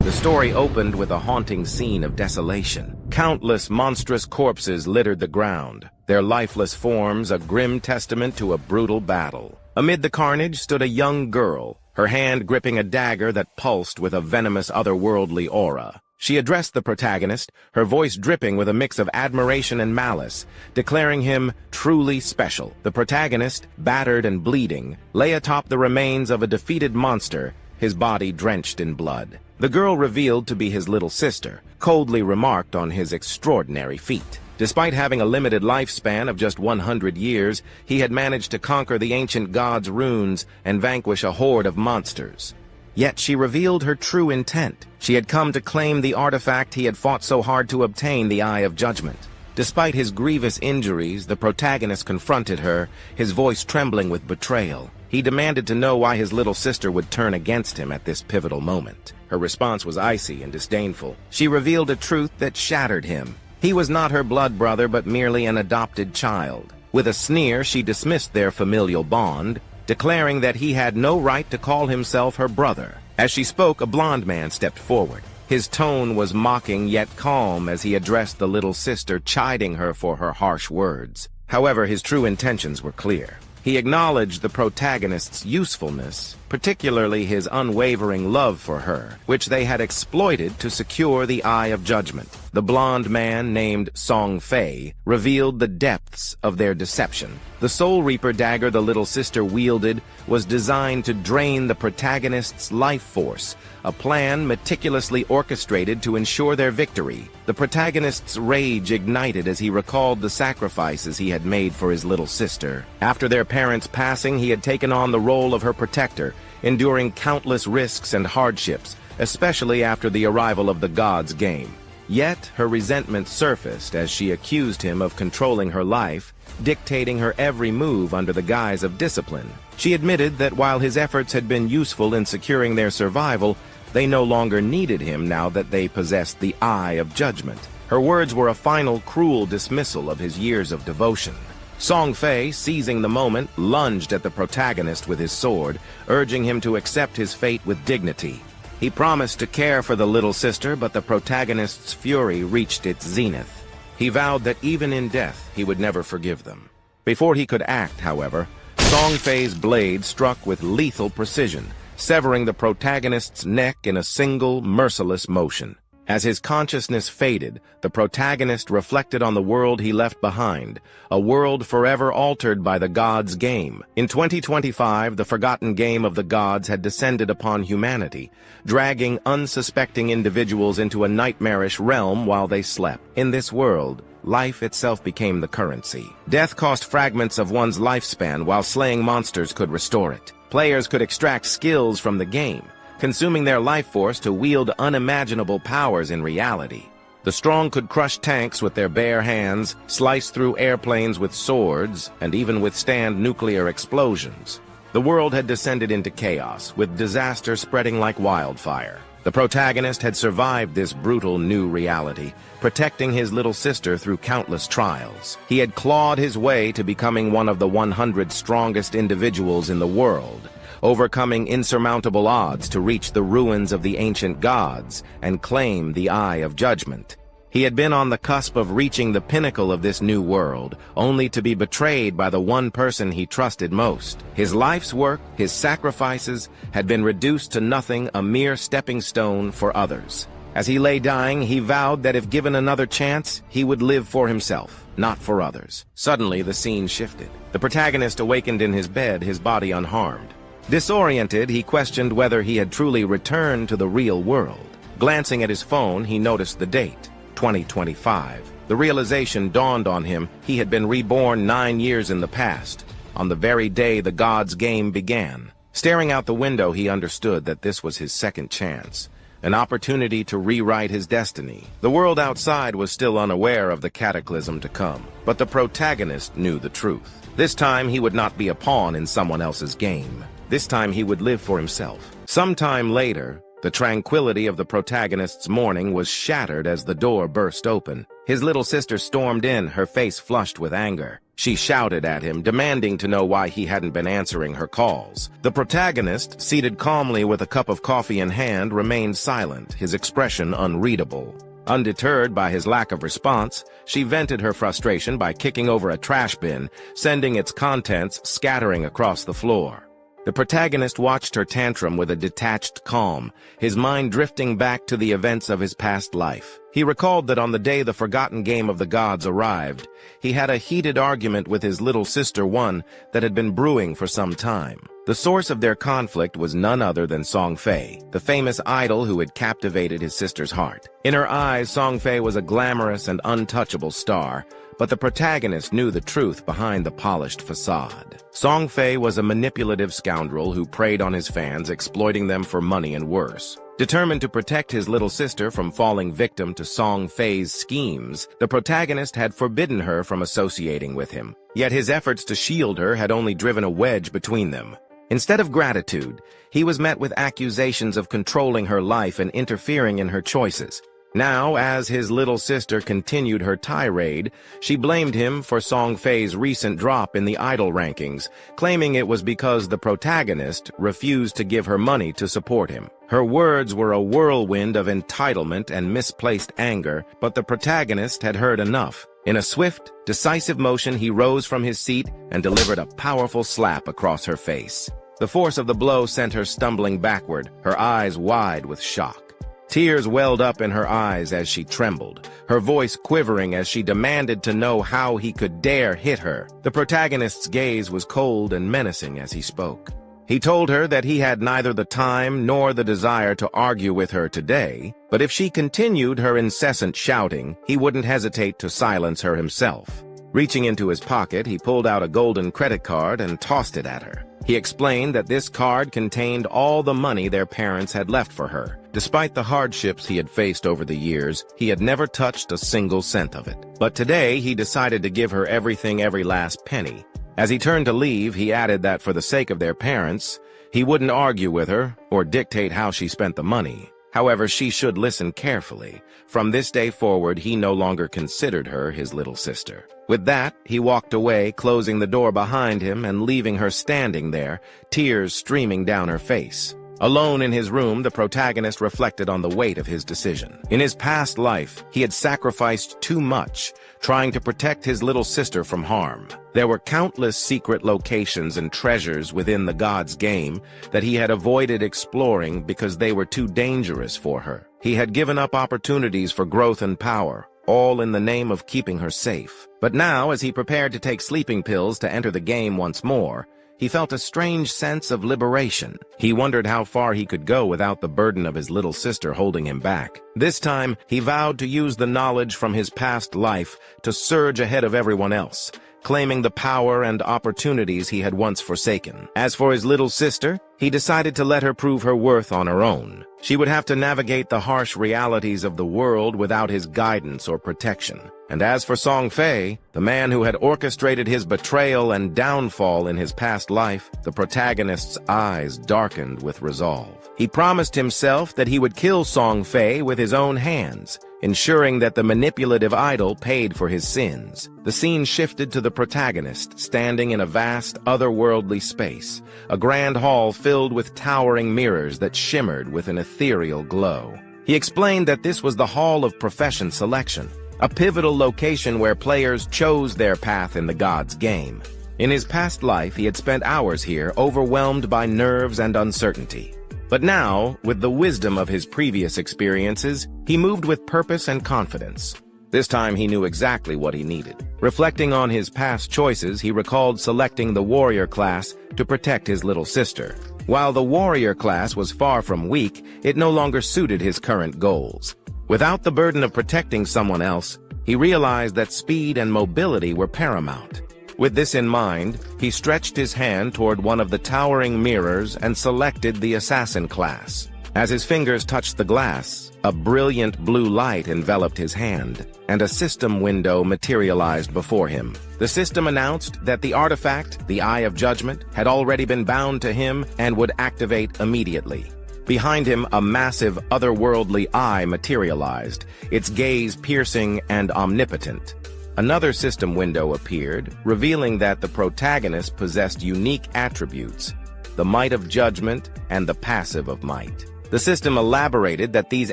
The story opened with a haunting scene of desolation. Countless monstrous corpses littered the ground, their lifeless forms a grim testament to a brutal battle. Amid the carnage stood a young girl, her hand gripping a dagger that pulsed with a venomous otherworldly aura. She addressed the protagonist, her voice dripping with a mix of admiration and malice, declaring him truly special. The protagonist, battered and bleeding, lay atop the remains of a defeated monster, his body drenched in blood. The girl, revealed to be his little sister, coldly remarked on his extraordinary feat. Despite having a limited lifespan of just 100 years, he had managed to conquer the ancient god's runes and vanquish a horde of monsters. Yet she revealed her true intent. She had come to claim the artifact he had fought so hard to obtain, the Eye of Judgment. Despite his grievous injuries, the protagonist confronted her, his voice trembling with betrayal. He demanded to know why his little sister would turn against him at this pivotal moment. Her response was icy and disdainful. She revealed a truth that shattered him. He was not her blood brother, but merely an adopted child. With a sneer, she dismissed their familial bond, declaring that he had no right to call himself her brother. As she spoke, a blond man stepped forward. His tone was mocking yet calm as he addressed the little sister, chiding her for her harsh words. However, his true intentions were clear. He acknowledged the protagonist's usefulness, particularly his unwavering love for her, which they had exploited to secure the Eye of Judgment. The blond man, named Song Fei, revealed the depths of their deception. The Soul Reaper dagger the little sister wielded was designed to drain the protagonist's life force, a plan meticulously orchestrated to ensure their victory. The protagonist's rage ignited as he recalled the sacrifices he had made for his little sister. After their parents' passing, he had taken on the role of her protector, enduring countless risks and hardships, especially after the arrival of the God's Game. Yet, her resentment surfaced as she accused him of controlling her life, dictating her every move under the guise of discipline. She admitted that while his efforts had been useful in securing their survival, they no longer needed him now that they possessed the Eye of Judgment. Her words were a final cruel dismissal of his years of devotion. Song Fei, seizing the moment, lunged at the protagonist with his sword, urging him to accept his fate with dignity. He promised to care for the little sister, but the protagonist's fury reached its zenith. He vowed that even in death, he would never forgive them. Before he could act, however, Song Fei's blade struck with lethal precision, severing the protagonist's neck in a single, merciless motion. As his consciousness faded, the protagonist reflected on the world he left behind, a world forever altered by the God's Game. In 2025, the forgotten game of the gods had descended upon humanity, dragging unsuspecting individuals into a nightmarish realm while they slept. In this world, life itself became the currency. Death cost fragments of one's lifespan, while slaying monsters could restore it. Players could extract skills from the game, consuming their life force to wield unimaginable powers in reality. The strong could crush tanks with their bare hands, slice through airplanes with swords, and even withstand nuclear explosions. The world had descended into chaos, with disaster spreading like wildfire. The protagonist had survived this brutal new reality, protecting his little sister through countless trials. He had clawed his way to becoming one of the 100 strongest individuals in the world, overcoming insurmountable odds to reach the ruins of the ancient gods and claim the Eye of Judgment. He had been on the cusp of reaching the pinnacle of this new world, only to be betrayed by the one person he trusted most. His life's work, his sacrifices, had been reduced to nothing, a mere stepping stone for others. As he lay dying, he vowed that if given another chance, he would live for himself, not for others. Suddenly, the scene shifted. The protagonist awakened in his bed, his body unharmed. Disoriented, he questioned whether he had truly returned to the real world. Glancing at his phone, he noticed the date, 2025. The realization dawned on him he had been reborn 9 years in the past, on the very day the God's Game began. Staring out the window, he understood that this was his second chance, an opportunity to rewrite his destiny. The world outside was still unaware of the cataclysm to come, but the protagonist knew the truth. This time, he would not be a pawn in someone else's game. This time he would live for himself. Sometime later, The tranquility of the protagonist's morning was shattered as the door burst open. His little sister stormed in, her face flushed with anger. She shouted at him, demanding to know why he hadn't been answering her calls. The protagonist, seated calmly with a cup of coffee in hand, remained silent, his expression unreadable. Undeterred by his lack of response, she vented her frustration by kicking over a trash bin, sending its contents scattering across the floor. The protagonist watched her tantrum with a detached calm, his mind drifting back to the events of his past life. He recalled that on the day the forgotten game of the gods arrived, he had a heated argument with his little sister, one that had been brewing for some time. The source of their conflict was none other than Song Fei, the famous idol who had captivated his sister's heart. In her eyes, Song Fei was a glamorous and untouchable star, but the protagonist knew the truth behind the polished facade. Song Fei was a manipulative scoundrel who preyed on his fans, exploiting them for money and worse. Determined to protect his little sister from falling victim to Song Fei's schemes, the protagonist had forbidden her from associating with him. Yet his efforts to shield her had only driven a wedge between them. Instead of gratitude, he was met with accusations of controlling her life and interfering in her choices. Now, as his little sister continued her tirade, she blamed him for Song Fei's recent drop in the idol rankings, claiming it was because the protagonist refused to give her money to support him. Her words were a whirlwind of entitlement and misplaced anger, but the protagonist had heard enough. In a swift, decisive motion, he rose from his seat and delivered a powerful slap across her face. The force of the blow sent her stumbling backward, her eyes wide with shock. Tears welled up in her eyes as she trembled, her voice quivering as she demanded to know how he could dare hit her. The protagonist's gaze was cold and menacing as he spoke. He told her that he had neither the time nor the desire to argue with her today, but if she continued her incessant shouting, he wouldn't hesitate to silence her himself. Reaching into his pocket, he pulled out a golden credit card and tossed it at her. He explained that this card contained all the money their parents had left for her. Despite the hardships he had faced over the years, he had never touched a single cent of it. But today, he decided to give her everything, every last penny. As he turned to leave, he added that for the sake of their parents, he wouldn't argue with her or dictate how she spent the money. However, she should listen carefully. From this day forward, he no longer considered her his little sister. With that, he walked away, closing the door behind him and leaving her standing there, tears streaming down her face. Alone in his room, the protagonist reflected on the weight of his decision. In his past life, he had sacrificed too much, trying to protect his little sister from harm. There were countless secret locations and treasures within the god's game that he had avoided exploring because they were too dangerous for her. He had given up opportunities for growth and power, all in the name of keeping her safe. But now, as he prepared to take sleeping pills to enter the game once more, he felt a strange sense of liberation. He wondered how far he could go without the burden of his little sister holding him back. This time, he vowed to use the knowledge from his past life to surge ahead of everyone else, claiming the power and opportunities he had once forsaken. As for his little sister, he decided to let her prove her worth on her own. She would have to navigate the harsh realities of the world without his guidance or protection. And as for Song Fei, the man who had orchestrated his betrayal and downfall in his past life, the protagonist's eyes darkened with resolve. He promised himself that he would kill Song Fei with his own hands, ensuring that the manipulative idol paid for his sins. The scene shifted to the protagonist, standing in a vast, otherworldly space, a grand hall filled with towering mirrors that shimmered with an ethereal glow. He explained that this was the Hall of Profession Selection, a pivotal location where players chose their path in the god's game. In his past life, he had spent hours here, overwhelmed by nerves and uncertainty. But now, with the wisdom of his previous experiences, he moved with purpose and confidence. This time he knew exactly what he needed. Reflecting on his past choices, he recalled selecting the warrior class to protect his little sister. While the warrior class was far from weak, it no longer suited his current goals. Without the burden of protecting someone else, he realized that speed and mobility were paramount. With this in mind, he stretched his hand toward one of the towering mirrors and selected the assassin class. As his fingers touched the glass, a brilliant blue light enveloped his hand, and a system window materialized before him. The system announced that the artifact, the Eye of Judgment, had already been bound to him and would activate immediately. Behind him, a massive, otherworldly eye materialized, its gaze piercing and omnipotent. Another system window appeared, revealing that the protagonist possessed unique attributes, the might of judgment and the passive of might. The system elaborated that these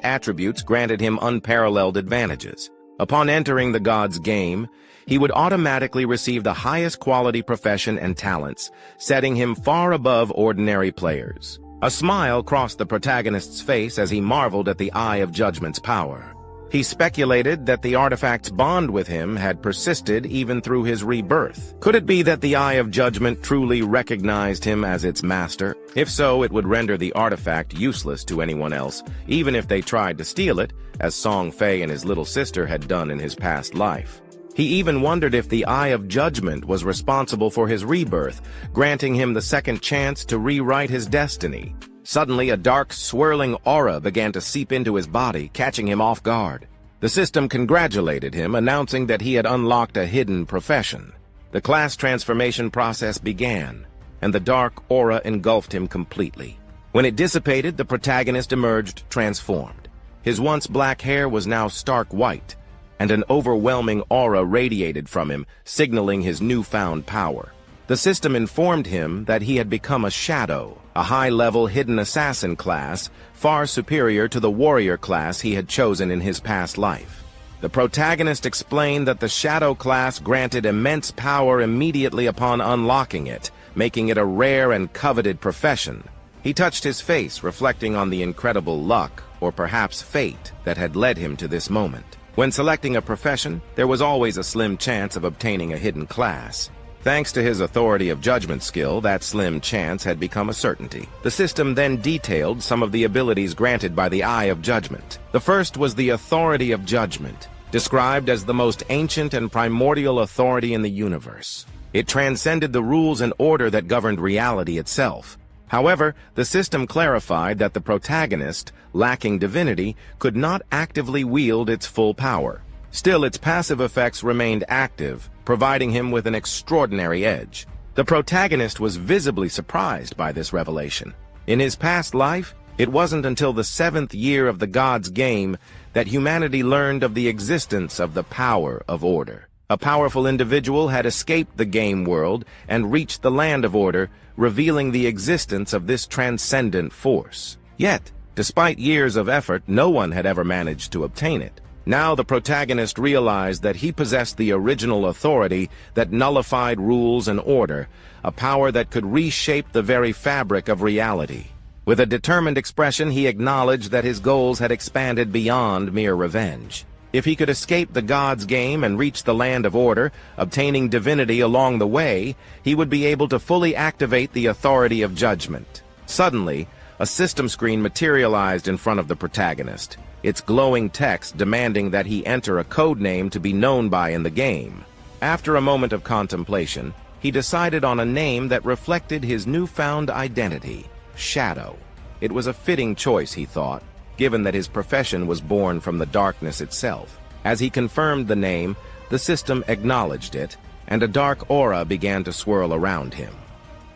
attributes granted him unparalleled advantages. Upon entering the god's game, he would automatically receive the highest quality profession and talents, setting him far above ordinary players. A smile crossed the protagonist's face as he marveled at the Eye of Judgment's power. He speculated that the artifact's bond with him had persisted even through his rebirth. Could it be that the Eye of Judgment truly recognized him as its master? If so, it would render the artifact useless to anyone else, even if they tried to steal it, as Song Fei and his little sister had done in his past life. He even wondered if the Eye of Judgment was responsible for his rebirth, granting him the second chance to rewrite his destiny. Suddenly, a dark, swirling aura began to seep into his body, catching him off guard. The system congratulated him, announcing that he had unlocked a hidden profession. The class transformation process began, and the dark aura engulfed him completely. When it dissipated, the protagonist emerged transformed. His once black hair was now stark white, and an overwhelming aura radiated from him, signaling his newfound power. The system informed him that he had become a shadow, a high-level hidden assassin class, far superior to the warrior class he had chosen in his past life. The protagonist explained that the shadow class granted immense power immediately upon unlocking it, making it a rare and coveted profession. He touched his face, reflecting on the incredible luck, or perhaps fate, that had led him to this moment. When selecting a profession, there was always a slim chance of obtaining a hidden class. Thanks to his authority of judgment skill, that slim chance had become a certainty. The system then detailed some of the abilities granted by the Eye of Judgment. The first was the authority of judgment, described as the most ancient and primordial authority in the universe. It transcended the rules and order that governed reality itself. However, the system clarified that the protagonist, lacking divinity, could not actively wield its full power. Still, its passive effects remained active, providing him with an extraordinary edge. The protagonist was visibly surprised by this revelation. In his past life, it wasn't until the 7th year of the god's game that humanity learned of the existence of the power of order. A powerful individual had escaped the game world and reached the land of order, revealing the existence of this transcendent force. Yet, despite years of effort, no one had ever managed to obtain it. Now the protagonist realized that he possessed the original authority that nullified rules and order, a power that could reshape the very fabric of reality. With a determined expression, he acknowledged that his goals had expanded beyond mere revenge. If he could escape the god's game and reach the land of order, obtaining divinity along the way, he would be able to fully activate the authority of judgment. Suddenly, a system screen materialized in front of the protagonist, its glowing text demanding that he enter a code name to be known by in the game. After a moment of contemplation, he decided on a name that reflected his newfound identity, Shadow. It was a fitting choice, he thought, given that his profession was born from the darkness itself. As he confirmed the name, the system acknowledged it, and a dark aura began to swirl around him.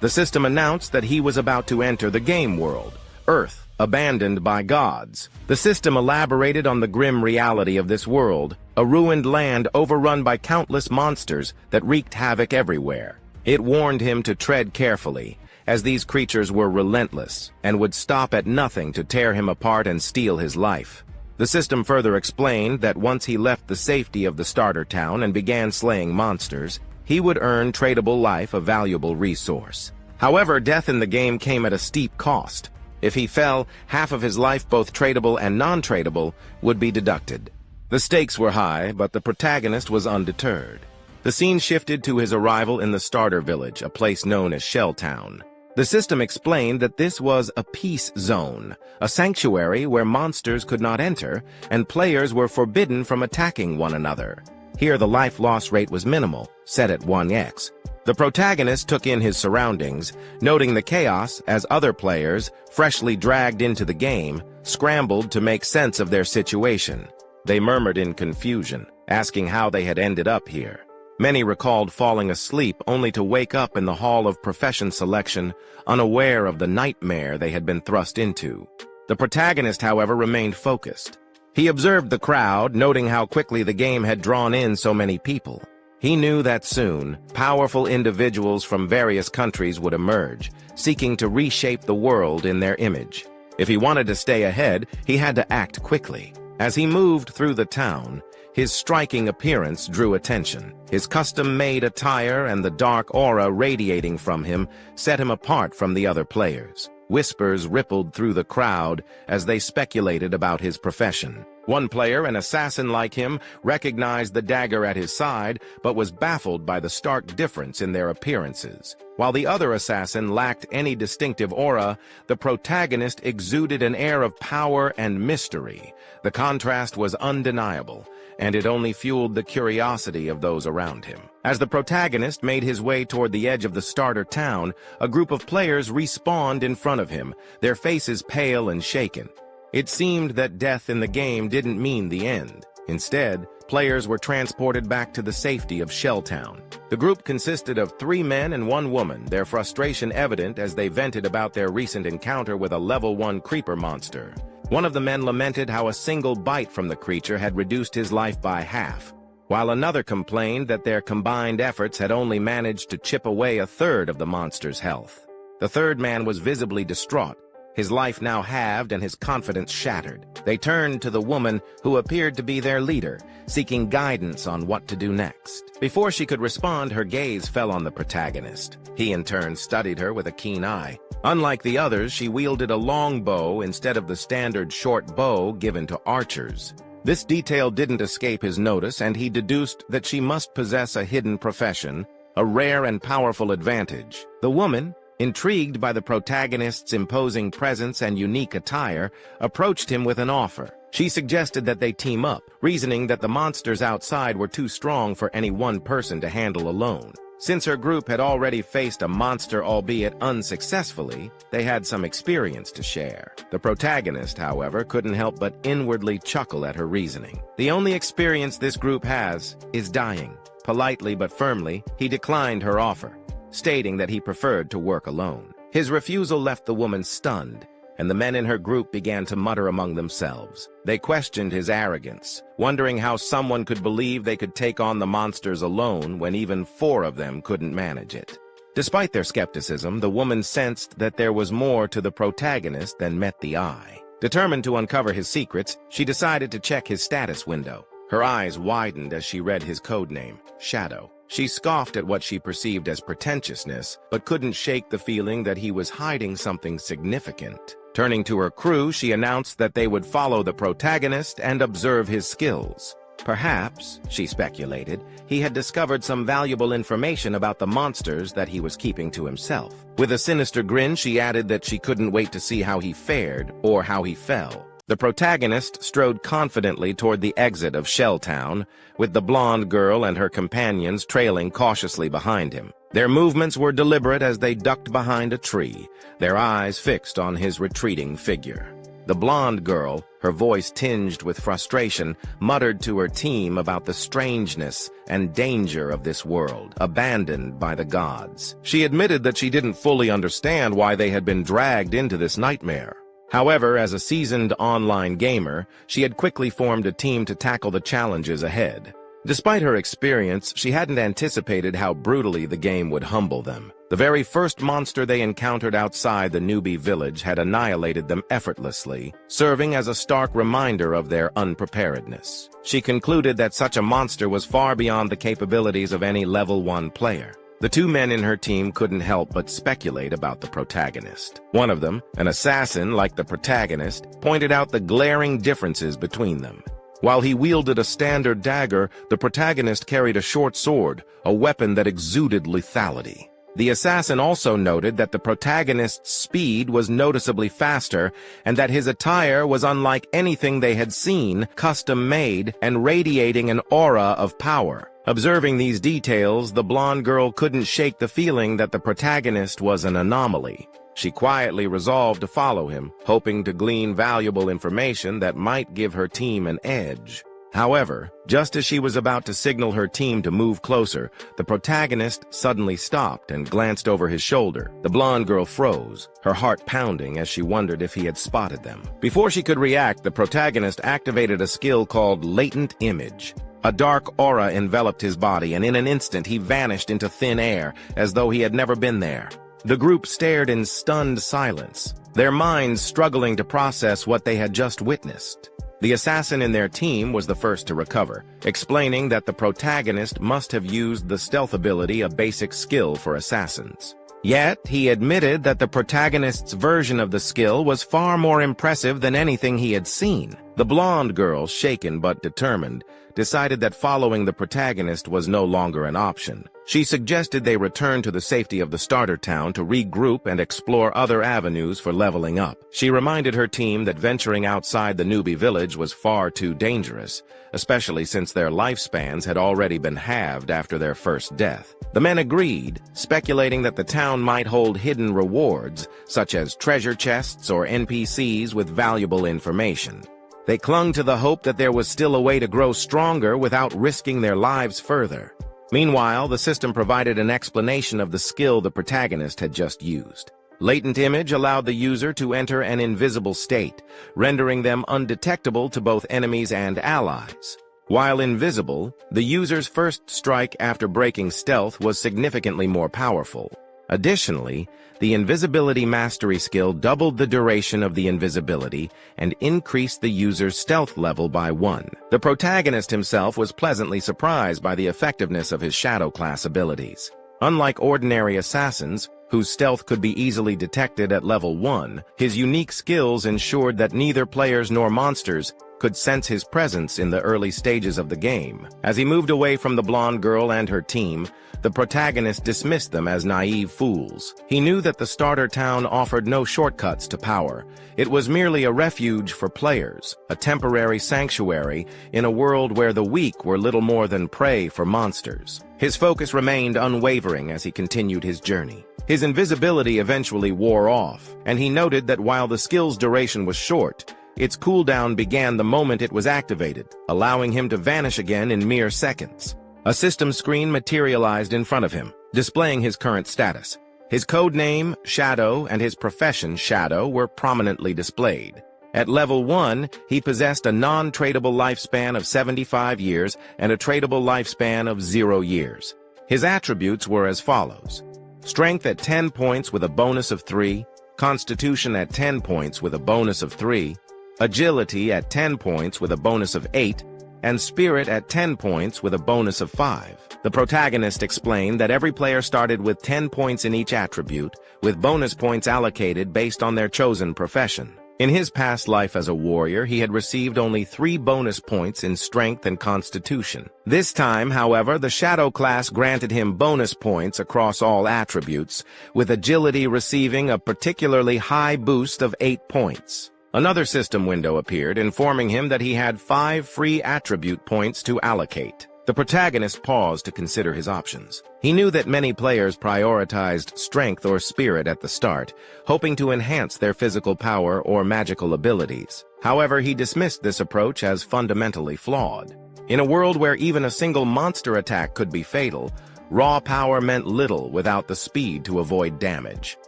The system announced that he was about to enter the game world, Earth, abandoned by gods. The system elaborated on the grim reality of this world, a ruined land overrun by countless monsters that wreaked havoc everywhere. It warned him to tread carefully, as these creatures were relentless and would stop at nothing to tear him apart and steal his life. The system further explained that once he left the safety of the starter town and began slaying monsters, he would earn tradable life, a valuable resource. However, death in the game came at a steep cost. If he fell, half of his life, both tradable and non-tradable, would be deducted. The stakes were high, but the protagonist was undeterred. The scene shifted to his arrival in the starter village, a place known as Shelltown. The system explained that this was a peace zone, a sanctuary where monsters could not enter, and players were forbidden from attacking one another. Here the life loss rate was minimal, set at 1x. The protagonist took in his surroundings, noting the chaos as other players, freshly dragged into the game, scrambled to make sense of their situation. They murmured in confusion, asking how they had ended up here. Many recalled falling asleep only to wake up in the hall of profession selection, unaware of the nightmare they had been thrust into. The protagonist, however, remained focused. He observed the crowd, noting how quickly the game had drawn in so many people. He knew that soon, powerful individuals from various countries would emerge, seeking to reshape the world in their image. If he wanted to stay ahead, he had to act quickly. As he moved through the town, his striking appearance drew attention. His custom-made attire and the dark aura radiating from him set him apart from the other players. Whispers rippled through the crowd as they speculated about his profession. One player, an assassin like him, recognized the dagger at his side, but was baffled by the stark difference in their appearances. While the other assassin lacked any distinctive aura, the protagonist exuded an air of power and mystery. The contrast was undeniable, and it only fueled the curiosity of those around him. As the protagonist made his way toward the edge of the starter town, a group of players respawned in front of him, their faces pale and shaken. It seemed that death in the game didn't mean the end. Instead, players were transported back to the safety of Shelltown. The group consisted of 3 men and 1 woman, their frustration evident as they vented about their recent encounter with a level 1 creeper monster. One of the men lamented how a single bite from the creature had reduced his life by half, while another complained that their combined efforts had only managed to chip away 1/3 of the monster's health. The third man was visibly distraught, his life now halved and his confidence shattered. They turned to the woman who appeared to be their leader, seeking guidance on what to do next. Before she could respond, her gaze fell on the protagonist. He in turn studied her with a keen eye. Unlike the others, she wielded a long bow instead of the standard short bow given to archers. This detail didn't escape his notice, and he deduced that she must possess a hidden profession, a rare and powerful advantage. The woman, intrigued by the protagonist's imposing presence and unique attire, approached him with an offer. She suggested that they team up, reasoning that the monsters outside were too strong for any one person to handle alone. Since her group had already faced a monster, albeit unsuccessfully, they had some experience to share. The protagonist, however, couldn't help but inwardly chuckle at her reasoning. The only experience this group has is dying. Politely but firmly, he declined her offer, stating that he preferred to work alone. His refusal left the woman stunned, and the men in her group began to mutter among themselves. They questioned his arrogance, wondering how someone could believe they could take on the monsters alone when even 4 of them couldn't manage it. Despite their skepticism, the woman sensed that there was more to the protagonist than met the eye. Determined to uncover his secrets, she decided to check his status window. Her eyes widened as she read his codename, Shadow. She scoffed at what she perceived as pretentiousness, but couldn't shake the feeling that he was hiding something significant. Turning to her crew, she announced that they would follow the protagonist and observe his skills. Perhaps, she speculated, he had discovered some valuable information about the monsters that he was keeping to himself. With a sinister grin, she added that she couldn't wait to see how he fared or how he fell. The protagonist strode confidently toward the exit of Shelltown, with the blonde girl and her companions trailing cautiously behind him. Their movements were deliberate as they ducked behind a tree, their eyes fixed on his retreating figure. The blonde girl, her voice tinged with frustration, muttered to her team about the strangeness and danger of this world, abandoned by the gods. She admitted that she didn't fully understand why they had been dragged into this nightmare. However, as a seasoned online gamer, she had quickly formed a team to tackle the challenges ahead. Despite her experience, she hadn't anticipated how brutally the game would humble them. The very first monster they encountered outside the newbie village had annihilated them effortlessly, serving as a stark reminder of their unpreparedness. She concluded that such a monster was far beyond the capabilities of any level 1 player. The 2 men in her team couldn't help but speculate about the protagonist. One of them, an assassin like the protagonist, pointed out the glaring differences between them. While he wielded a standard dagger, the protagonist carried a short sword, a weapon that exuded lethality. The assassin also noted that the protagonist's speed was noticeably faster and that his attire was unlike anything they had seen, custom-made and radiating an aura of power. Observing these details, the blonde girl couldn't shake the feeling that the protagonist was an anomaly. She quietly resolved to follow him, hoping to glean valuable information that might give her team an edge. However, just as she was about to signal her team to move closer, the protagonist suddenly stopped and glanced over his shoulder. The blonde girl froze, her heart pounding as she wondered if he had spotted them. Before she could react, the protagonist activated a skill called Latent Image. A dark aura enveloped his body, and in an instant he vanished into thin air, as though he had never been there. The group stared in stunned silence, their minds struggling to process what they had just witnessed. The assassin in their team was the first to recover, explaining that the protagonist must have used the stealth ability, a basic skill for assassins. Yet, he admitted that the protagonist's version of the skill was far more impressive than anything he had seen. The blonde girl, shaken but determined, decided that following the protagonist was no longer an option. She suggested they return to the safety of the starter town to regroup and explore other avenues for leveling up. She reminded her team that venturing outside the newbie village was far too dangerous, especially since their lifespans had already been halved after their first death. The men agreed, speculating that the town might hold hidden rewards, such as treasure chests or NPCs with valuable information. They clung to the hope that there was still a way to grow stronger without risking their lives further. Meanwhile, the system provided an explanation of the skill the protagonist had just used. Latent Image allowed the user to enter an invisible state, rendering them undetectable to both enemies and allies. While invisible, the user's first strike after breaking stealth was significantly more powerful. Additionally, the invisibility mastery skill doubled the duration of the invisibility and increased the user's stealth level by 1. The protagonist himself was pleasantly surprised by the effectiveness of his shadow class abilities. Unlike ordinary assassins, whose stealth could be easily detected at level 1, his unique skills ensured that neither players nor monsters could sense his presence in the early stages of the game. As he moved away from the blonde girl and her team, the protagonist dismissed them as naive fools. He knew that the starter town offered no shortcuts to power. It was merely a refuge for players, a temporary sanctuary in a world where the weak were little more than prey for monsters. His focus remained unwavering as he continued his journey. His invisibility eventually wore off, and he noted that while the skill's duration was short, its cooldown began the moment it was activated, allowing him to vanish again in mere seconds. A system screen materialized in front of him, displaying his current status. His code name, Shadow, and his profession, Shadow, were prominently displayed. At level 1, he possessed a non-tradable lifespan of 75 years and a tradable lifespan of 0 years. His attributes were as follows: Strength at 10 points with a bonus of 3, Constitution at 10 points with a bonus of 3, Agility at 10 points with a bonus of 8, and Spirit at 10 points with a bonus of 5. The protagonist explained that every player started with 10 points in each attribute, with bonus points allocated based on their chosen profession. In his past life as a warrior, he had received only 3 bonus points in Strength and Constitution. This time, however, the Shadow class granted him bonus points across all attributes, with Agility receiving a particularly high boost of 8 points. Another system window appeared, informing him that he had 5 free attribute points to allocate. The protagonist paused to consider his options. He knew that many players prioritized strength or spirit at the start, hoping to enhance their physical power or magical abilities. However, he dismissed this approach as fundamentally flawed. In a world where even a single monster attack could be fatal, raw power meant little without the speed to avoid damage.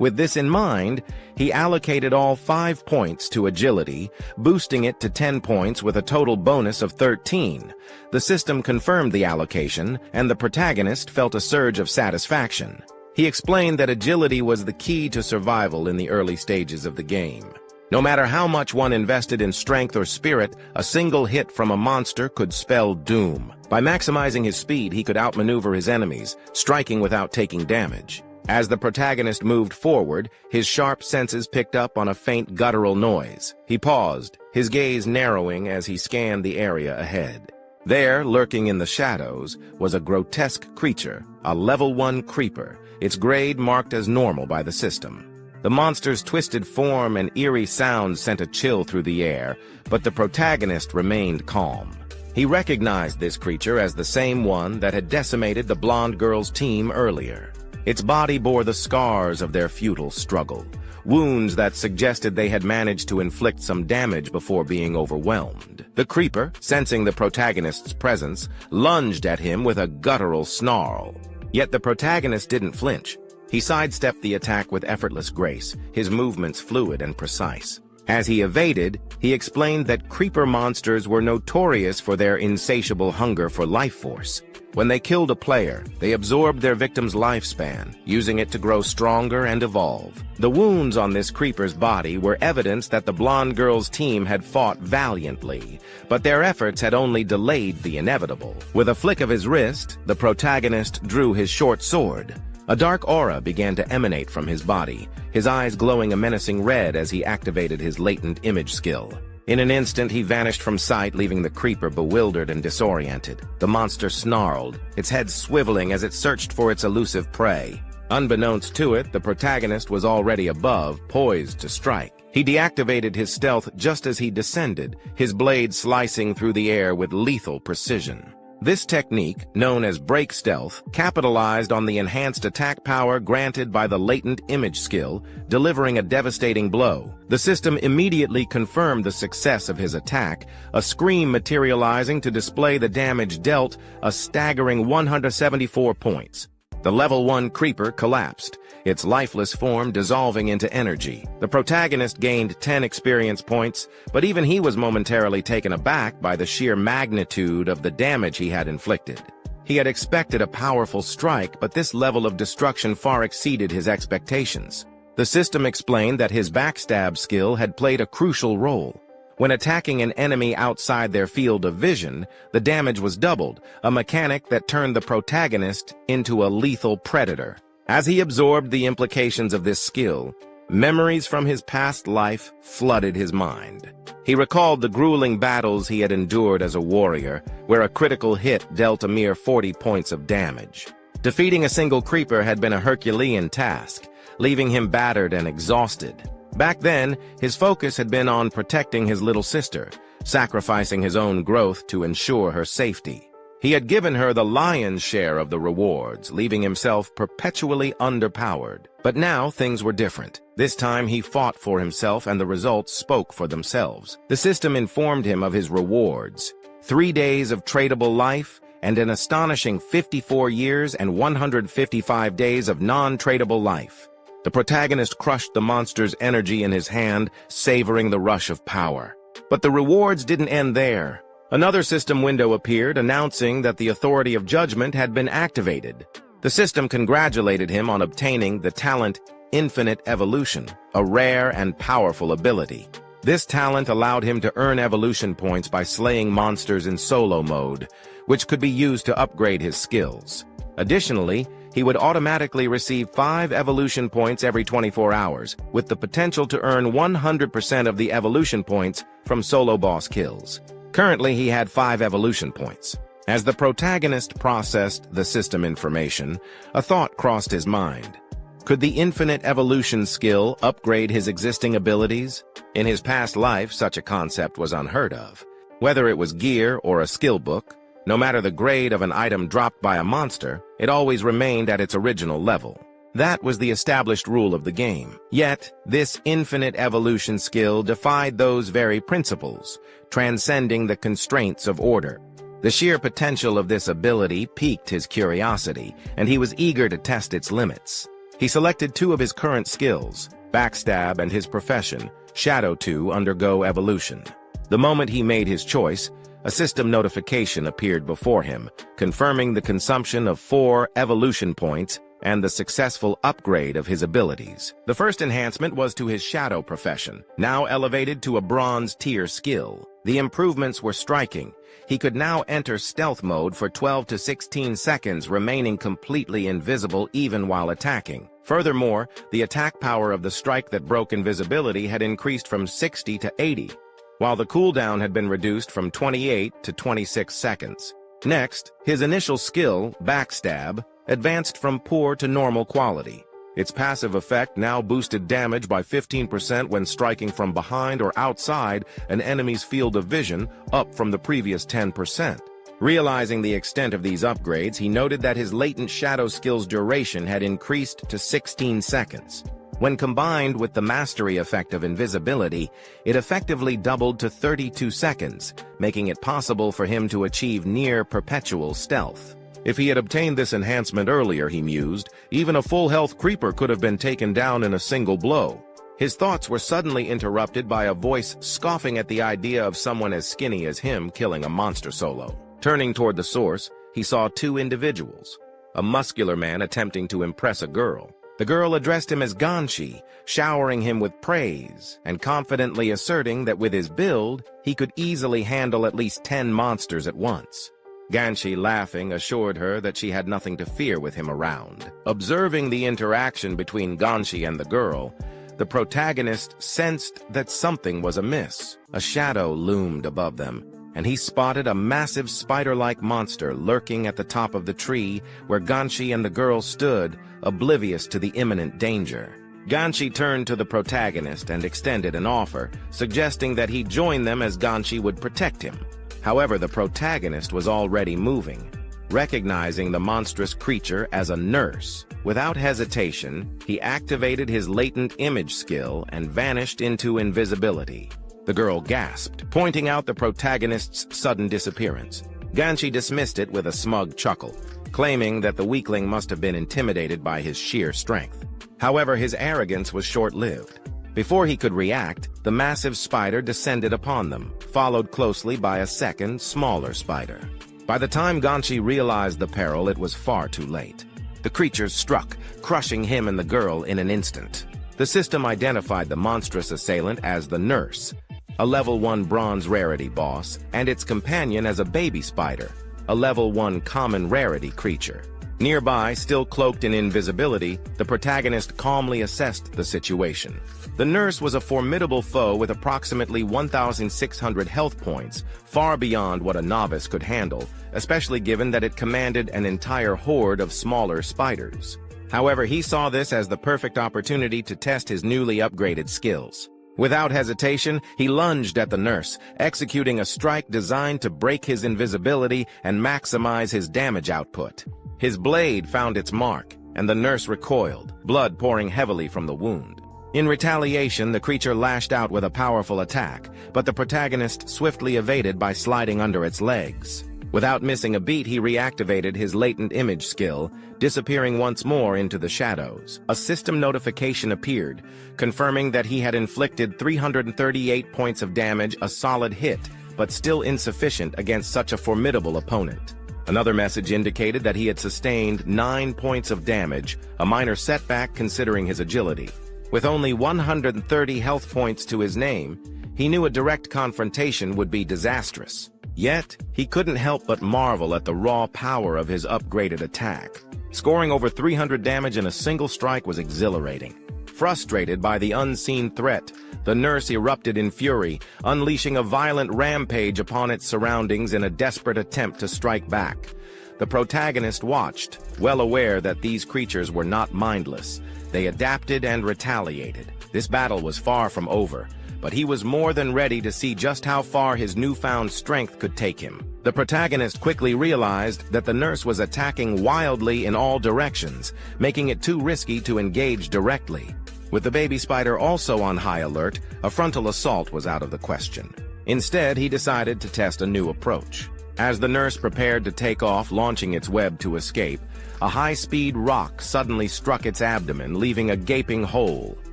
With this in mind, he allocated all 5 points to agility, boosting it to 10 points with a total bonus of 13. The system confirmed the allocation, and the protagonist felt a surge of satisfaction. He explained that agility was the key to survival in the early stages of the game. No matter how much one invested in strength or spirit, a single hit from a monster could spell doom. By maximizing his speed, he could outmaneuver his enemies, striking without taking damage. As the protagonist moved forward, his sharp senses picked up on a faint guttural noise. He paused, his gaze narrowing as he scanned the area ahead. There, lurking in the shadows, was a grotesque creature, a level 1 creeper, its grade marked as normal by the system. The monster's twisted form and eerie sounds sent a chill through the air, but the protagonist remained calm. He recognized this creature as the same one that had decimated the blonde girl's team earlier. Its body bore the scars of their futile struggle. wounds that suggested they had managed to inflict some damage before being overwhelmed. The creeper, sensing the protagonist's presence, lunged at him with a guttural snarl. Yet the protagonist didn't flinch. He sidestepped the attack with effortless grace, his movements fluid and precise. As he evaded, he explained that creeper monsters were notorious for their insatiable hunger for life force. When they killed a player, they absorbed their victim's lifespan, using it to grow stronger and evolve. The wounds on this creeper's body were evidence that the blonde girl's team had fought valiantly, but their efforts had only delayed the inevitable. With a flick of his wrist, the protagonist drew his short sword. A dark aura began to emanate from his body, his eyes glowing a menacing red as he activated his latent image skill. In an instant, he vanished from sight, leaving the creeper bewildered and disoriented. The monster snarled, its head swiveling as it searched for its elusive prey. Unbeknownst to it, the protagonist was already above, poised to strike. He deactivated his stealth just as he descended, his blade slicing through the air with lethal precision. This technique, known as break stealth, capitalized on the enhanced attack power granted by the latent image skill, delivering a devastating blow. The system immediately confirmed the success of his attack, a scream materializing to display the damage dealt, a staggering 174 points. The level 1 creeper collapsed, its lifeless form dissolving into energy. The protagonist gained 10 experience points, but even he was momentarily taken aback by the sheer magnitude of the damage he had inflicted. He had expected a powerful strike, but this level of destruction far exceeded his expectations. The system explained that his backstab skill had played a crucial role. When attacking an enemy outside their field of vision, the damage was doubled, a mechanic that turned the protagonist into a lethal predator. As he absorbed the implications of this skill, memories from his past life flooded his mind. He recalled the grueling battles he had endured as a warrior, where a critical hit dealt a mere 40 points of damage. Defeating a single creeper had been a Herculean task, leaving him battered and exhausted. Back then, his focus had been on protecting his little sister, sacrificing his own growth to ensure her safety. He had given her the lion's share of the rewards, leaving himself perpetually underpowered. But now things were different. This time he fought for himself and the results spoke for themselves. The system informed him of his rewards: 3 days of tradable life and an astonishing 54 years and 155 days of non-tradable life. The protagonist crushed the monster's energy in his hand, savoring the rush of power. But the rewards didn't end there. Another system window appeared, announcing that the authority of judgment had been activated. The system congratulated him on obtaining the talent Infinite Evolution, a rare and powerful ability. This talent allowed him to earn evolution points by slaying monsters in solo mode, which could be used to upgrade his skills. Additionally, he would automatically receive 5 evolution points every 24 hours, with the potential to earn 100% of the evolution points from solo boss kills. Currently, he had 5 evolution points. As the protagonist processed the system information, a thought crossed his mind. Could the infinite evolution skill upgrade his existing abilities? In his past life, such a concept was unheard of. Whether it was gear or a skill book, no matter the grade of an item dropped by a monster, it always remained at its original level. That was the established rule of the game. Yet, this infinite evolution skill defied those very principles, transcending the constraints of order. The sheer potential of this ability piqued his curiosity, and he was eager to test its limits. He selected 2 of his current skills, Backstab and his profession, Shadow to undergo evolution. The moment he made his choice, a system notification appeared before him, confirming the consumption of 4 evolution points and the successful upgrade of his abilities. The first enhancement was to his Shadow profession, now elevated to a bronze tier skill. The improvements were striking. He could now enter stealth mode for 12 to 16 seconds, remaining completely invisible even while attacking. Furthermore, the attack power of the strike that broke invisibility had increased from 60 to 80. While the cooldown had been reduced from 28 to 26 seconds. Next, his initial skill, Backstab, advanced from poor to normal quality. Its passive effect now boosted damage by 15% when striking from behind or outside an enemy's field of vision, up from the previous 10%. Realizing the extent of these upgrades, he noted that his latent shadow skill's duration had increased to 16 seconds. When combined with the mastery effect of invisibility, it effectively doubled to 32 seconds, making it possible for him to achieve near perpetual stealth. If he had obtained this enhancement earlier, he mused, even a full-health creeper could have been taken down in a single blow. His thoughts were suddenly interrupted by a voice scoffing at the idea of someone as skinny as him killing a monster solo. Turning toward the source, he saw two individuals. A muscular man attempting to impress a girl. The girl addressed him as Ganshi, showering him with praise, and confidently asserting that with his build, he could easily handle at least 10 monsters at once. Ganshi, laughing, assured her that she had nothing to fear with him around. Observing the interaction between Ganshi and the girl, the protagonist sensed that something was amiss. A shadow loomed above them, and he spotted a massive spider-like monster lurking at the top of the tree where Ganshi and the girl stood, oblivious to the imminent danger. Ganshi turned to the protagonist and extended an offer, suggesting that he join them as Ganshi would protect him. However, the protagonist was already moving. Recognizing the monstrous creature as a nurse, without hesitation, he activated his latent image skill and vanished into invisibility. The girl gasped, pointing out the protagonist's sudden disappearance. Ganshi dismissed it with a smug chuckle, claiming that the weakling must have been intimidated by his sheer strength. However, his arrogance was short-lived. Before he could react, the massive spider descended upon them, followed closely by a second, smaller spider. By the time Ganshi realized the peril, it was far too late. The creatures struck, crushing him and the girl in an instant. The system identified the monstrous assailant as the Nurse, a level 1 bronze rarity boss, and its companion as a baby spider, a level 1 common rarity creature. Nearby, still cloaked in invisibility, the protagonist calmly assessed the situation. The Nurse was a formidable foe with approximately 1,600 health points, far beyond what a novice could handle, especially given that it commanded an entire horde of smaller spiders. However, he saw this as the perfect opportunity to test his newly upgraded skills. Without hesitation, he lunged at the Nurse, executing a strike designed to break his invisibility and maximize his damage output. His blade found its mark, and the Nurse recoiled, blood pouring heavily from the wound. In retaliation, the creature lashed out with a powerful attack, but the protagonist swiftly evaded by sliding under its legs. Without missing a beat, he reactivated his latent image skill, disappearing once more into the shadows. A system notification appeared, confirming that he had inflicted 338 points of damage, a solid hit, but still insufficient against such a formidable opponent. Another message indicated that he had sustained 9 points of damage, a minor setback considering his agility. With only 130 health points to his name, he knew a direct confrontation would be disastrous. Yet, he couldn't help but marvel at the raw power of his upgraded attack. Scoring over 300 damage in a single strike was exhilarating. Frustrated by the unseen threat, the Nurse erupted in fury, unleashing a violent rampage upon its surroundings in a desperate attempt to strike back. The protagonist watched, well aware that these creatures were not mindless. They adapted and retaliated. This battle was far from over, but he was more than ready to see just how far his newfound strength could take him. The protagonist quickly realized that the Nurse was attacking wildly in all directions, making it too risky to engage directly. With the baby spider also on high alert, a frontal assault was out of the question. Instead, he decided to test a new approach. As the Nurse prepared to take off, launching its web to escape, a high-speed rock suddenly struck its abdomen, leaving a gaping hole.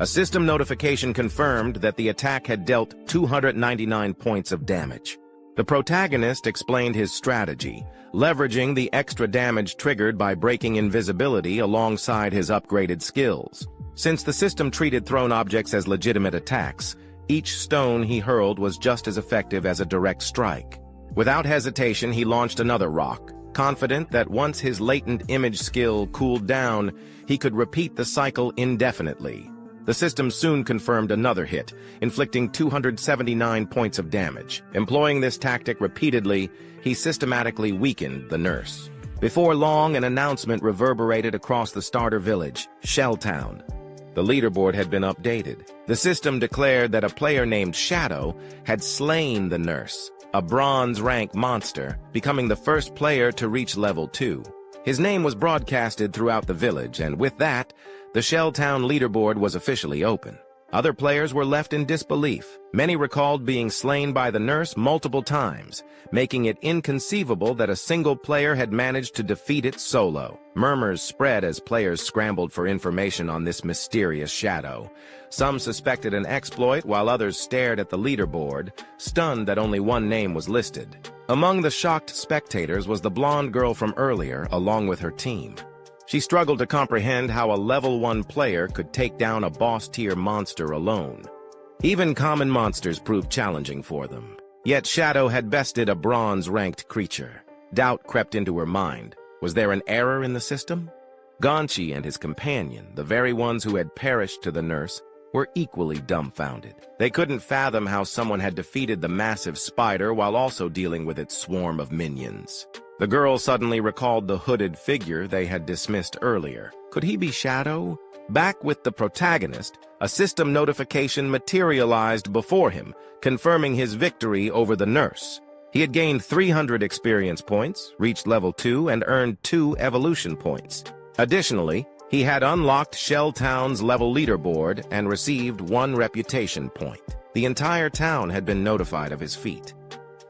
A system notification confirmed that the attack had dealt 299 points of damage. The protagonist explained his strategy, leveraging the extra damage triggered by breaking invisibility alongside his upgraded skills. Since the system treated thrown objects as legitimate attacks, each stone he hurled was just as effective as a direct strike. Without hesitation, he launched another rock, confident that once his latent image skill cooled down, he could repeat the cycle indefinitely. The system soon confirmed another hit, inflicting 279 points of damage. Employing this tactic repeatedly, he systematically weakened the Nurse. Before long, an announcement reverberated across the starter village, Shelltown. The leaderboard had been updated. The system declared that a player named Shadow had slain the Nurse, a bronze rank monster, becoming the first player to reach level 2. His name was broadcasted throughout the village, and with that, the Shelltown leaderboard was officially open. Other players were left in disbelief. Many recalled being slain by the nurse multiple times, making it inconceivable that a single player had managed to defeat it solo. Murmurs spread as players scrambled for information on this mysterious shadow. Some suspected an exploit, while others stared at the leaderboard, stunned that only one name was listed. Among the shocked spectators was the blonde girl from earlier, along with her team. She struggled to comprehend how a level 1 player could take down a boss-tier monster alone. Even common monsters proved challenging for them. Yet Shadow had bested a bronze-ranked creature. Doubt crept into her mind. Was there an error in the system? Gonchi and his companion, the very ones who had perished to the nurse, were equally dumbfounded. They couldn't fathom how someone had defeated the massive spider while also dealing with its swarm of minions. The girl suddenly recalled the hooded figure they had dismissed earlier. Could he be Shadow? Back with the protagonist, a system notification materialized before him, confirming his victory over the nurse. He had gained 300 experience points, reached level 2, and earned 2 evolution points. Additionally, he had unlocked Shelltown's level leaderboard and received 1 reputation point. The entire town had been notified of his feat.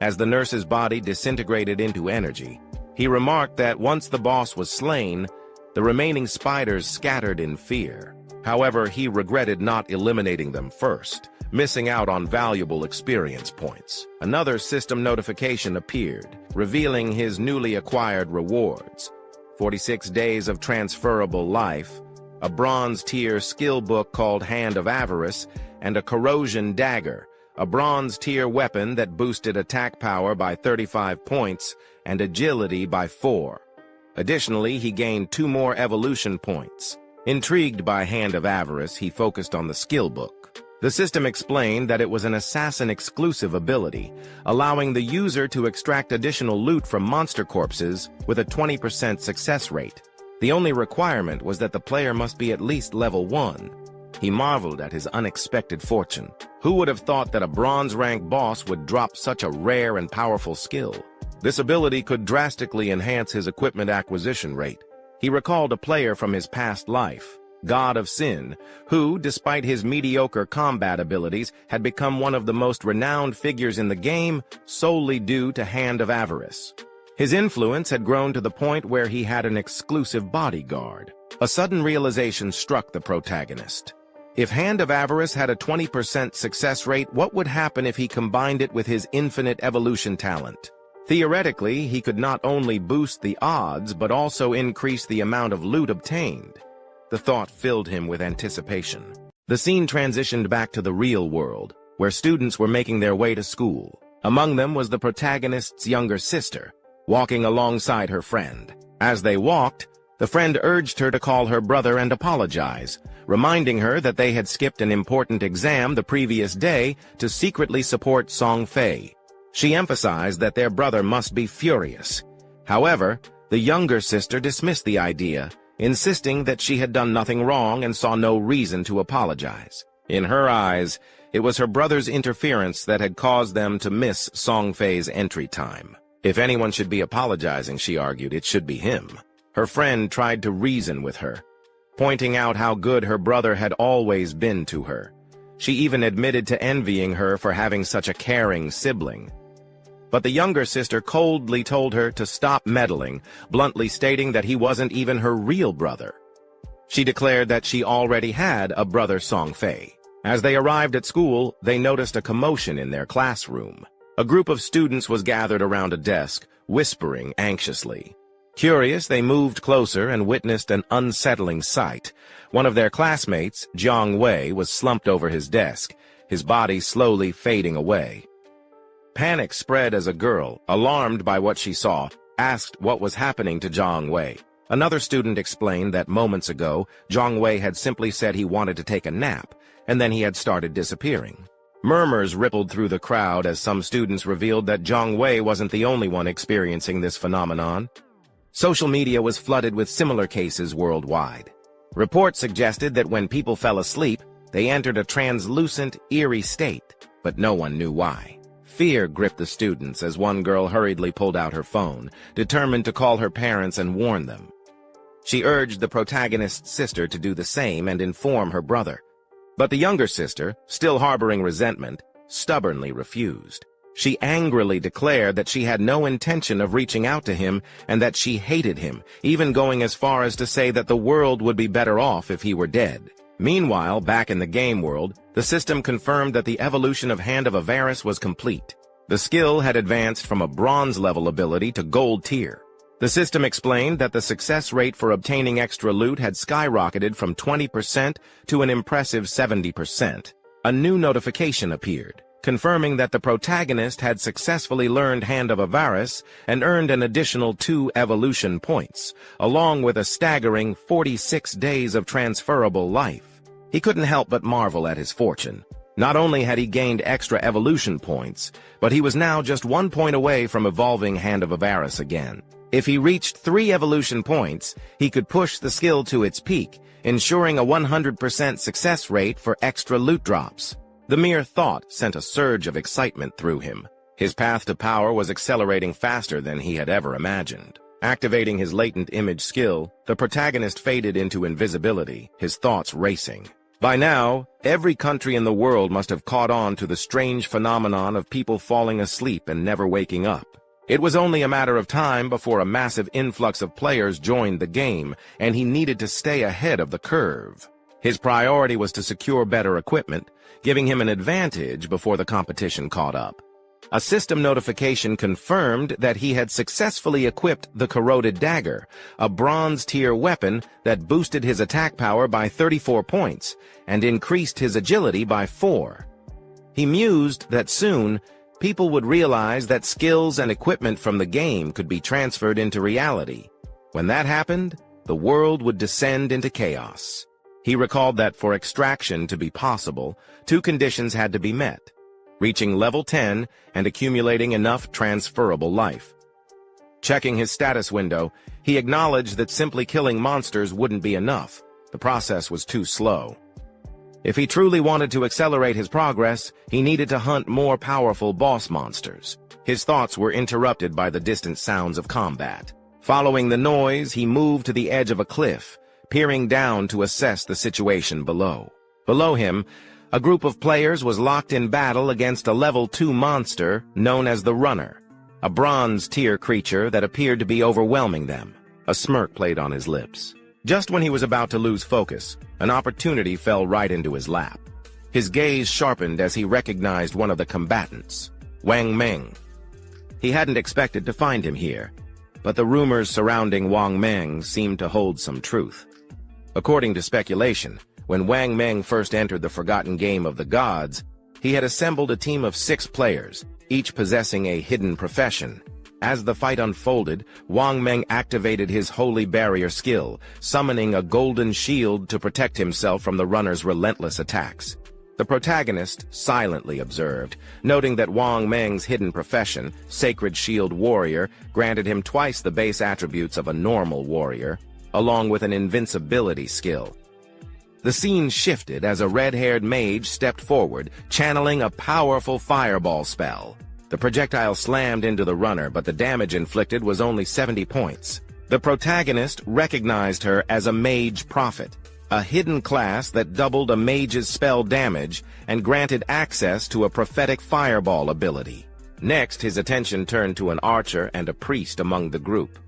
As the nurse's body disintegrated into energy, he remarked that once the boss was slain, the remaining spiders scattered in fear. However, he regretted not eliminating them first, missing out on valuable experience points. Another system notification appeared, revealing his newly acquired rewards: 46 days of transferable life, a bronze-tier skill book called Hand of Avarice, and a corrosion dagger, a bronze-tier weapon that boosted attack power by 35 points and agility by 4. Additionally, he gained 2 more evolution points. Intrigued by Hand of Avarice, he focused on the skill book. The system explained that it was an assassin-exclusive ability, allowing the user to extract additional loot from monster corpses with a 20% success rate. The only requirement was that the player must be at least level 1. He marveled at his unexpected fortune. Who would have thought that a bronze-rank boss would drop such a rare and powerful skill? This ability could drastically enhance his equipment acquisition rate. He recalled a player from his past life, God of Sin, who, despite his mediocre combat abilities, had become one of the most renowned figures in the game solely due to Hand of Avarice. His influence had grown to the point where he had an exclusive bodyguard. A sudden realization struck the protagonist. If Hand of Avarice had a 20% success rate, what would happen if he combined it with his infinite evolution talent? Theoretically, he could not only boost the odds, but also increase the amount of loot obtained. The thought filled him with anticipation. The scene transitioned back to the real world, where students were making their way to school. Among them was the protagonist's younger sister, walking alongside her friend. As they walked, the friend urged her to call her brother and apologize, reminding her that they had skipped an important exam the previous day to secretly support Song Fei. She emphasized that their brother must be furious. However, the younger sister dismissed the idea, insisting that she had done nothing wrong and saw no reason to apologize. In her eyes, it was her brother's interference that had caused them to miss Song Fei's entry time. If anyone should be apologizing, she argued, it should be him. Her friend tried to reason with her, pointing out how good her brother had always been to her. She even admitted to envying her for having such a caring sibling. But the younger sister coldly told her to stop meddling, bluntly stating that he wasn't even her real brother. She declared that she already had a brother, Song Fei. As they arrived at school, they noticed a commotion in their classroom. A group of students was gathered around a desk, whispering anxiously. Curious, they moved closer and witnessed an unsettling sight. One of their classmates, Jiang Wei, was slumped over his desk, his body slowly fading away. Panic spread as a girl, alarmed by what she saw, asked what was happening to Jiang Wei. Another student explained that moments ago, Jiang Wei had simply said he wanted to take a nap, and then he had started disappearing. Murmurs rippled through the crowd as some students revealed that Jiang Wei wasn't the only one experiencing this phenomenon. Social media was flooded with similar cases worldwide. Reports suggested that when people fell asleep, they entered a translucent, eerie state, but no one knew why. Fear gripped the students as one girl hurriedly pulled out her phone, determined to call her parents and warn them. She urged the protagonist's sister to do the same and inform her brother. But the younger sister, still harboring resentment, stubbornly refused. She angrily declared that she had no intention of reaching out to him and that she hated him, even going as far as to say that the world would be better off if he were dead. Meanwhile, back in the game world, the system confirmed that the evolution of Hand of Avarice was complete. The skill had advanced from a bronze-level ability to gold tier. The system explained that the success rate for obtaining extra loot had skyrocketed from 20% to an impressive 70%. A new notification appeared, confirming that the protagonist had successfully learned Hand of Avarice and earned an additional 2 evolution points, along with a staggering 46 days of transferable life. He couldn't help but marvel at his fortune. Not only had he gained extra evolution points, but he was now just 1 point away from evolving Hand of Avarice again. If he reached 3 evolution points, he could push the skill to its peak, ensuring a 100% success rate for extra loot drops. The mere thought sent a surge of excitement through him. His path to power was accelerating faster than he had ever imagined. Activating his latent image skill, the protagonist faded into invisibility, his thoughts racing. By now, every country in the world must have caught on to the strange phenomenon of people falling asleep and never waking up. It was only a matter of time before a massive influx of players joined the game, and he needed to stay ahead of the curve. His priority was to secure better equipment, giving him an advantage before the competition caught up. A system notification confirmed that he had successfully equipped the Corroded Dagger, a bronze-tier weapon that boosted his attack power by 34 points and increased his agility by 4. He mused that soon, people would realize that skills and equipment from the game could be transferred into reality. When that happened, the world would descend into chaos. He recalled that for extraction to be possible, 2 conditions had to be met: reaching level 10 and accumulating enough transferable life. Checking his status window, he acknowledged that simply killing monsters wouldn't be enough. The process was too slow. If he truly wanted to accelerate his progress, he needed to hunt more powerful boss monsters. His thoughts were interrupted by the distant sounds of combat. Following the noise, he moved to the edge of a cliff, peering down to assess the situation below. Below him, a group of players was locked in battle against a level 2 monster known as the Runner, a bronze-tier creature that appeared to be overwhelming them. A smirk played on his lips. Just when he was about to lose focus, an opportunity fell right into his lap. His gaze sharpened as he recognized one of the combatants, Wang Meng. He hadn't expected to find him here, but the rumors surrounding Wang Meng seemed to hold some truth. According to speculation, when Wang Meng first entered the forgotten game of the gods, he had assembled a team of 6 players, each possessing a hidden profession. As the fight unfolded, Wang Meng activated his Holy Barrier skill, summoning a golden shield to protect himself from the runner's relentless attacks. The protagonist silently observed, noting that Wang Meng's hidden profession, Sacred Shield Warrior, granted him twice the base attributes of a normal warrior, along with an invincibility skill. The scene shifted as a red-haired mage stepped forward, channeling a powerful fireball spell. The projectile slammed into the runner, but the damage inflicted was only 70 points. The protagonist recognized her as a Mage Prophet, a hidden class that doubled a mage's spell damage and granted access to a prophetic fireball ability. Next, his attention turned to an archer and a priest among the group.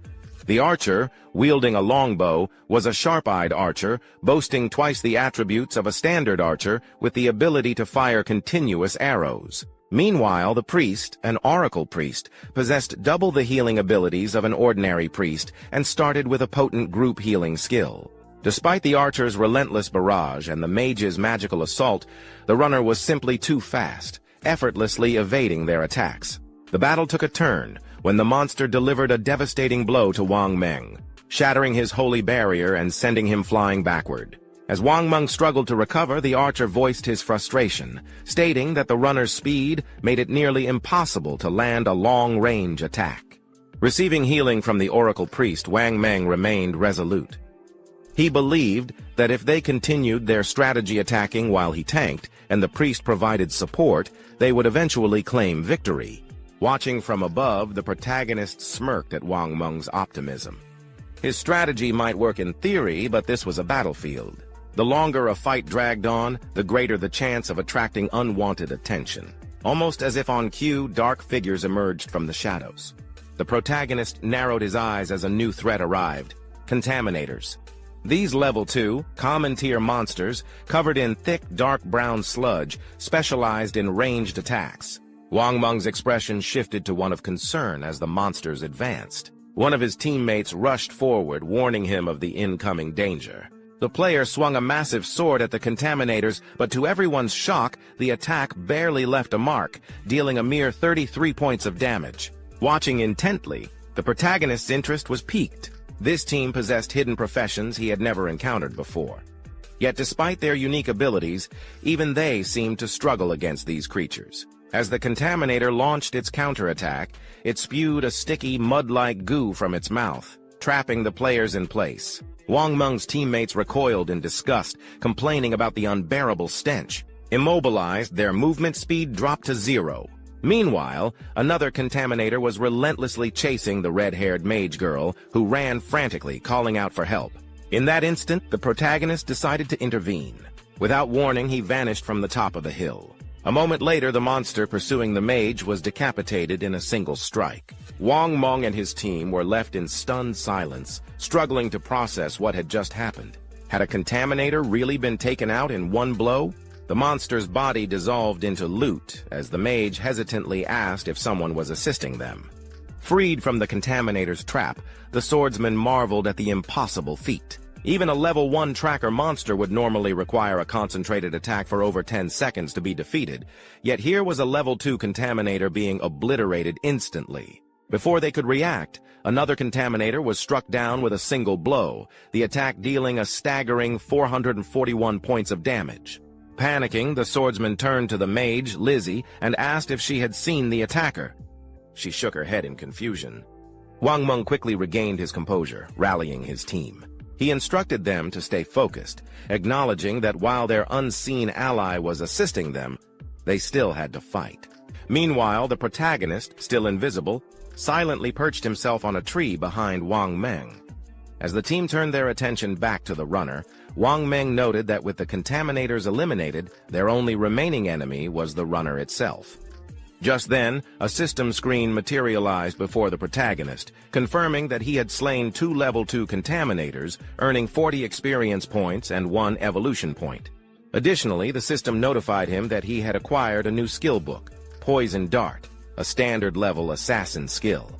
The archer, wielding a longbow, was a sharp-eyed archer, boasting twice the attributes of a standard archer with the ability to fire continuous arrows. Meanwhile, the priest, an oracle priest, possessed double the healing abilities of an ordinary priest and started with a potent group healing skill. Despite the archer's relentless barrage and the mage's magical assault, the runner was simply too fast, effortlessly evading their attacks. The battle took a turn when the monster delivered a devastating blow to Wang Meng, shattering his holy barrier and sending him flying backward. As Wang Meng struggled to recover, the archer voiced his frustration, stating that the runner's speed made it nearly impossible to land a long-range attack. Receiving healing from the oracle priest, Wang Meng remained resolute. He believed that if they continued their strategy attacking while he tanked, and the priest provided support, they would eventually claim victory. Watching from above, the protagonist smirked at Wang Meng's optimism. His strategy might work in theory, but this was a battlefield. The longer a fight dragged on, the greater the chance of attracting unwanted attention. Almost as if on cue, dark figures emerged from the shadows. The protagonist narrowed his eyes as a new threat arrived: contaminators. These level 2, common-tier monsters, covered in thick, dark brown sludge, specialized in ranged attacks. Wang Meng's expression shifted to one of concern as the monsters advanced. One of his teammates rushed forward, warning him of the incoming danger. The player swung a massive sword at the contaminators, but to everyone's shock, the attack barely left a mark, dealing a mere 33 points of damage. Watching intently, the protagonist's interest was piqued. This team possessed hidden professions he had never encountered before. Yet despite their unique abilities, even they seemed to struggle against these creatures. As the contaminator launched its counterattack, it spewed a sticky, mud-like goo from its mouth, trapping the players in place. Wang Meng's teammates recoiled in disgust, complaining about the unbearable stench. Immobilized, their movement speed dropped to 0. Meanwhile, another contaminator was relentlessly chasing the red-haired mage girl, who ran frantically, calling out for help. In that instant, the protagonist decided to intervene. Without warning, he vanished from the top of the hill. A moment later, the monster pursuing the mage was decapitated in a single strike. Wang Meng and his team were left in stunned silence, struggling to process what had just happened. Had a contaminator really been taken out in one blow? The monster's body dissolved into loot as the mage hesitantly asked if someone was assisting them. Freed from the contaminator's trap, the swordsman marveled at the impossible feat. Even a level 1 tracker monster would normally require a concentrated attack for over 10 seconds to be defeated, yet here was a level 2 contaminator being obliterated instantly. Before they could react, another contaminator was struck down with a single blow, the attack dealing a staggering 441 points of damage. Panicking, the swordsman turned to the mage, Lizzie, and asked if she had seen the attacker. She shook her head in confusion. Wang Meng quickly regained his composure, rallying his team. He instructed them to stay focused, acknowledging that while their unseen ally was assisting them, they still had to fight. Meanwhile, the protagonist, still invisible, silently perched himself on a tree behind Wang Meng. As the team turned their attention back to the runner, Wang Meng noted that with the contaminators eliminated, their only remaining enemy was the runner itself. Just then, a system screen materialized before the protagonist, confirming that he had slain 2 level 2 contaminators, earning 40 experience points and 1 evolution point. Additionally, the system notified him that he had acquired a new skill book, Poison Dart, a standard-level assassin skill.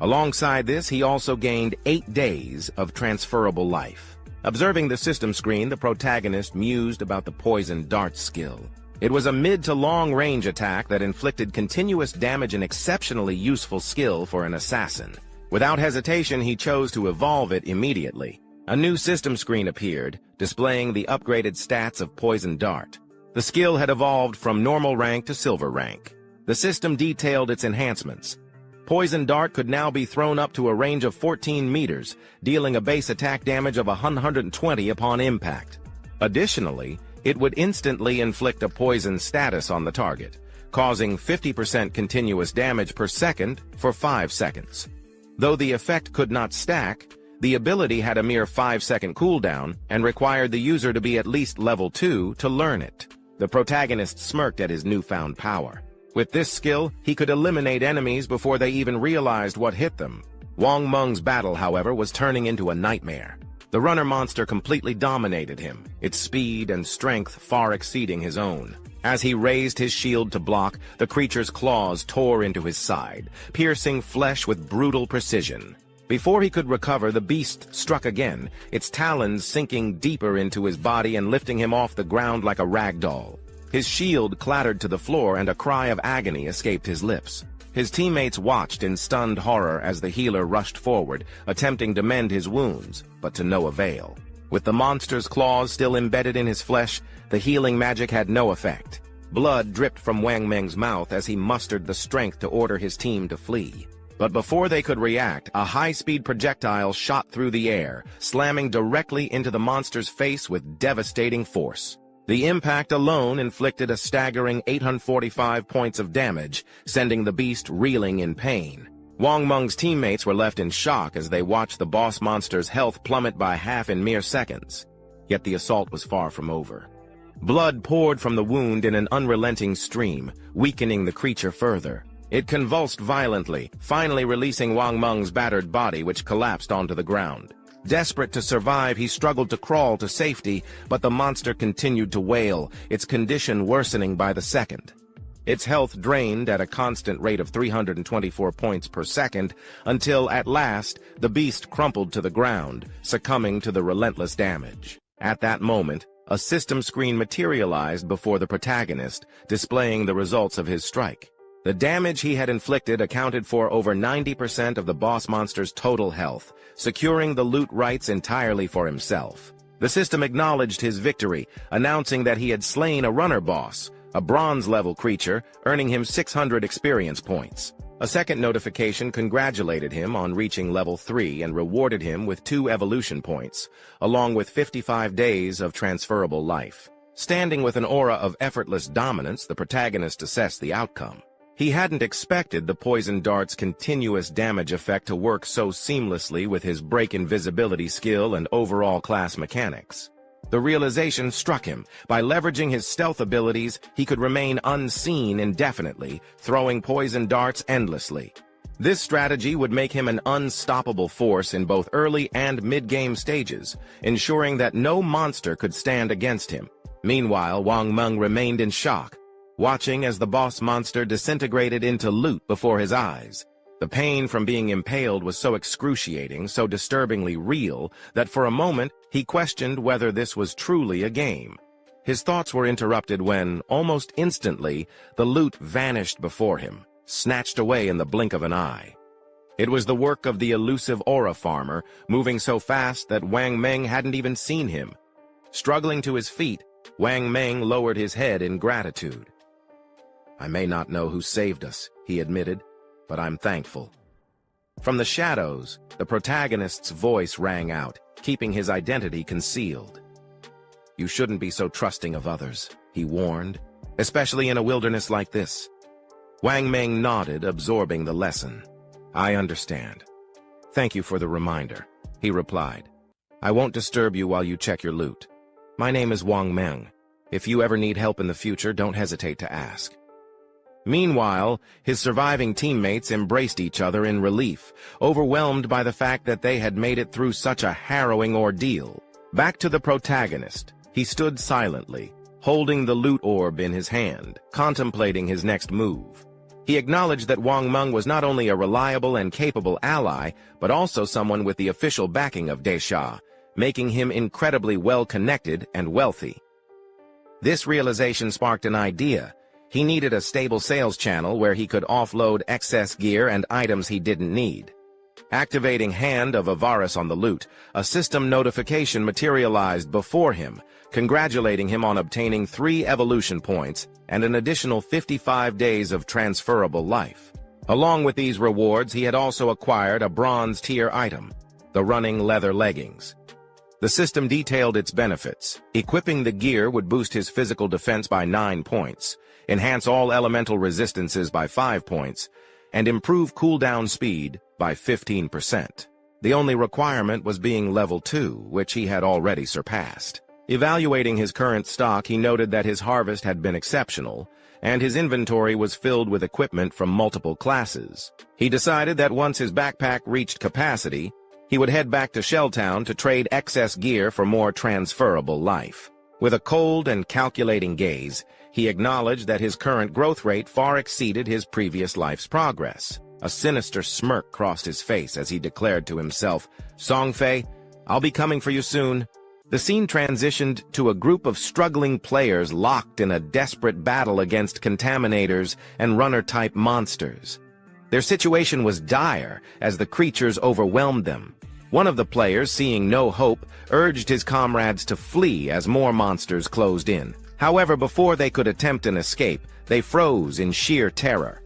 Alongside this, he also gained 8 days of transferable life. Observing the system screen, the protagonist mused about the Poison Dart skill. It was a mid to long-range attack that inflicted continuous damage, an exceptionally useful skill for an assassin. Without hesitation, he chose to evolve it immediately. A new system screen appeared, displaying the upgraded stats of Poison Dart. The skill had evolved from normal rank to silver rank. The system detailed its enhancements. Poison Dart could now be thrown up to a range of 14 meters, dealing a base attack damage of 120 upon impact. Additionally, it would instantly inflict a poison status on the target, causing 50% continuous damage per second for 5 seconds. Though the effect could not stack, the ability had a mere 5-second cooldown and required the user to be at least level 2 to learn it. The protagonist smirked at his newfound power. With this skill, he could eliminate enemies before they even realized what hit them. Wang Meng's battle, however, was turning into a nightmare. The runner monster completely dominated him, its speed and strength far exceeding his own. As he raised his shield to block, the creature's claws tore into his side, piercing flesh with brutal precision. Before he could recover, the beast struck again, its talons sinking deeper into his body and lifting him off the ground like a rag doll. His shield clattered to the floor and a cry of agony escaped his lips. His teammates watched in stunned horror as the healer rushed forward, attempting to mend his wounds, but to no avail. With the monster's claws still embedded in his flesh, the healing magic had no effect. Blood dripped from Wang Meng's mouth as he mustered the strength to order his team to flee. But before they could react, a high-speed projectile shot through the air, slamming directly into the monster's face with devastating force. The impact alone inflicted a staggering 845 points of damage, sending the beast reeling in pain. Wang Meng's teammates were left in shock as they watched the boss monster's health plummet by half in mere seconds. Yet the assault was far from over. Blood poured from the wound in an unrelenting stream, weakening the creature further. It convulsed violently, finally releasing Wang Meng's battered body, which collapsed onto the ground. Desperate to survive, he struggled to crawl to safety, but the monster continued to wail, its condition worsening by the second. Its health drained at a constant rate of 324 points per second, until, at last, the beast crumpled to the ground, succumbing to the relentless damage. At that moment, a system screen materialized before the protagonist, displaying the results of his strike. The damage he had inflicted accounted for over 90% of the boss monster's total health, securing the loot rights entirely for himself. The system acknowledged his victory, announcing that he had slain a runner boss, a bronze-level creature, earning him 600 experience points. A second notification congratulated him on reaching level 3 and rewarded him with 2 evolution points, along with 55 days of transferable life. Standing with an aura of effortless dominance, the protagonist assessed the outcome. He hadn't expected the poison dart's continuous damage effect to work so seamlessly with his break invisibility skill and overall class mechanics. The realization struck him. By leveraging his stealth abilities, he could remain unseen indefinitely, throwing poison darts endlessly. This strategy would make him an unstoppable force in both early and mid-game stages, ensuring that no monster could stand against him. Meanwhile, Wang Meng remained in shock, watching as the boss monster disintegrated into loot before his eyes. The pain from being impaled was so excruciating, so disturbingly real, that for a moment he questioned whether this was truly a game. His thoughts were interrupted when, almost instantly, the loot vanished before him, snatched away in the blink of an eye. It was the work of the elusive aura farmer, moving so fast that Wang Meng hadn't even seen him. Struggling to his feet, Wang Meng lowered his head in gratitude. "I may not know who saved us," he admitted, "but I'm thankful." From the shadows, the protagonist's voice rang out, keeping his identity concealed. "You shouldn't be so trusting of others," he warned, "especially in a wilderness like this." Wang Meng nodded, absorbing the lesson. "I understand. Thank you for the reminder," he replied. "I won't disturb you while you check your loot. My name is Wang Meng. If you ever need help in the future, don't hesitate to ask." Meanwhile, his surviving teammates embraced each other in relief, overwhelmed by the fact that they had made it through such a harrowing ordeal. Back to the protagonist, he stood silently, holding the loot orb in his hand, contemplating his next move. He acknowledged that Wang Meng was not only a reliable and capable ally, but also someone with the official backing of Desha, making him incredibly well-connected and wealthy. This realization sparked an idea. He needed a stable sales channel where he could offload excess gear and items he didn't need. Activating Hand of Avarice on the loot, a system notification materialized before him, congratulating him on obtaining 3 evolution points and an additional 55 days of transferable life. Along with these rewards, he had also acquired a bronze-tier item, the running leather leggings. The system detailed its benefits. Equipping the gear would boost his physical defense by 9 points, enhance all elemental resistances by 5 points, and improve cooldown speed by 15%. The only requirement was being level 2, which he had already surpassed. Evaluating his current stock, he noted that his harvest had been exceptional, and his inventory was filled with equipment from multiple classes. He decided that once his backpack reached capacity, he would head back to Shelltown to trade excess gear for more transferable life. With a cold and calculating gaze, he acknowledged that his current growth rate far exceeded his previous life's progress. A sinister smirk crossed his face as he declared to himself, "Songfei, I'll be coming for you soon." The scene transitioned to a group of struggling players locked in a desperate battle against contaminators and runner-type monsters. Their situation was dire as the creatures overwhelmed them. One of the players, seeing no hope, urged his comrades to flee as more monsters closed in. However, before they could attempt an escape, they froze in sheer terror.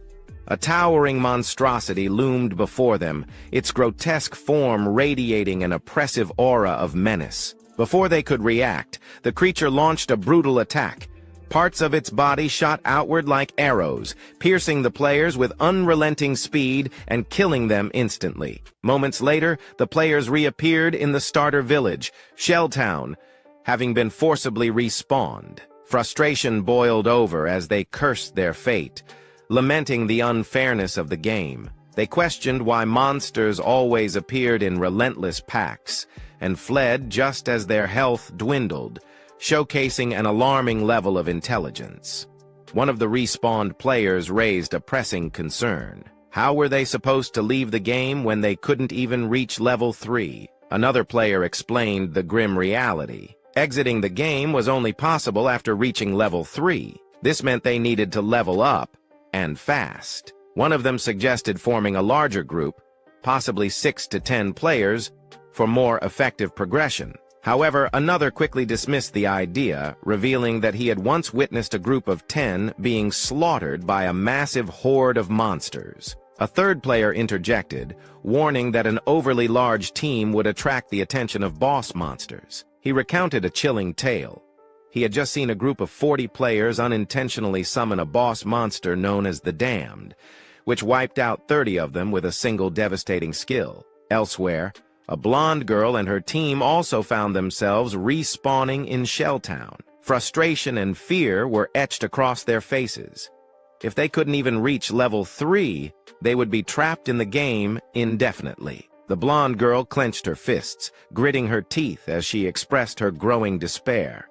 A towering monstrosity loomed before them, its grotesque form radiating an oppressive aura of menace. Before they could react, the creature launched a brutal attack. Parts of its body shot outward like arrows, piercing the players with unrelenting speed and killing them instantly. Moments later, the players reappeared in the starter village, Shelltown, having been forcibly respawned. Frustration boiled over as they cursed their fate, lamenting the unfairness of the game. They questioned why monsters always appeared in relentless packs, and fled just as their health dwindled, showcasing an alarming level of intelligence. One of the respawned players raised a pressing concern. How were they supposed to leave the game when they couldn't even reach level 3? Another player explained the grim reality. Exiting the game was only possible after reaching level 3. This meant they needed to level up, and fast. One of them suggested forming a larger group, possibly 6 to 10 players, for more effective progression. However, another quickly dismissed the idea, revealing that he had once witnessed a group of 10 being slaughtered by a massive horde of monsters. A third player interjected, warning that an overly large team would attract the attention of boss monsters. He recounted a chilling tale. He had just seen a group of 40 players unintentionally summon a boss monster known as the Damned, which wiped out 30 of them with a single devastating skill. Elsewhere, a blonde girl and her team also found themselves respawning in Shelltown. Frustration and fear were etched across their faces. If they couldn't even reach level 3, they would be trapped in the game indefinitely. The blonde girl clenched her fists, gritting her teeth as she expressed her growing despair.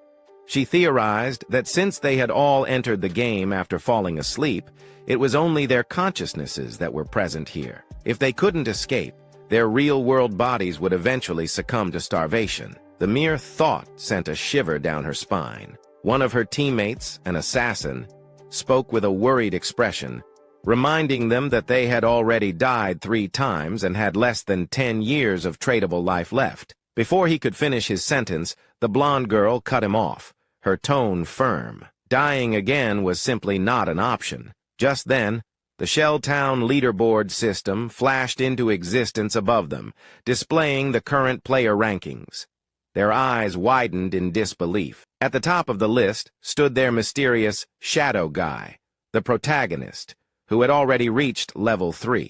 She theorized that since they had all entered the game after falling asleep, it was only their consciousnesses that were present here. If they couldn't escape, their real-world bodies would eventually succumb to starvation. The mere thought sent a shiver down her spine. One of her teammates, an assassin, spoke with a worried expression, reminding them that they had already died 3 times and had less than 10 years of tradable life left. Before he could finish his sentence, the blonde girl cut him off, her tone firm. Dying again was simply not an option. Just then, the Shelltown leaderboard system flashed into existence above them, displaying the current player rankings. Their eyes widened in disbelief. At the top of the list stood their mysterious Shadow Guy, the protagonist, who had already reached level 3.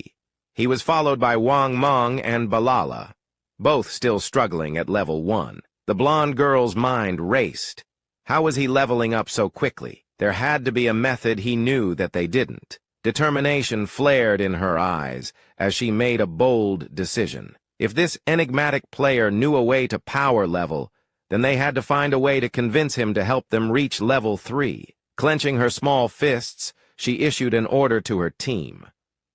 He was followed by Wang Meng and Balala, both still struggling at level 1. The blonde girl's mind raced. How was he leveling up so quickly? There had to be a method he knew that they didn't. Determination flared in her eyes as she made a bold decision. If this enigmatic player knew a way to power level, then they had to find a way to convince him to help them reach level 3. Clenching her small fists, she issued an order to her team.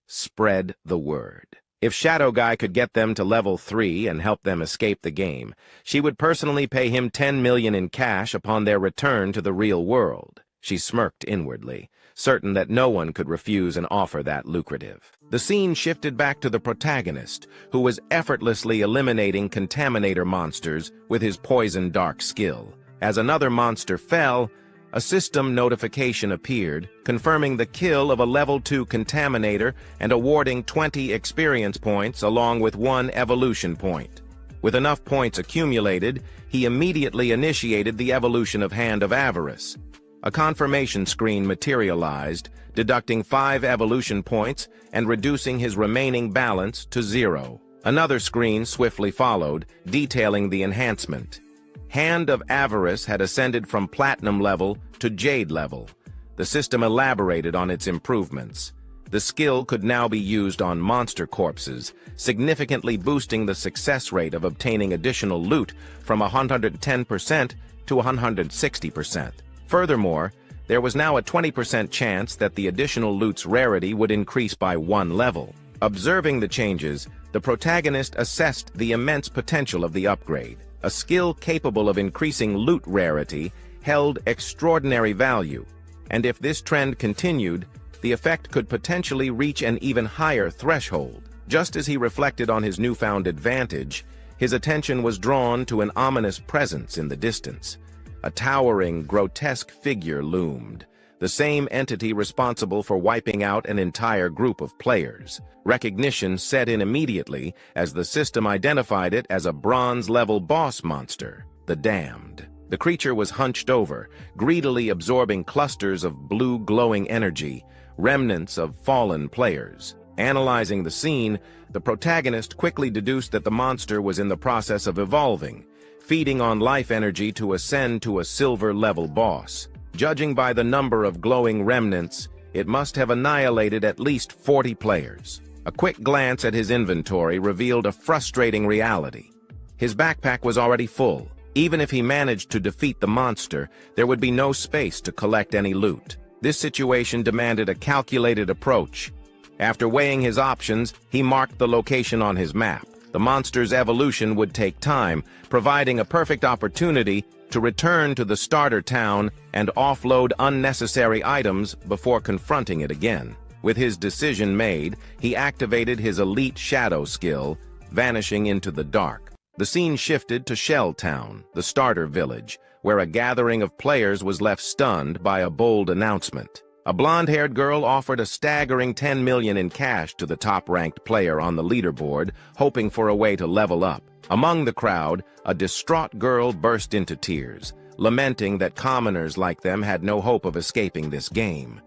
Spread the word. If Shadow Guy could get them to level 3 and help them escape the game, she would personally pay him 10 million in cash upon their return to the real world. She smirked inwardly, certain that no one could refuse an offer that lucrative. The scene shifted back to the protagonist, who was effortlessly eliminating contaminator monsters with his poison dark skill. As another monster fell, a system notification appeared, confirming the kill of a level 2 contaminator and awarding 20 experience points along with 1 evolution point. With enough points accumulated, he immediately initiated the evolution of Hand of Avarice. A confirmation screen materialized, deducting 5 evolution points and reducing his remaining balance to 0. Another screen swiftly followed, detailing the enhancement. Hand of Avarice had ascended from Platinum level to Jade level. The system elaborated on its improvements. The skill could now be used on monster corpses, significantly boosting the success rate of obtaining additional loot from 110% to 160%. Furthermore, there was now a 20% chance that the additional loot's rarity would increase by 1 level. Observing the changes, the protagonist assessed the immense potential of the upgrade. A skill capable of increasing loot rarity held extraordinary value, and if this trend continued, the effect could potentially reach an even higher threshold. Just as he reflected on his newfound advantage, his attention was drawn to an ominous presence in the distance. A towering, grotesque figure loomed, the same entity responsible for wiping out an entire group of players. Recognition set in immediately as the system identified it as a bronze-level boss monster, the Damned. The creature was hunched over, greedily absorbing clusters of blue glowing energy, remnants of fallen players. Analyzing the scene, the protagonist quickly deduced that the monster was in the process of evolving, feeding on life energy to ascend to a silver-level boss. Judging by the number of glowing remnants, it must have annihilated at least 40 players. A quick glance at his inventory revealed a frustrating reality. His backpack was already full. Even if he managed to defeat the monster, there would be no space to collect any loot. This situation demanded a calculated approach. After weighing his options, he marked the location on his map. The monster's evolution would take time, providing a perfect opportunity to return to the starter town and offload unnecessary items before confronting it again. With his decision made, he activated his elite shadow skill, vanishing into the dark. The scene shifted to Shell Town, the starter village, where a gathering of players was left stunned by a bold announcement. A blonde-haired girl offered a staggering 10 million in cash to the top-ranked player on the leaderboard, hoping for a way to level up. Among the crowd, a distraught girl burst into tears, lamenting that commoners like them had no hope of escaping this game.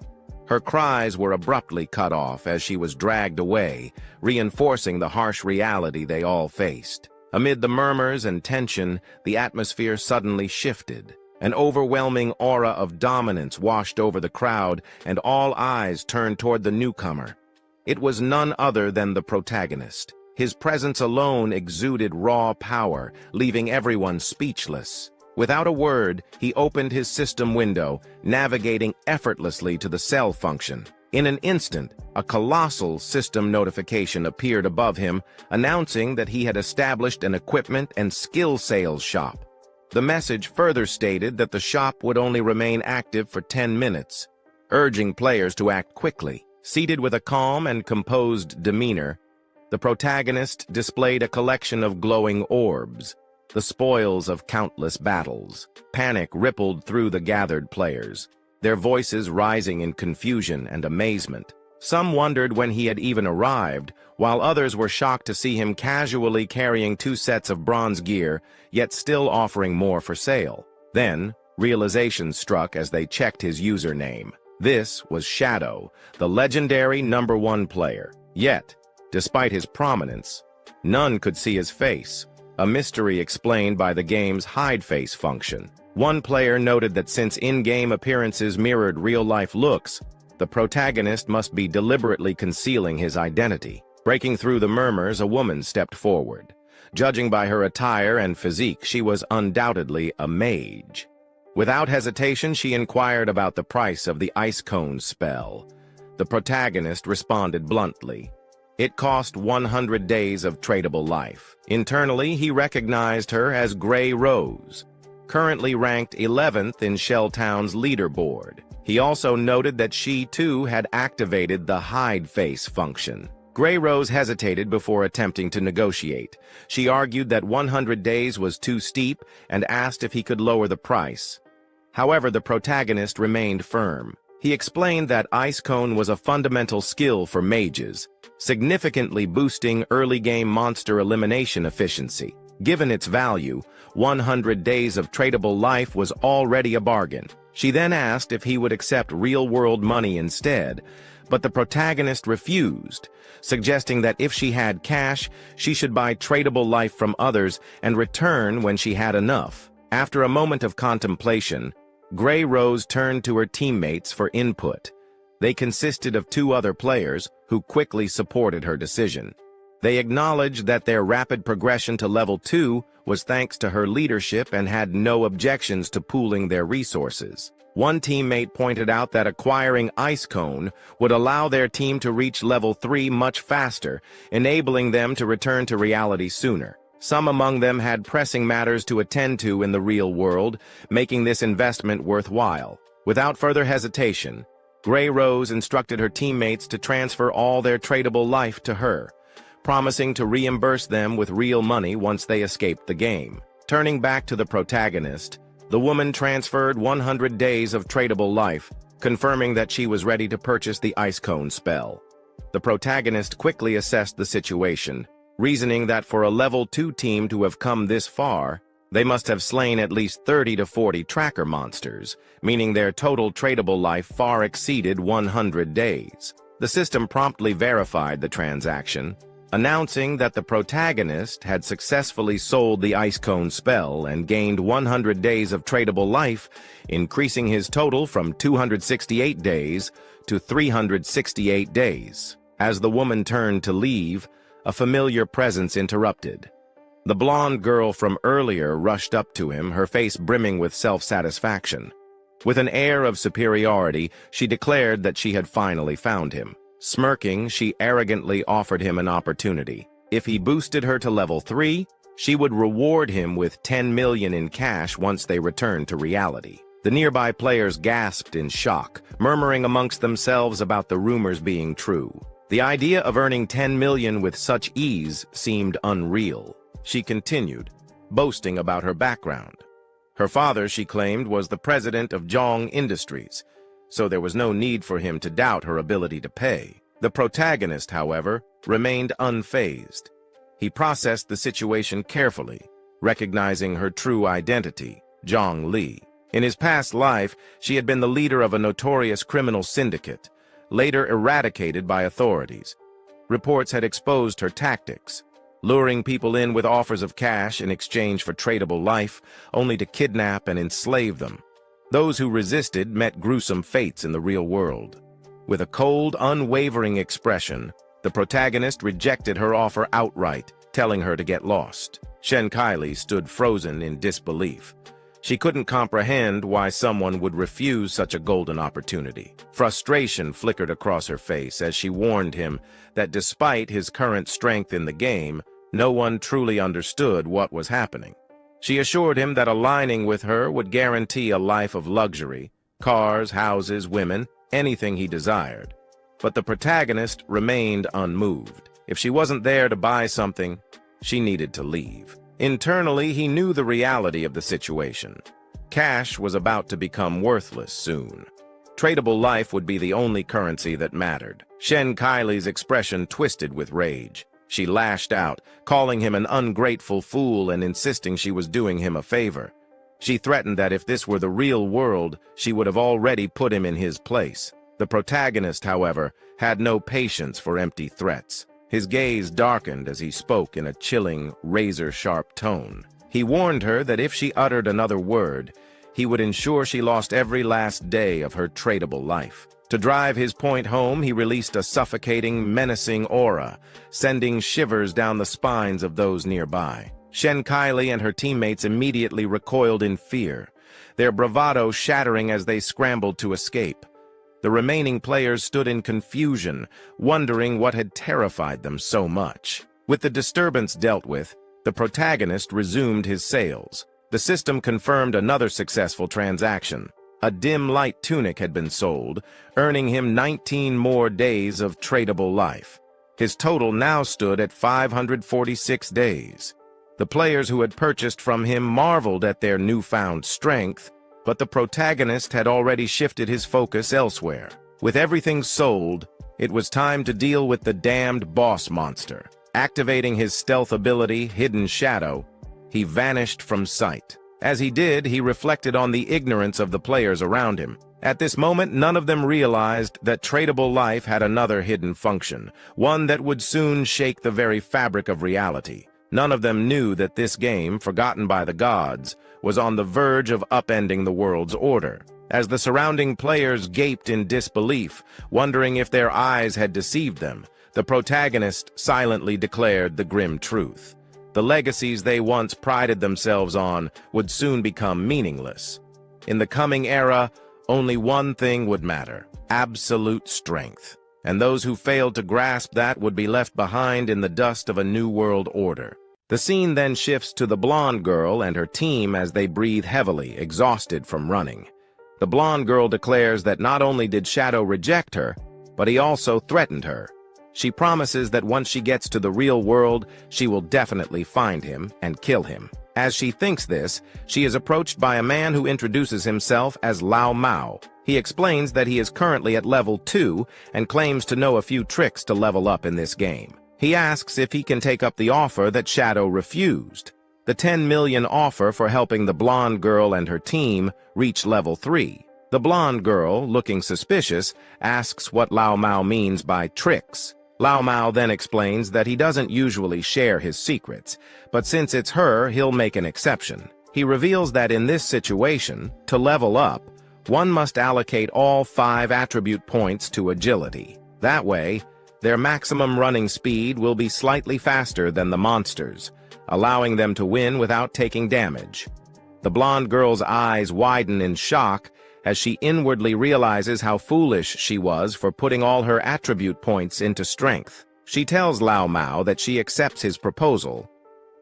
Her cries were abruptly cut off as she was dragged away, reinforcing the harsh reality they all faced. Amid the murmurs and tension, the atmosphere suddenly shifted. An overwhelming aura of dominance washed over the crowd, and all eyes turned toward the newcomer. It was none other than the protagonist. His presence alone exuded raw power, leaving everyone speechless. Without a word, he opened his system window, navigating effortlessly to the cell function. In an instant, a colossal system notification appeared above him, announcing that he had established an equipment and skill sales shop. The message further stated that the shop would only remain active for 10 minutes, urging players to act quickly. Seated with a calm and composed demeanor, the protagonist displayed a collection of glowing orbs, the spoils of countless battles. Panic rippled through the gathered players, their voices rising in confusion and amazement. Some wondered when he had even arrived, while others were shocked to see him casually carrying 2 sets of bronze gear, yet still offering more for sale. Then, realization struck as they checked his username. This was Shadow, the legendary #1 player. Yet, despite his prominence, none could see his face, a mystery explained by the game's hide face function. One player noted that since in-game appearances mirrored real-life looks, the protagonist must be deliberately concealing his identity. Breaking through the murmurs, a woman stepped forward. Judging by her attire and physique, she was undoubtedly a mage. Without hesitation, she inquired about the price of the ice cone spell. The protagonist responded bluntly. It cost 100 days of tradable life. Internally, he recognized her as Grey Rose, currently ranked 11th in Shelltown's leaderboard. He also noted that she, too, had activated the hide face function. Grey Rose hesitated before attempting to negotiate. She argued that 100 days was too steep and asked if he could lower the price. However, the protagonist remained firm. He explained that Ice Cone was a fundamental skill for mages, significantly boosting early-game monster elimination efficiency. Given its value, 100 days of tradable life was already a bargain. She then asked if he would accept real-world money instead, but the protagonist refused, suggesting that if she had cash, she should buy tradable life from others and return when she had enough. After a moment of contemplation, Grey Rose turned to her teammates for input. They consisted of 2 other players who quickly supported her decision. They acknowledged that their rapid progression to level 2 was thanks to her leadership and had no objections to pooling their resources. One teammate pointed out that acquiring Ice Cone would allow their team to reach level 3 much faster, enabling them to return to reality sooner. Some among them had pressing matters to attend to in the real world, making this investment worthwhile. Without further hesitation, Grey Rose instructed her teammates to transfer all their tradable life to her, promising to reimburse them with real money once they escaped the game. Turning back to the protagonist, the woman transferred 100 days of tradable life, confirming that she was ready to purchase the Ice Cone spell. The protagonist quickly assessed the situation, reasoning that for a level 2 team to have come this far, They must have slain at least 30 to 40 tracker monsters, meaning their total tradable life far exceeded 100 days. The system promptly verified the transaction, announcing that the protagonist had successfully sold the ice cone spell and gained 100 days of tradable life, increasing his total from 268 days to 368 days. As the woman turned to leave, a familiar presence interrupted. The blonde girl from earlier rushed up to him, her face brimming with self-satisfaction. With an air of superiority, she declared that she had finally found him. Smirking, she arrogantly offered him an opportunity. If he boosted her to level 3, she would reward him with 10 million in cash once they returned to reality. The nearby players gasped in shock, murmuring amongst themselves about the rumors being true. The idea of earning 10 million with such ease seemed unreal. She continued, boasting about her background. Her father, she claimed, was the president of Jong Industries, so there was no need for him to doubt her ability to pay. The protagonist, however, remained unfazed. He processed the situation carefully, recognizing her true identity, Zhang Li. In his past life, she had been the leader of a notorious criminal syndicate, later eradicated by authorities. Reports had exposed her tactics, luring people in with offers of cash in exchange for tradable life, only to kidnap and enslave them. Those who resisted met gruesome fates in the real world. With a cold, unwavering expression, the protagonist rejected her offer outright, telling her to get lost. Shen Kaili stood frozen in disbelief. She couldn't comprehend why someone would refuse such a golden opportunity. Frustration flickered across her face as she warned him that despite his current strength in the game, no one truly understood what was happening. She assured him that aligning with her would guarantee a life of luxury, cars, houses, women, anything he desired. But the protagonist remained unmoved. If she wasn't there to buy something, she needed to leave. Internally, he knew the reality of the situation. Cash was about to become worthless soon. Tradable life would be the only currency that mattered. Shen Kaili's expression twisted with rage. She lashed out, calling him an ungrateful fool and insisting she was doing him a favor. She threatened that if this were the real world, she would have already put him in his place. The protagonist, however, had no patience for empty threats. His gaze darkened as he spoke in a chilling, razor-sharp tone. He warned her that if she uttered another word, he would ensure she lost every last day of her tradable life. To drive his point home, he released a suffocating, menacing aura, sending shivers down the spines of those nearby. Shen Kaili and her teammates immediately recoiled in fear, their bravado shattering as they scrambled to escape. The remaining players stood in confusion, wondering what had terrified them so much. With the disturbance dealt with, the protagonist resumed his sales. The system confirmed another successful transaction. A dim light tunic had been sold, earning him 19 more days of tradable life. His total now stood at 546 days. The players who had purchased from him marveled at their newfound strength, but the protagonist had already shifted his focus elsewhere. With everything sold, it was time to deal with the damned boss monster. Activating his stealth ability, Hidden Shadow, he vanished from sight. As he did, he reflected on the ignorance of the players around him. At this moment, none of them realized that tradable life had another hidden function, one that would soon shake the very fabric of reality. None of them knew that this game, forgotten by the gods, was on the verge of upending the world's order. As the surrounding players gaped in disbelief, wondering if their eyes had deceived them, the protagonist silently declared the grim truth. The legacies they once prided themselves on would soon become meaningless. In the coming era, only one thing would matter: absolute strength. And those who failed to grasp that would be left behind in the dust of a new world order. The scene then shifts to the blonde girl and her team as they breathe heavily, exhausted from running. The blonde girl declares that not only did Shadow reject her, but he also threatened her. She promises that once she gets to the real world, she will definitely find him and kill him. As she thinks this, she is approached by a man who introduces himself as Lao Mao. He explains that he is currently at level 2 and claims to know a few tricks to level up in this game. He asks if he can take up the offer that Shadow refused. The 10 million offer for helping the blonde girl and her team reach level 3. The blonde girl, looking suspicious, asks what Lao Mao means by tricks. Lao Mao then explains that he doesn't usually share his secrets, but since it's her, he'll make an exception. He reveals that in this situation, to level up, one must allocate all 5 attribute points to agility. That way, their maximum running speed will be slightly faster than the monsters, allowing them to win without taking damage. The blonde girl's eyes widen in shock as she inwardly realizes how foolish she was for putting all her attribute points into strength. She tells Lao Mao that she accepts his proposal,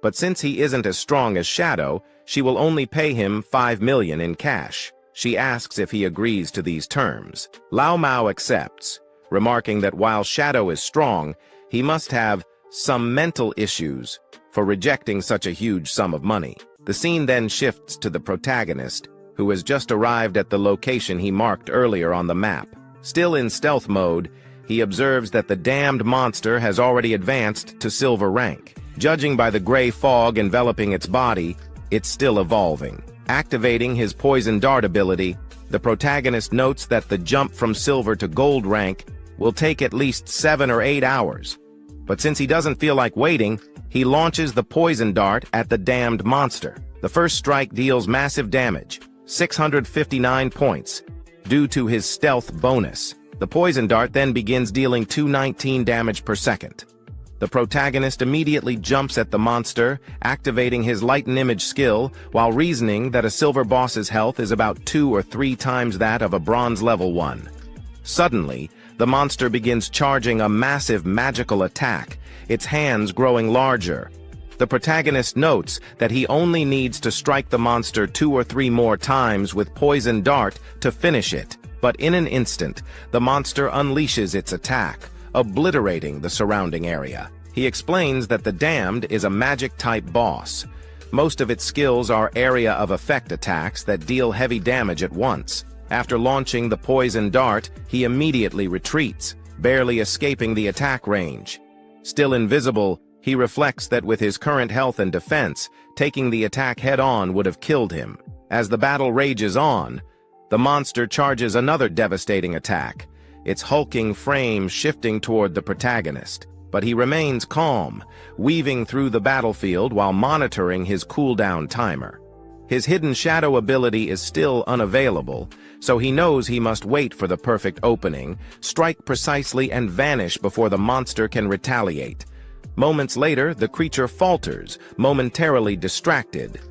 but since he isn't as strong as Shadow, she will only pay him 5 million in cash. She asks if he agrees to these terms. Lao Mao accepts, remarking that while Shadow is strong, he must have some mental issues for rejecting such a huge sum of money. The scene then shifts to the protagonist, who has just arrived at the location he marked earlier on the map. Still in stealth mode, he observes that the damned monster has already advanced to silver rank. Judging by the gray fog enveloping its body, it's still evolving. Activating his poison dart ability, the protagonist notes that the jump from silver to gold rank will take at least 7 or 8 hours. But since he doesn't feel like waiting, he launches the poison dart at the damned monster. The first strike deals massive damage, 659 points, due to his stealth bonus. The poison dart then begins dealing 219 damage per second. The protagonist immediately jumps at the monster, activating his lighten image skill, while reasoning that a silver boss's health is about 2 or 3 times that of a bronze level 1. Suddenly, the monster begins charging a massive magical attack, its hands growing larger. The protagonist notes that he only needs to strike the monster 2 or 3 more times with poison dart to finish it, but in an instant, the monster unleashes its attack, obliterating the surrounding area. He explains that the Damned is a magic-type boss. Most of its skills are area of effect attacks that deal heavy damage at once. After launching the poison dart, he immediately retreats, barely escaping the attack range. Still invisible, he reflects that with his current health and defense, taking the attack head-on would have killed him. As the battle rages on, the monster charges another devastating attack, its hulking frame shifting toward the protagonist. But he remains calm, weaving through the battlefield while monitoring his cooldown timer. His hidden shadow ability is still unavailable, so he knows he must wait for the perfect opening, strike precisely and vanish before the monster can retaliate. Moments later, the creature falters, momentarily distracted.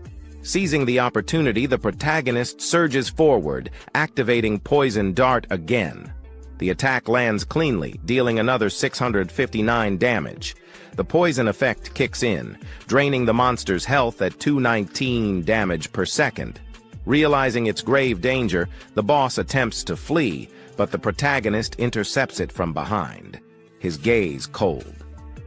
Seizing the opportunity, the protagonist surges forward, activating Poison Dart again. The attack lands cleanly, dealing another 659 damage. The poison effect kicks in, draining the monster's health at 219 damage per second. Realizing its grave danger, the boss attempts to flee, but the protagonist intercepts it from behind, his gaze cold.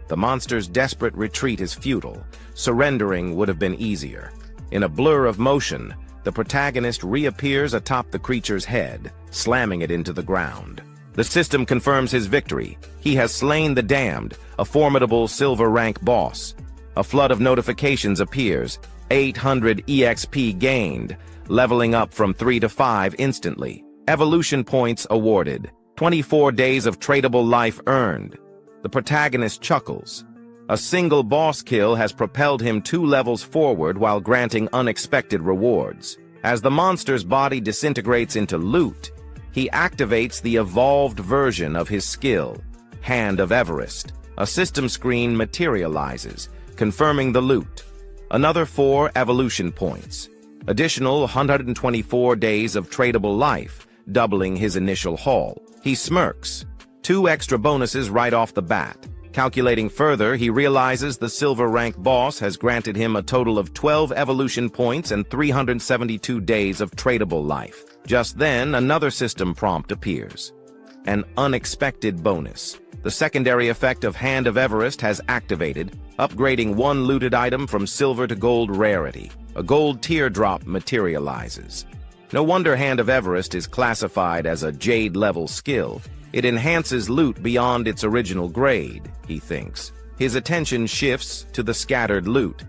The monster's desperate retreat is futile. Surrendering would have been easier. In a blur of motion, the protagonist reappears atop the creature's head, slamming it into the ground. The system confirms his victory. He has slain the Damned, a formidable silver rank boss. A flood of notifications appears. 800 EXP gained, leveling up from 3 to 5 instantly. Evolution points awarded. 24 days of tradable life earned. The protagonist chuckles. A single boss kill has propelled him 2 levels forward while granting unexpected rewards. As the monster's body disintegrates into loot, he activates the evolved version of his skill, Hand of Everest. A system screen materializes, confirming the loot. Another 4 evolution points. Additional 124 days of tradable life, doubling his initial haul. He smirks. 2 extra bonuses right off the bat. Calculating further, he realizes the silver rank boss has granted him a total of 12 evolution points and 372 days of tradable life. Just then, another system prompt appears. An unexpected bonus. The secondary effect of Hand of Everest has activated, upgrading 1 looted item from silver to gold rarity. A gold teardrop materializes. No wonder Hand of Everest is classified as a Jade-level skill. It enhances loot beyond its original grade, he thinks. His attention shifts to the scattered loot.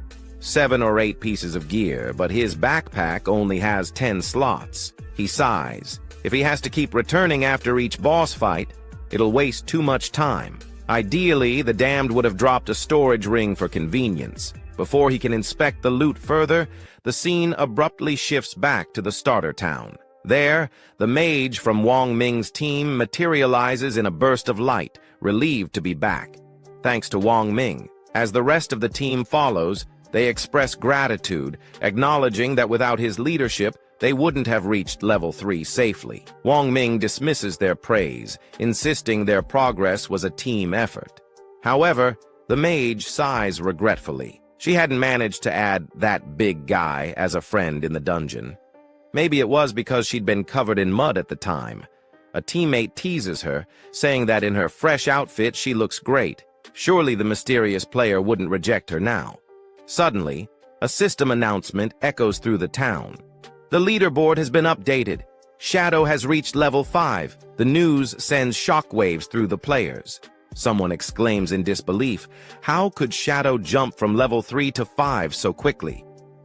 7 or 8 pieces of gear, but his backpack only has 10 slots. He sighs. If he has to keep returning after each boss fight, it'll waste too much time. Ideally, the damned would have dropped a storage ring for convenience. Before he can inspect the loot further, the scene abruptly shifts back to the starter town. There, the mage from Wang Ming's team materializes in a burst of light, relieved to be back. Thanks to Wang Ming. As the rest of the team follows, they express gratitude, acknowledging that without his leadership, they wouldn't have reached level 3 safely. Wang Ming dismisses their praise, insisting their progress was a team effort. However, the mage sighs regretfully. She hadn't managed to add that big guy as a friend in the dungeon. Maybe it was because she'd been covered in mud at the time. A teammate teases her, saying that in her fresh outfit she looks great. Surely the mysterious player wouldn't reject her now. Suddenly, a system announcement echoes through the town. The leaderboard has been updated. Shadow has reached level 5. The news sends shockwaves through the players. Someone exclaims in disbelief, how could Shadow jump from level 3 to 5 so quickly?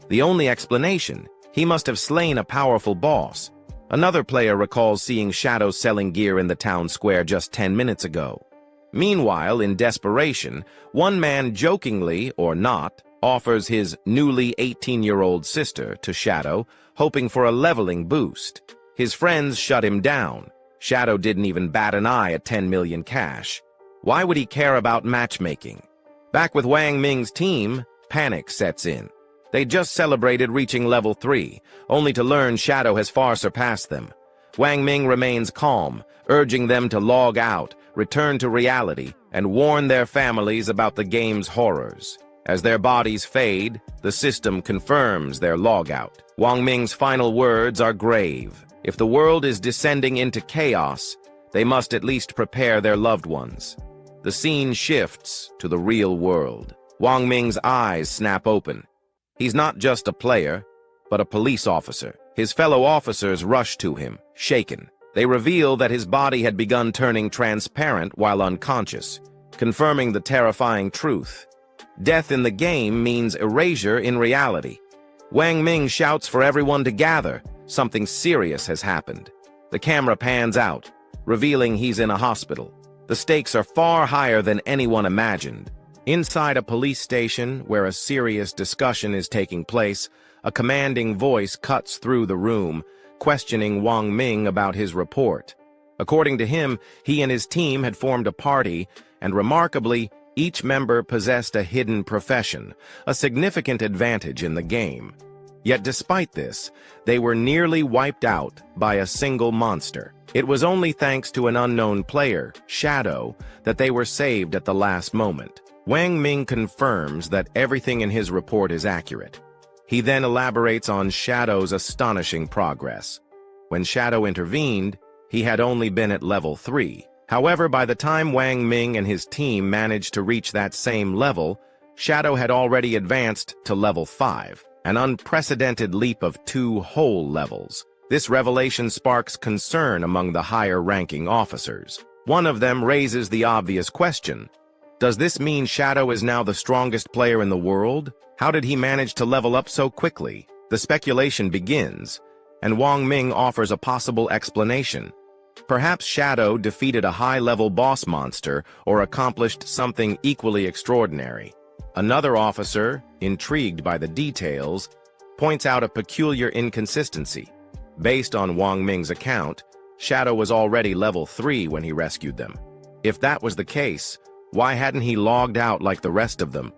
The only explanation, he must have slain a powerful boss. Another player recalls seeing Shadow selling gear in the town square just 10 minutes ago. Meanwhile, in desperation, one man jokingly, or not, offers his newly 18-year-old sister to Shadow, hoping for a leveling boost. His friends shut him down. Shadow didn't even bat an eye at 10 million cash. Why would he care about matchmaking? Back with Wang Ming's team, panic sets in. They just celebrated reaching level 3, only to learn Shadow has far surpassed them. Wang Ming remains calm, urging them to log out, return to reality, and warn their families about the game's horrors. As their bodies fade, the system confirms their logout. Wang Ming's final words are grave. If the world is descending into chaos, they must at least prepare their loved ones. The scene shifts to the real world. Wang Ming's eyes snap open. He's not just a player, but a police officer. His fellow officers rush to him, shaken. They reveal that his body had begun turning transparent while unconscious, confirming the terrifying truth. Death in the game means erasure in reality. Wang Ming shouts for everyone to gather. Something serious has happened. The camera pans out, revealing he's in a hospital. The stakes are far higher than anyone imagined. Inside a police station, where a serious discussion is taking place, a commanding voice cuts through the room, questioning Wang Ming about his report. According to him, he and his team had formed a party, and remarkably, each member possessed a hidden profession, a significant advantage in the game. Yet despite this, they were nearly wiped out by a single monster. It was only thanks to an unknown player, Shadow, that they were saved at the last moment. Wang Ming confirms that everything in his report is accurate. He then elaborates on Shadow's astonishing progress. When Shadow intervened, he had only been at level 3. However, by the time Wang Ming and his team managed to reach that same level, Shadow had already advanced to level 5, an unprecedented leap of 2 whole levels. This revelation sparks concern among the higher-ranking officers. One of them raises the obvious question. Does this mean Shadow is now the strongest player in the world? How did he manage to level up so quickly? The speculation begins, and Wang Ming offers a possible explanation. Perhaps Shadow defeated a high-level boss monster or accomplished something equally extraordinary. Another officer, intrigued by the details, points out a peculiar inconsistency. Based on Wang Ming's account, Shadow was already level 3 when he rescued them. If that was the case, why hadn't he logged out like the rest of them?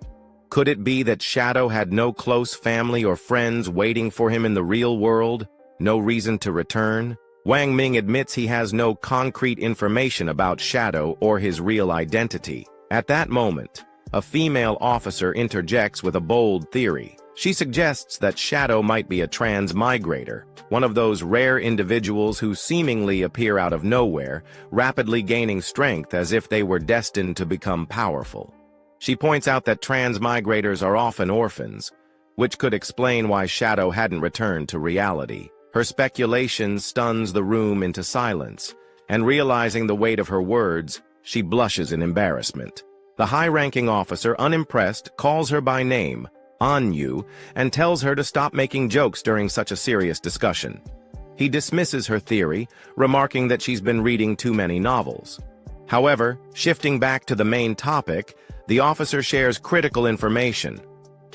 Could it be that Shadow had no close family or friends waiting for him in the real world? No reason to return? Wang Ming admits he has no concrete information about Shadow or his real identity. At that moment, a female officer interjects with a bold theory. She suggests that Shadow might be a transmigrator, one of those rare individuals who seemingly appear out of nowhere, rapidly gaining strength as if they were destined to become powerful. She points out that transmigrators are often orphans, which could explain why Shadow hadn't returned to reality. Her speculation stuns the room into silence, and realizing the weight of her words, she blushes in embarrassment. The high-ranking officer, unimpressed, calls her by name, Anyu, and tells her to stop making jokes during such a serious discussion. He dismisses her theory, remarking that she's been reading too many novels. However, shifting back to the main topic, the officer shares critical information.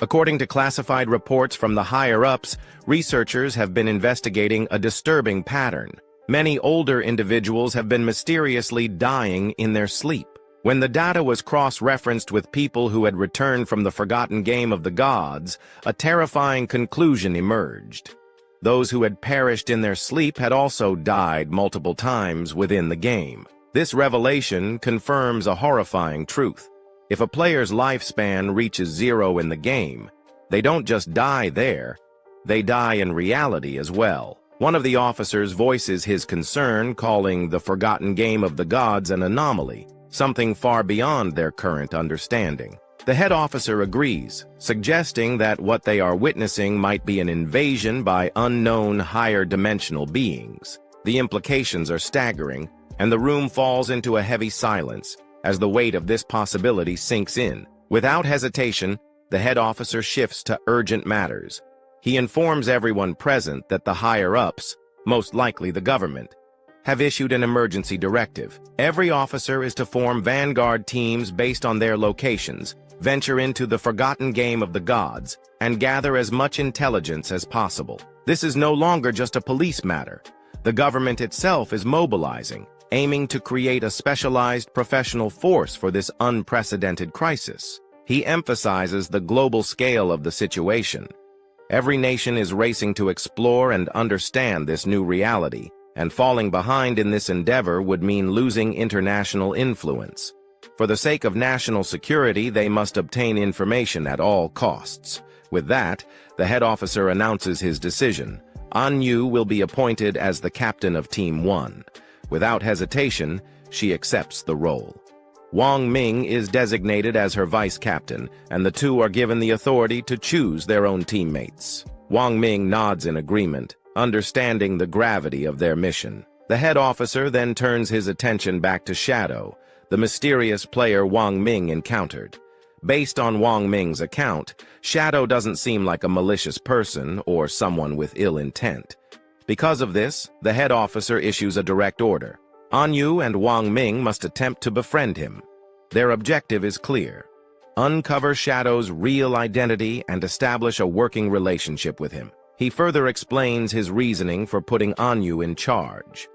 According to classified reports from the higher-ups, researchers have been investigating a disturbing pattern. Many older individuals have been mysteriously dying in their sleep. When the data was cross-referenced with people who had returned from the forgotten game of the gods, a terrifying conclusion emerged. Those who had perished in their sleep had also died multiple times within the game. This revelation confirms a horrifying truth. If a player's lifespan reaches 0 in the game, they don't just die there, they die in reality as well. One of the officers voices his concern, calling the forgotten game of the gods an anomaly, something far beyond their current understanding. The head officer agrees, suggesting that what they are witnessing might be an invasion by unknown higher-dimensional beings. The implications are staggering, and the room falls into a heavy silence as the weight of this possibility sinks in. Without hesitation, the head officer shifts to urgent matters. He informs everyone present that the higher-ups, most likely the government, have issued an emergency directive. Every officer is to form vanguard teams based on their locations, venture into the forgotten game of the gods, and gather as much intelligence as possible. This is no longer just a police matter. The government itself is mobilizing, aiming to create a specialized professional force for this unprecedented crisis. He emphasizes the global scale of the situation. Every nation is racing to explore and understand this new reality, and falling behind in this endeavor would mean losing international influence. For the sake of national security, they must obtain information at all costs. With that, the head officer announces his decision. Anyu will be appointed as the captain of Team 1. Without hesitation, she accepts the role. Wang Ming is designated as her vice captain, and the two are given the authority to choose their own teammates. Wang Ming nods in agreement, understanding the gravity of their mission. The head officer then turns his attention back to Shadow, the mysterious player Wang Ming encountered. Based on Wang Ming's account, Shadow doesn't seem like a malicious person or someone with ill intent. Because of this, the head officer issues a direct order. Anyu and Wang Ming must attempt to befriend him. Their objective is clear: uncover Shadow's real identity and establish a working relationship with him. He further explains his reasoning for putting Anyu in charge.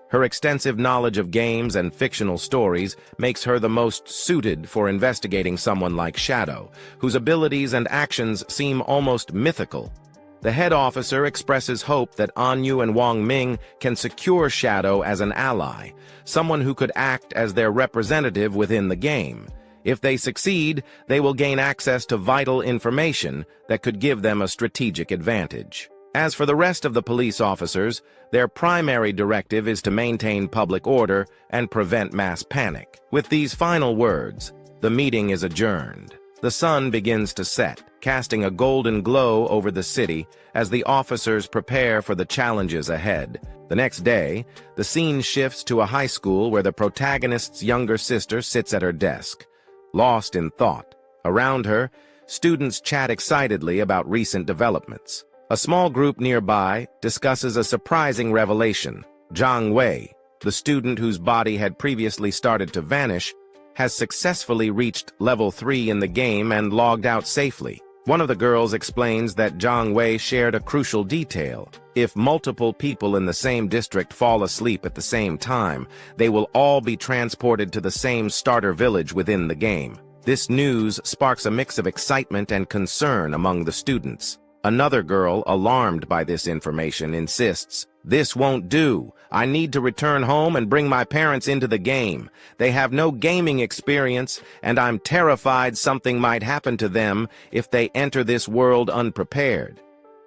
Her extensive knowledge of games and fictional stories makes her the most suited for investigating someone like Shadow, whose abilities and actions seem almost mythical. The head officer expresses hope that Anyu and Wang Ming can secure Shadow as an ally, someone who could act as their representative within the game. If they succeed, they will gain access to vital information that could give them a strategic advantage. As for the rest of the police officers, their primary directive is to maintain public order and prevent mass panic. With these final words, the meeting is adjourned. The sun begins to set, casting a golden glow over the city as the officers prepare for the challenges ahead. The next day, the scene shifts to a high school where the protagonist's younger sister sits at her desk, lost in thought. Around her, students chat excitedly about recent developments. A small group nearby discusses a surprising revelation. Zhang Wei, the student whose body had previously started to vanish, has successfully reached level 3 in the game and logged out safely. One of the girls explains that Zhang Wei shared a crucial detail. If multiple people in the same district fall asleep at the same time, they will all be transported to the same starter village within the game. This news sparks a mix of excitement and concern among the students. Another girl, alarmed by this information, insists, "This won't do. I need to return home and bring my parents into the game. They have no gaming experience, and I'm terrified something might happen to them if they enter this world unprepared."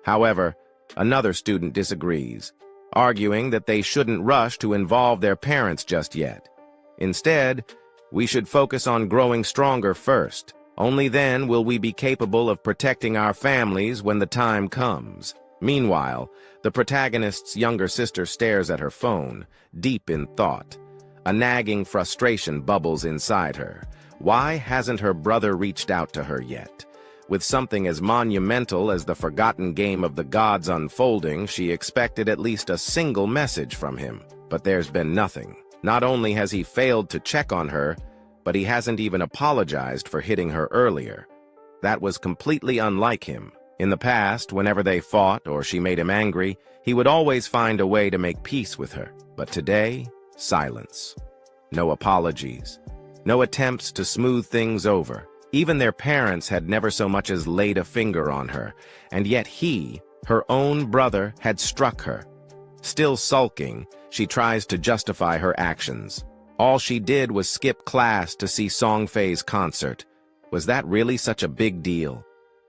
However, another student disagrees, arguing that they shouldn't rush to involve their parents just yet. Instead, we should focus on growing stronger first. Only then will we be capable of protecting our families when the time comes. Meanwhile, the protagonist's younger sister stares at her phone, deep in thought. A nagging frustration bubbles inside her. Why hasn't her brother reached out to her yet? With something as monumental as the forgotten game of the gods unfolding, she expected at least a single message from him. But there's been nothing. Not only has he failed to check on her, but he hasn't even apologized for hitting her earlier. That was completely unlike him. In the past, whenever they fought or she made him angry, he would always find a way to make peace with her. But today, silence. No apologies. No attempts to smooth things over. Even their parents had never so much as laid a finger on her, and yet he, her own brother, had struck her. Still sulking, she tries to justify her actions. All she did was skip class to see Songfei's concert. Was that really such a big deal?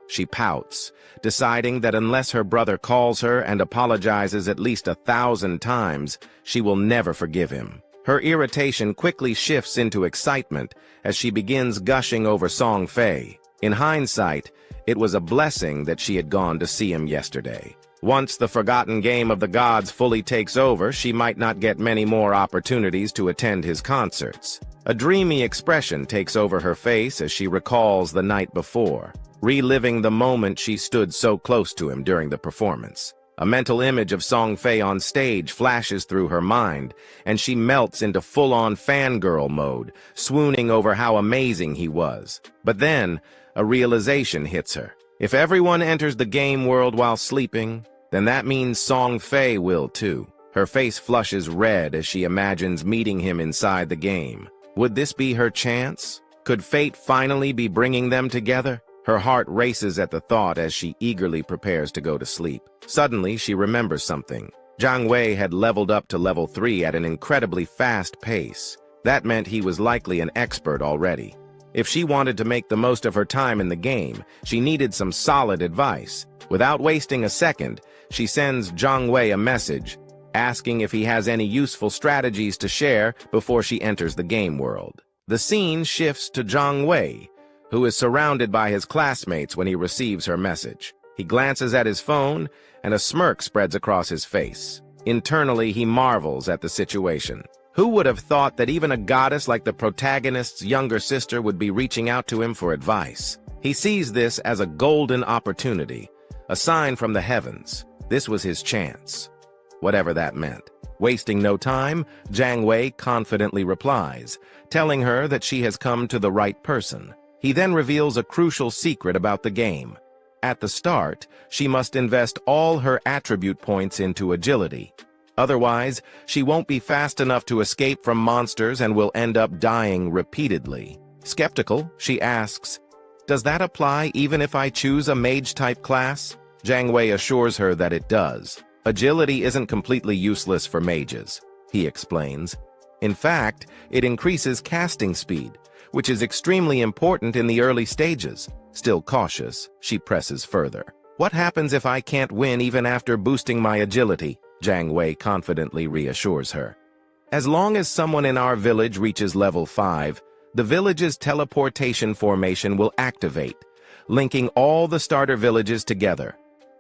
She pouts, deciding that unless her brother calls her and apologizes at least 1,000 times, she will never forgive him. Her irritation quickly shifts into excitement as she begins gushing over Songfei. In hindsight, it was a blessing that she had gone to see him yesterday. Once the forgotten game of the gods fully takes over, she might not get many more opportunities to attend his concerts. A dreamy expression takes over her face as she recalls the night before, reliving the moment she stood so close to him during the performance. A mental image of Songfei on stage flashes through her mind, and she melts into full-on fangirl mode, swooning over how amazing he was. But then, a realization hits her. If everyone enters the game world while sleeping, then that means Songfei will too. Her face flushes red as she imagines meeting him inside the game. Would this be her chance? Could fate finally be bringing them together? Her heart races at the thought as she eagerly prepares to go to sleep. Suddenly, she remembers something. Jiang Wei had leveled up to level 3 at an incredibly fast pace. That meant he was likely an expert already. If she wanted to make the most of her time in the game, she needed some solid advice. Without wasting a second, she sends Jiang Wei a message, asking if he has any useful strategies to share before she enters the game world. The scene shifts to Jiang Wei, who is surrounded by his classmates when he receives her message. He glances at his phone, and a smirk spreads across his face. Internally, he marvels at the situation. Who would have thought that even a goddess like the protagonist's younger sister would be reaching out to him for advice? He sees this as a golden opportunity, a sign from the heavens. This was his chance, whatever that meant. Wasting no time, Jiang Wei confidently replies, telling her that she has come to the right person. He then reveals a crucial secret about the game. At the start, she must invest all her attribute points into agility. Otherwise, she won't be fast enough to escape from monsters and will end up dying repeatedly. Skeptical, she asks, "Does that apply even if I choose a mage-type class?" Jiang Wei assures her that it does. Agility isn't completely useless for mages, he explains. In fact, it increases casting speed, which is extremely important in the early stages. Still cautious, she presses further. "What happens if I can't win even after boosting my agility?" Jiang Wei confidently reassures her. "As long as someone in our village reaches level 5, the village's teleportation formation will activate, linking all the starter villages together.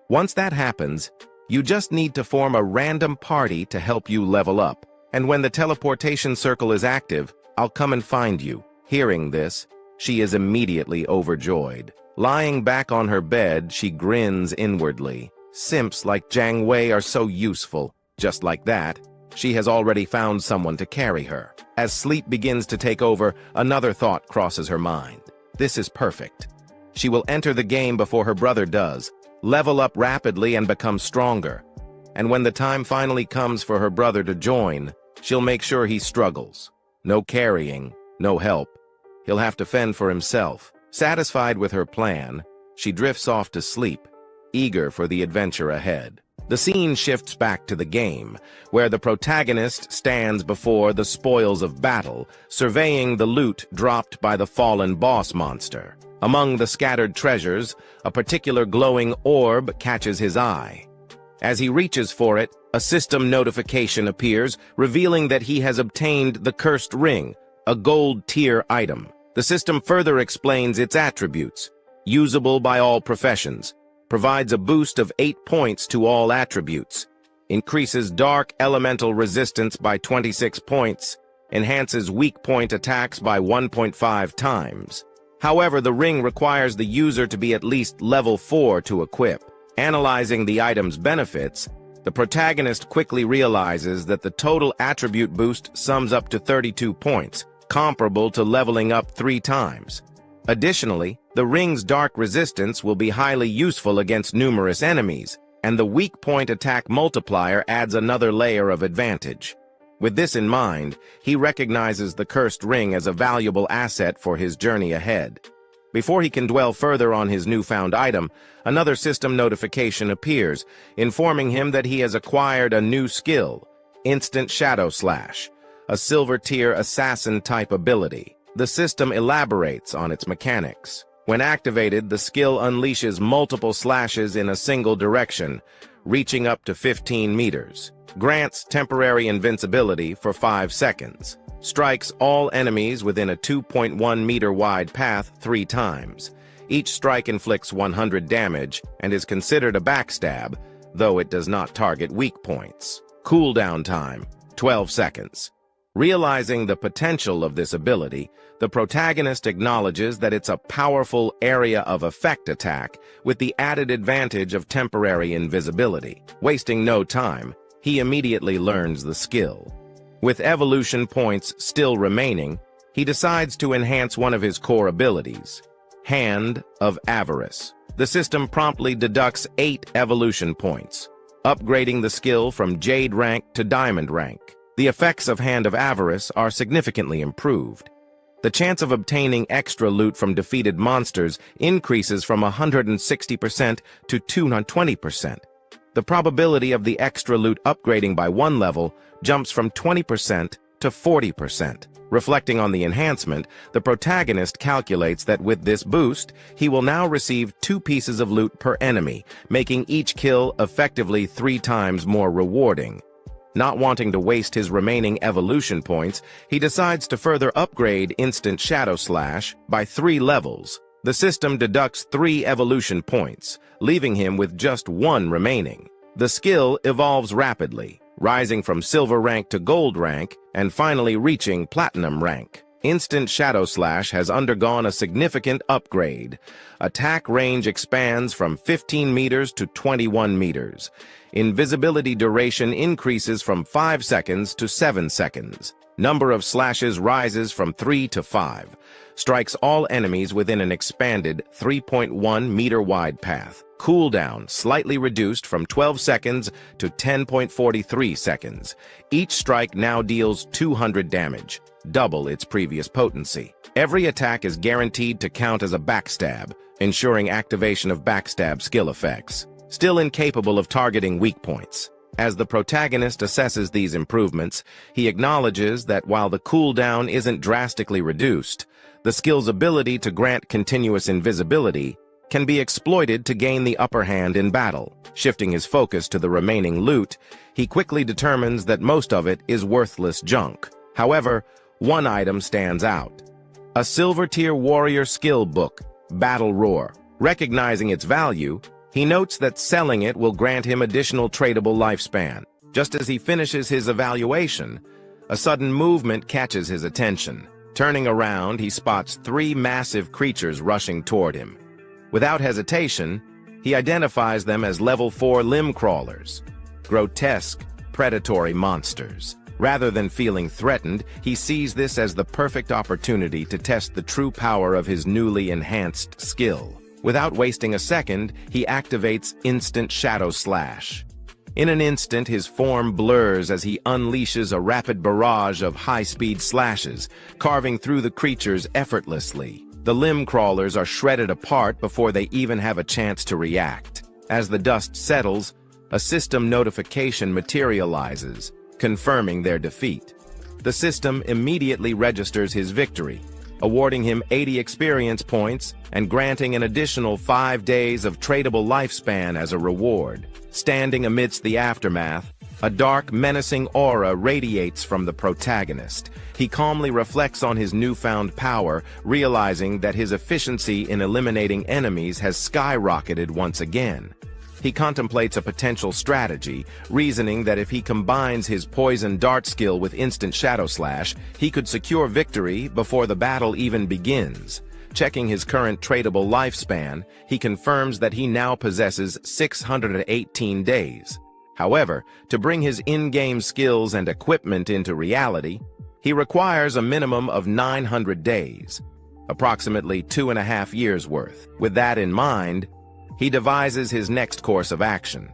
Once that happens, you just need to form a random party to help you level up. And when the teleportation circle is active, I'll come and find you." Hearing this, she is immediately overjoyed. Lying back on her bed, she grins inwardly. Simps like Jiang Wei are so useful. Just like that, she has already found someone to carry her. As sleep begins to take over, another thought crosses her mind. This is perfect. She will enter the game before her brother does, level up rapidly and become stronger. And when the time finally comes for her brother to join, she'll make sure he struggles. No carrying, no help. He'll have to fend for himself. Satisfied with her plan, she drifts off to sleep, eager for the adventure ahead. The scene shifts back to the game, where the protagonist stands before the spoils of battle, surveying the loot dropped by the fallen boss monster. Among the scattered treasures, a particular glowing orb catches his eye. As he reaches for it, a system notification appears, revealing that he has obtained the cursed ring, a gold-tier item. The system further explains its attributes. Usable by all professions. Provides a boost of 8 points to all attributes. Increases dark elemental resistance by 26 points. Enhances weak point attacks by 1.5 times. However, the ring requires the user to be at least level 4 to equip. Analyzing the item's benefits, the protagonist quickly realizes that the total attribute boost sums up to 32 points, comparable to leveling up 3 times. Additionally, the ring's dark resistance will be highly useful against numerous enemies, and the weak point attack multiplier adds another layer of advantage. With this in mind, he recognizes the cursed ring as a valuable asset for his journey ahead. Before he can dwell further on his newfound item, another system notification appears, informing him that he has acquired a new skill, Instant Shadow Slash, a silver-tier assassin-type ability. The system elaborates on its mechanics. When activated, the skill unleashes multiple slashes in a single direction, reaching up to 15 meters. Grants temporary invincibility for 5 seconds. Strikes all enemies within a 2.1-meter wide path 3 times. Each strike inflicts 100 damage and is considered a backstab, though it does not target weak points. Cooldown time, 12 seconds. Realizing the potential of this ability, the protagonist acknowledges that it's a powerful area of effect attack with the added advantage of temporary invisibility. Wasting no time, he immediately learns the skill. With evolution points still remaining, he decides to enhance one of his core abilities, Hand of Avarice. The system promptly deducts 8 evolution points, upgrading the skill from Jade rank to Diamond rank. The effects of Hand of Avarice are significantly improved. The chance of obtaining extra loot from defeated monsters increases from 160% to 220%. The probability of the extra loot upgrading by 1 level jumps from 20% to 40%. Reflecting on the enhancement, the protagonist calculates that with this boost, he will now receive 2 pieces of loot per enemy, making each kill effectively 3 times more rewarding. Not wanting to waste his remaining evolution points, he decides to further upgrade Instant Shadow Slash by 3 levels. The system deducts 3 evolution points, leaving him with just 1 remaining. The skill evolves rapidly, rising from silver rank to gold rank, and finally reaching platinum rank. Instant Shadow Slash has undergone a significant upgrade. Attack range expands from 15 meters to 21 meters. Invisibility duration increases from 5 seconds to 7 seconds. Number of slashes rises from 3 to 5. Strikes all enemies within an expanded 3.1-meter wide path. Cooldown slightly reduced from 12 seconds to 10.43 seconds. Each strike now deals 200 damage, double its previous potency. Every attack is guaranteed to count as a backstab, ensuring activation of backstab skill effects. Still incapable of targeting weak points. As the protagonist assesses these improvements, he acknowledges that while the cooldown isn't drastically reduced, the skill's ability to grant continuous invisibility can be exploited to gain the upper hand in battle. Shifting his focus to the remaining loot, he quickly determines that most of it is worthless junk. However, one item stands out. A silver-tier warrior skill book, Battle Roar. Recognizing its value, he notes that selling it will grant him additional tradable lifespan. Just as he finishes his evaluation, a sudden movement catches his attention. Turning around, he spots 3 massive creatures rushing toward him. Without hesitation, he identifies them as level 4 limb crawlers, grotesque, predatory monsters. Rather than feeling threatened, he sees this as the perfect opportunity to test the true power of his newly enhanced skill. Without wasting a second, he activates Instant Shadow Slash. In an instant, his form blurs as he unleashes a rapid barrage of high-speed slashes, carving through the creatures effortlessly. The limb crawlers are shredded apart before they even have a chance to react. As the dust settles, a system notification materializes, confirming their defeat. The system immediately registers his victory, awarding him 80 experience points and granting an additional 5 days of tradable lifespan as a reward. Standing amidst the aftermath, a dark, menacing aura radiates from the protagonist. He calmly reflects on his newfound power, realizing that his efficiency in eliminating enemies has skyrocketed once again. He contemplates a potential strategy, reasoning that if he combines his poison dart skill with Instant Shadow Slash, he could secure victory before the battle even begins. Checking his current tradable lifespan, he confirms that he now possesses 618 days. However, to bring his in-game skills and equipment into reality, he requires a minimum of 900 days, approximately 2.5 years worth. With that in mind, he devises his next course of action.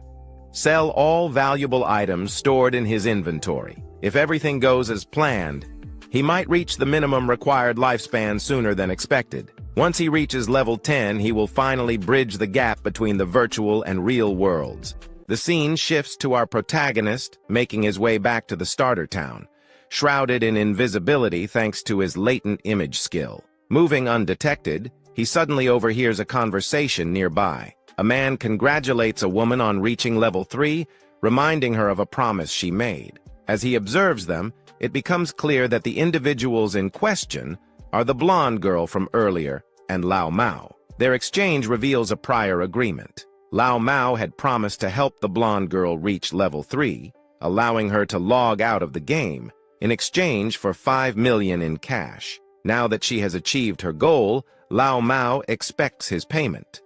Sell all valuable items stored in his inventory. If everything goes as planned, he might reach the minimum required lifespan sooner than expected. Once he reaches level 10, he will finally bridge the gap between the virtual and real worlds. The scene shifts to our protagonist making his way back to the starter town, shrouded in invisibility thanks to his latent image skill. Moving undetected, he suddenly overhears a conversation nearby. A man congratulates a woman on reaching level 3, reminding her of a promise she made. As he observes them, it becomes clear that the individuals in question are the blonde girl from earlier and Lao Mao. Their exchange reveals a prior agreement. Lao Mao had promised to help the blonde girl reach level 3, allowing her to log out of the game, in exchange for 5 million in cash. Now that she has achieved her goal, Lao Mao expects his payment.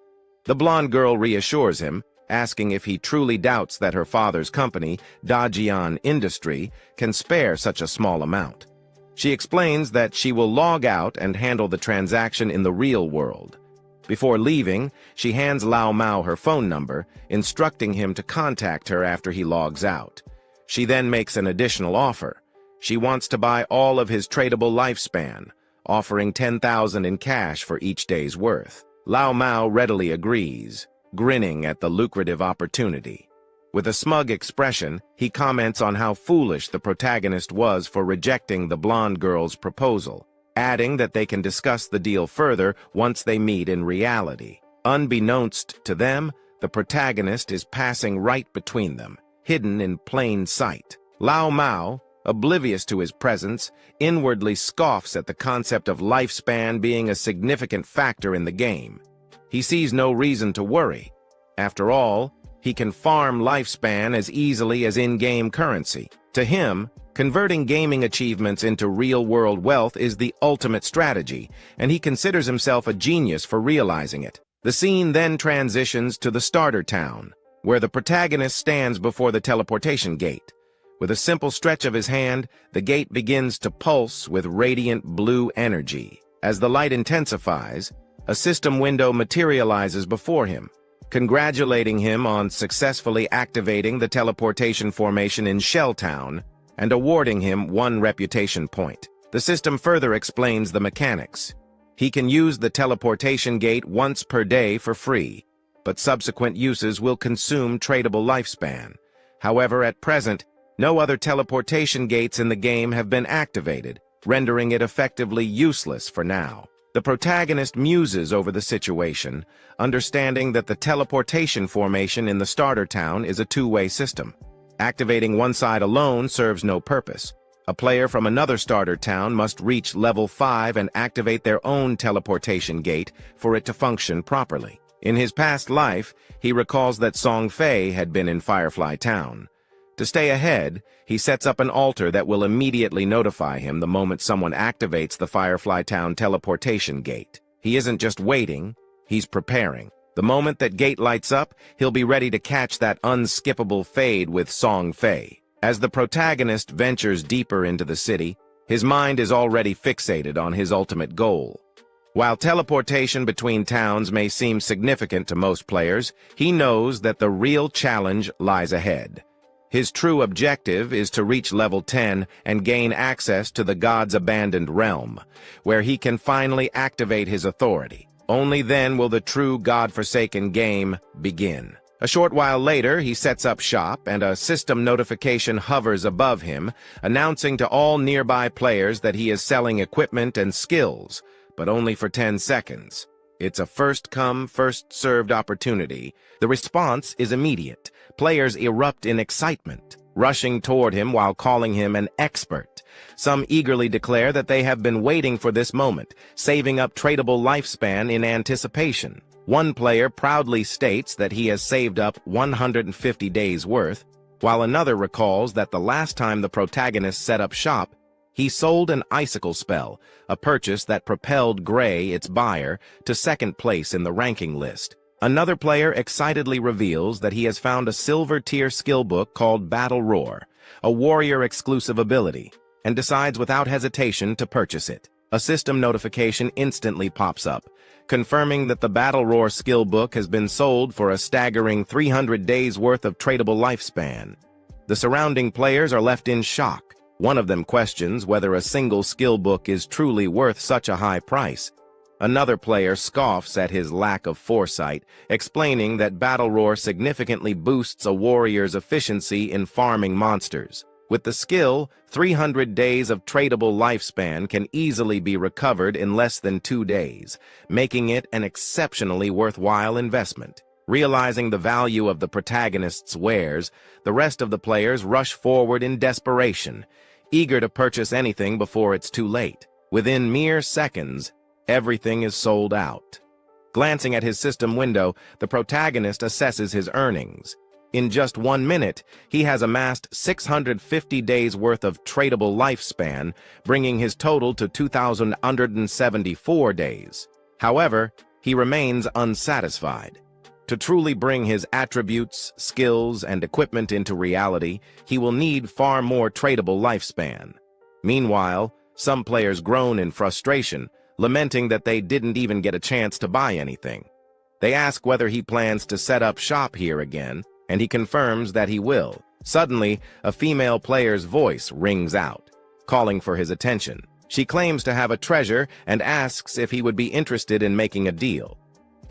The blonde girl reassures him, asking if he truly doubts that her father's company, Dajian Industry, can spare such a small amount. She explains that she will log out and handle the transaction in the real world. Before leaving, she hands Lao Mao her phone number, instructing him to contact her after he logs out. She then makes an additional offer. She wants to buy all of his tradable lifespan, offering 10,000 in cash for each day's worth. Lao Mao readily agrees, grinning at the lucrative opportunity. With a smug expression, he comments on how foolish the protagonist was for rejecting the blonde girl's proposal, adding that they can discuss the deal further once they meet in reality. Unbeknownst to them, the protagonist is passing right between them, hidden in plain sight. Lao Mao, oblivious to his presence, inwardly scoffs at the concept of lifespan being a significant factor in the game. He sees no reason to worry. After all, he can farm lifespan as easily as in-game currency. To him, converting gaming achievements into real-world wealth is the ultimate strategy, and he considers himself a genius for realizing it. The scene then transitions to the starter town, where the protagonist stands before the teleportation gate. With a simple stretch of his hand, the gate begins to pulse with radiant blue energy. As the light intensifies, a system window materializes before him, congratulating him on successfully activating the teleportation formation in Shelltown and awarding him 1 reputation point. The system further explains the mechanics. He can use the teleportation gate once per day for free, but subsequent uses will consume tradable lifespan. However, at present, no other teleportation gates in the game have been activated, rendering it effectively useless for now. The protagonist muses over the situation, understanding that the teleportation formation in the starter town is a two-way system. Activating one side alone serves no purpose. A player from another starter town must reach level 5 and activate their own teleportation gate for it to function properly. In his past life, he recalls that Song Fei had been in Firefly Town. To stay ahead, he sets up an altar that will immediately notify him the moment someone activates the Firefly Town teleportation gate. He isn't just waiting, he's preparing. The moment that gate lights up, he'll be ready to catch that unskippable fade with Song Fei. As the protagonist ventures deeper into the city, his mind is already fixated on his ultimate goal. While teleportation between towns may seem significant to most players, he knows that the real challenge lies ahead. His true objective is to reach level 10 and gain access to the God's abandoned realm, where he can finally activate his authority. Only then will the true God-forsaken game begin. A short while later, he sets up shop, and a system notification hovers above him, announcing to all nearby players that he is selling equipment and skills, but only for 10 seconds. It's a first-come, first-served opportunity. The response is immediate. Players erupt in excitement, rushing toward him while calling him an expert. Some eagerly declare that they have been waiting for this moment, saving up tradable lifespan in anticipation. One player proudly states that he has saved up 150 days' worth, while another recalls that the last time the protagonist set up shop, He sold an icicle spell, a purchase that propelled Gray, its buyer, to second place in the ranking list. Another player excitedly reveals that he has found a silver-tier skill book called Battle Roar, a warrior-exclusive ability, and decides without hesitation to purchase it. A system notification instantly pops up, confirming that the Battle Roar skill book has been sold for a staggering 300 days worth of tradable lifespan. The surrounding players are left in shock. One of them questions whether a single skill book is truly worth such a high price. Another player scoffs at his lack of foresight, explaining that Battle Roar significantly boosts a warrior's efficiency in farming monsters. With the skill, 300 days of tradable lifespan can easily be recovered in less than 2 days, making it an exceptionally worthwhile investment. Realizing the value of the protagonist's wares, the rest of the players rush forward in desperation, eager to purchase anything before it's too late. Within mere seconds, everything is sold out. Glancing at his system window, the protagonist assesses his earnings. In just 1 minute, he has amassed 650 days worth of tradable lifespan, bringing his total to 2,174 days. However, he remains unsatisfied. To truly bring his attributes, skills, and equipment into reality, he will need far more tradable lifespan. Meanwhile, some players groan in frustration, lamenting that they didn't even get a chance to buy anything. They ask whether he plans to set up shop here again, and he confirms that he will. Suddenly, a female player's voice rings out, calling for his attention. She claims to have a treasure and asks if he would be interested in making a deal.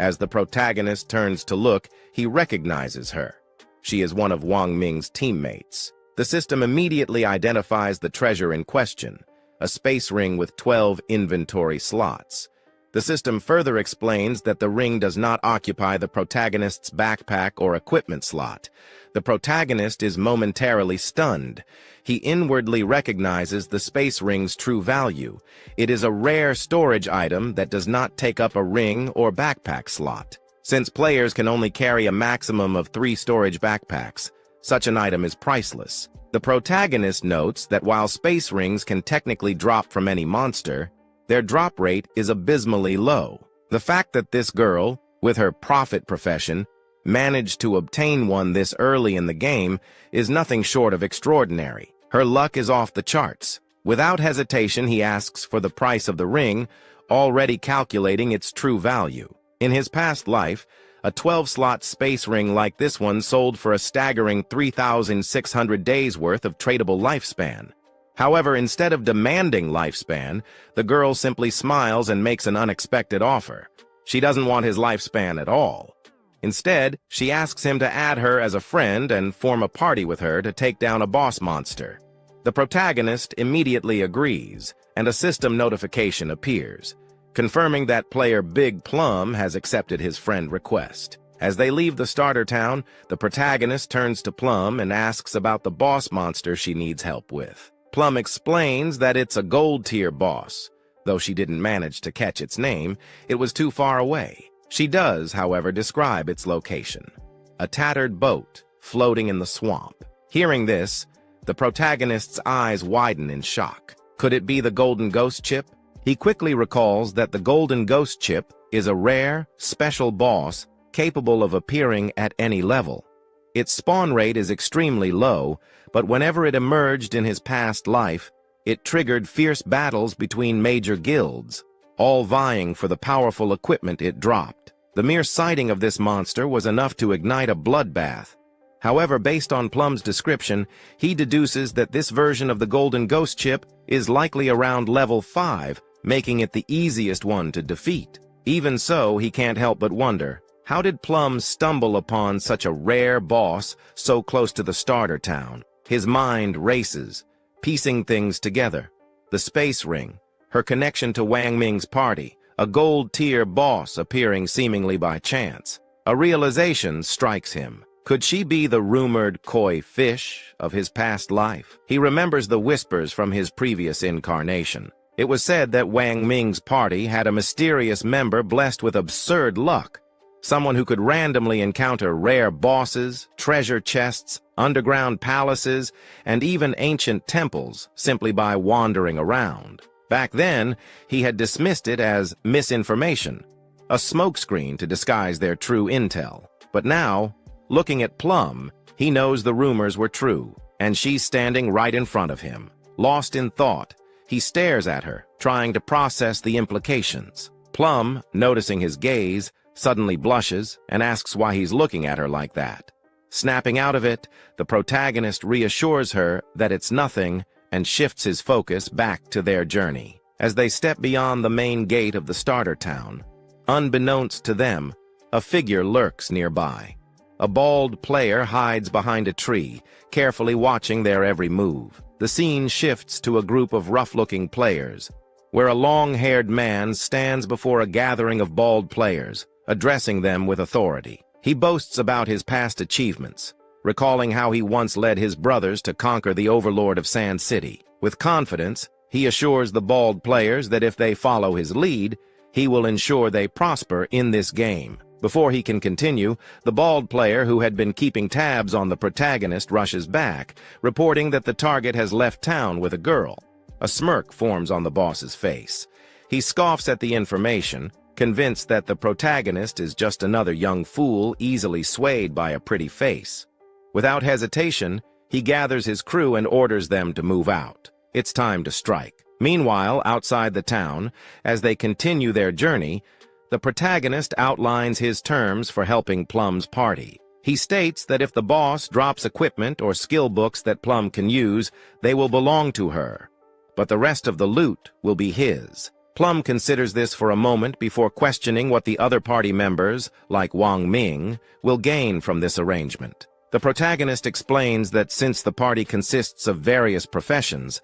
As the protagonist turns to look, he recognizes her. She is one of Wang Ming's teammates. The system immediately identifies the treasure in question, a space ring with 12 inventory slots. The system further explains that the ring does not occupy the protagonist's backpack or equipment slot. The protagonist is momentarily stunned. He inwardly recognizes the space ring's true value. It is a rare storage item that does not take up a ring or backpack slot. Since players can only carry a maximum of 3 storage backpacks, such an item is priceless. The protagonist notes that while space rings can technically drop from any monster, their drop rate is abysmally low. The fact that this girl, with her prophet profession, managed to obtain one this early in the game is nothing short of extraordinary. Her luck is off the charts. Without hesitation, he asks for the price of the ring, already calculating its true value. In his past life, a 12-slot space ring like this one sold for a staggering 3,600 days worth of tradable lifespan. However, instead of demanding lifespan, the girl simply smiles and makes an unexpected offer. She doesn't want his lifespan at all. Instead, she asks him to add her as a friend and form a party with her to take down a boss monster. The protagonist immediately agrees, and a system notification appears, confirming that player Big Plum has accepted his friend request. As they leave the starter town, the protagonist turns to Plum and asks about the boss monster she needs help with. Plum explains that it's a gold-tier boss. Though she didn't manage to catch its name, it was too far away. She does, however, describe its location: a tattered boat floating in the swamp. Hearing this, the protagonist's eyes widen in shock. Could it be the Golden Ghost Chip? He quickly recalls that the Golden Ghost Chip is a rare, special boss capable of appearing at any level. Its spawn rate is extremely low, but whenever it emerged in his past life, it triggered fierce battles between major guilds, all vying for the powerful equipment it dropped. The mere sighting of this monster was enough to ignite a bloodbath. However, based on Plum's description, he deduces that this version of the Golden Ghost Chip is likely around level 5, making it the easiest one to defeat. Even so, he can't help but wonder, how did Plum stumble upon such a rare boss so close to the starter town? His mind races, piecing things together. The space ring, her connection to Wang Ming's party, a gold-tier boss appearing seemingly by chance. A realization strikes him. Could she be the rumored koi fish of his past life? He remembers the whispers from his previous incarnation. It was said that Wang Ming's party had a mysterious member blessed with absurd luck, someone who could randomly encounter rare bosses, treasure chests, underground palaces, and even ancient temples simply by wandering around. Back then, he had dismissed it as misinformation, a smokescreen to disguise their true intel. But now, looking at Plum, he knows the rumors were true, and she's standing right in front of him. Lost in thought, he stares at her, trying to process the implications. Plum, noticing his gaze, suddenly blushes and asks why he's looking at her like that. Snapping out of it, the protagonist reassures her that it's nothing and shifts his focus back to their journey. As they step beyond the main gate of the starter town, unbeknownst to them, a figure lurks nearby. A bald player hides behind a tree, carefully watching their every move. The scene shifts to a group of rough-looking players, where a long-haired man stands before a gathering of bald players, addressing them with authority. He boasts about his past achievements, recalling how he once led his brothers to conquer the overlord of Sand City. With confidence, he assures the bald players that if they follow his lead, he will ensure they prosper in this game. Before he can continue, the bald player who had been keeping tabs on the protagonist rushes back, reporting that the target has left town with a girl. A smirk forms on the boss's face. He scoffs at the information, convinced that the protagonist is just another young fool easily swayed by a pretty face. Without hesitation, he gathers his crew and orders them to move out. It's time to strike. Meanwhile, outside the town, as they continue their journey, the protagonist outlines his terms for helping Plum's party. He states that if the boss drops equipment or skill books that Plum can use, they will belong to her, but the rest of the loot will be his. Plum considers this for a moment before questioning what the other party members, like Wang Ming, will gain from this arrangement. The protagonist explains that since the party consists of various professions,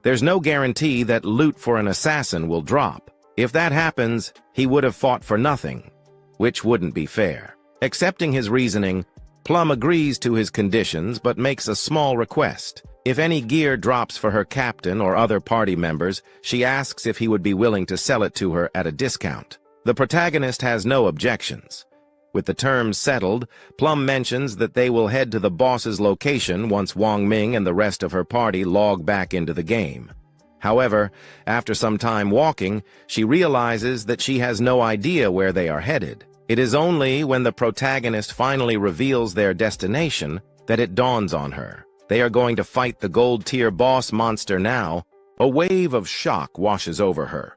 there's no guarantee that loot for an assassin will drop. If that happens, he would have fought for nothing, which wouldn't be fair. Accepting his reasoning, Plum agrees to his conditions but makes a small request. If any gear drops for her captain or other party members, she asks if he would be willing to sell it to her at a discount. The protagonist has no objections. With the terms settled, Plum mentions that they will head to the boss's location once Wang Ming and the rest of her party log back into the game. However, after some time walking, she realizes that she has no idea where they are headed. It is only when the protagonist finally reveals their destination that it dawns on her. They are going to fight the gold-tier boss monster now. A wave of shock washes over her.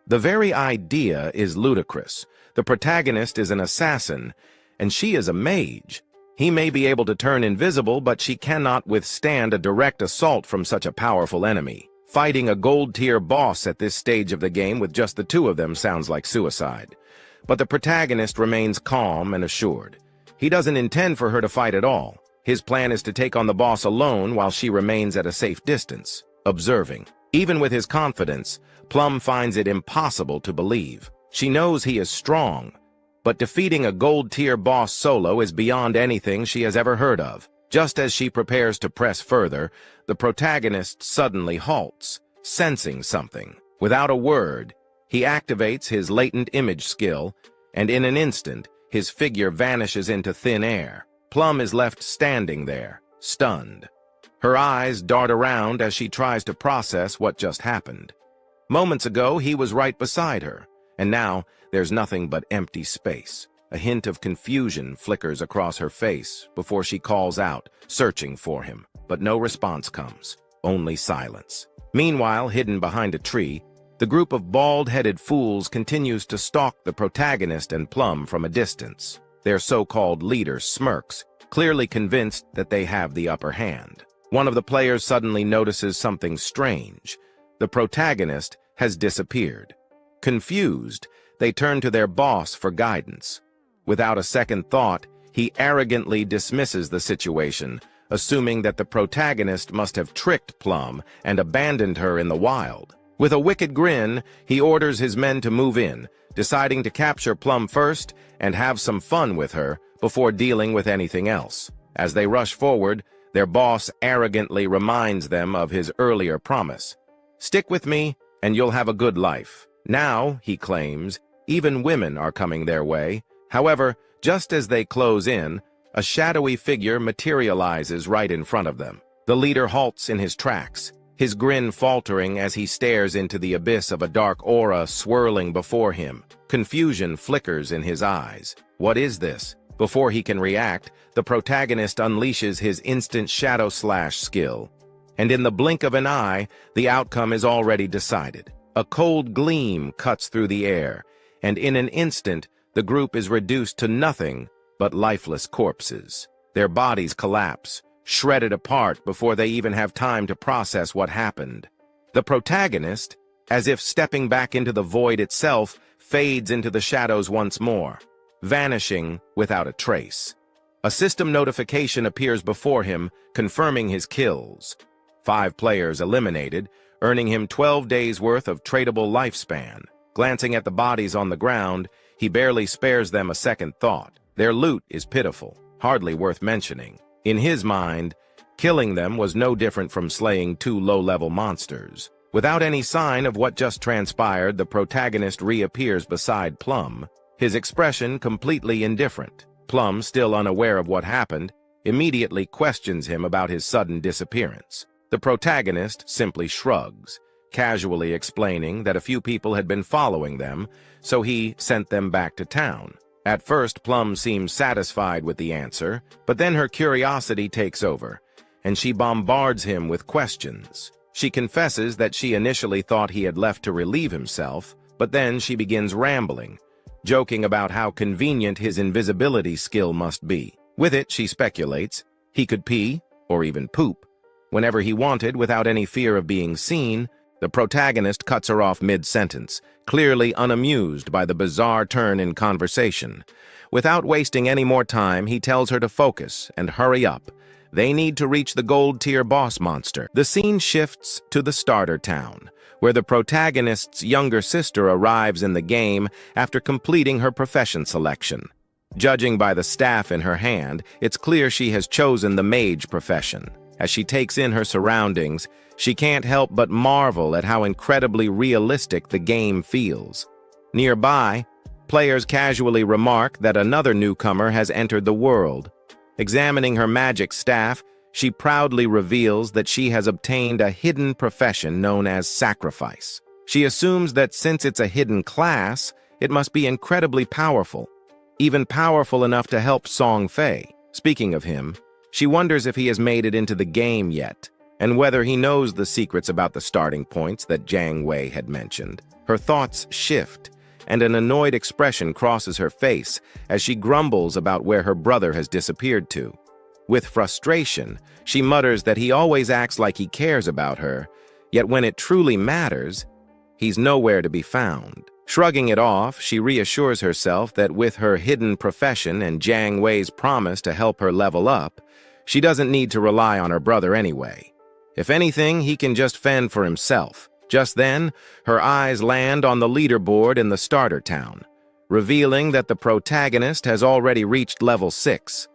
The very idea is ludicrous. The protagonist is an assassin, and she is a mage. He may be able to turn invisible, but she cannot withstand a direct assault from such a powerful enemy. Fighting a gold-tier boss at this stage of the game with just the two of them sounds like suicide. But the protagonist remains calm and assured. He doesn't intend for her to fight at all. His plan is to take on the boss alone while she remains at a safe distance, observing. Even with his confidence, Plum finds it impossible to believe. She knows he is strong, but defeating a gold-tier boss solo is beyond anything she has ever heard of. Just as she prepares to press further, the protagonist suddenly halts, sensing something. Without a word, he activates his latent image skill, and in an instant, his figure vanishes into thin air. Plum is left standing there, stunned. Her eyes dart around as she tries to process what just happened. Moments ago, he was right beside her, and now there's nothing but empty space. A hint of confusion flickers across her face before she calls out, searching for him, but no response comes, only silence. Meanwhile, hidden behind a tree, the group of bald-headed fools continues to stalk the protagonist and Plum from a distance. Their so-called leader smirks, clearly convinced that they have the upper hand. One of the players suddenly notices something strange. The protagonist has disappeared. Confused, they turn to their boss for guidance. Without a second thought, he arrogantly dismisses the situation, assuming that the protagonist must have tricked Plum and abandoned her in the wild. With a wicked grin, he orders his men to move in, deciding to capture Plum first and have some fun with her before dealing with anything else. As they rush forward, their boss arrogantly reminds them of his earlier promise. "Stick with me, and you'll have a good life." Now, he claims, even women are coming their way. However, just as they close in, a shadowy figure materializes right in front of them. The leader halts in his tracks, his grin faltering as he stares into the abyss of a dark aura swirling before him. Confusion flickers in his eyes. What is this? Before he can react, the protagonist unleashes his instant shadow slash skill. And in the blink of an eye, the outcome is already decided. A cold gleam cuts through the air, and in an instant, the group is reduced to nothing but lifeless corpses. Their bodies collapse, shredded apart before they even have time to process what happened. The protagonist, as if stepping back into the void itself, fades into the shadows once more, vanishing without a trace. A system notification appears before him, confirming his kills. 5 players eliminated, earning him 12 days' worth of tradable lifespan. Glancing at the bodies on the ground, he barely spares them a second thought. Their loot is pitiful, hardly worth mentioning. In his mind, killing them was no different from slaying 2 low-level monsters. Without any sign of what just transpired, the protagonist reappears beside Plum, his expression completely indifferent. Plum, still unaware of what happened, immediately questions him about his sudden disappearance. The protagonist simply shrugs, casually explaining that a few people had been following them, so he sent them back to town. At first, Plum seems satisfied with the answer, but then her curiosity takes over, and she bombards him with questions. She confesses that she initially thought he had left to relieve himself, but then she begins rambling, joking about how convenient his invisibility skill must be. With it, she speculates, he could pee, or even poop, whenever he wanted without any fear of being seen. The protagonist cuts her off mid-sentence, clearly unamused by the bizarre turn in conversation. Without wasting any more time, he tells her to focus and hurry up. They need to reach the gold-tier boss monster. The scene shifts to the starter town, where the protagonist's younger sister arrives in the game after completing her profession selection. Judging by the staff in her hand, it's clear she has chosen the mage profession. As she takes in her surroundings, she can't help but marvel at how incredibly realistic the game feels. Nearby, players casually remark that another newcomer has entered the world. Examining her magic staff, she proudly reveals that she has obtained a hidden profession known as sacrifice. She assumes that since it's a hidden class, it must be incredibly powerful, even powerful enough to help Song Fei. Speaking of him, she wonders if he has made it into the game yet, and whether he knows the secrets about the starting points that Jiang Wei had mentioned. Her thoughts shift, and an annoyed expression crosses her face as she grumbles about where her brother has disappeared to. With frustration, she mutters that he always acts like he cares about her, yet when it truly matters, he's nowhere to be found. Shrugging it off, she reassures herself that with her hidden profession and Jiang Wei's promise to help her level up, she doesn't need to rely on her brother anyway. If anything, he can just fend for himself. Just then, her eyes land on the leaderboard in the starter town, revealing that the protagonist has already reached level 6.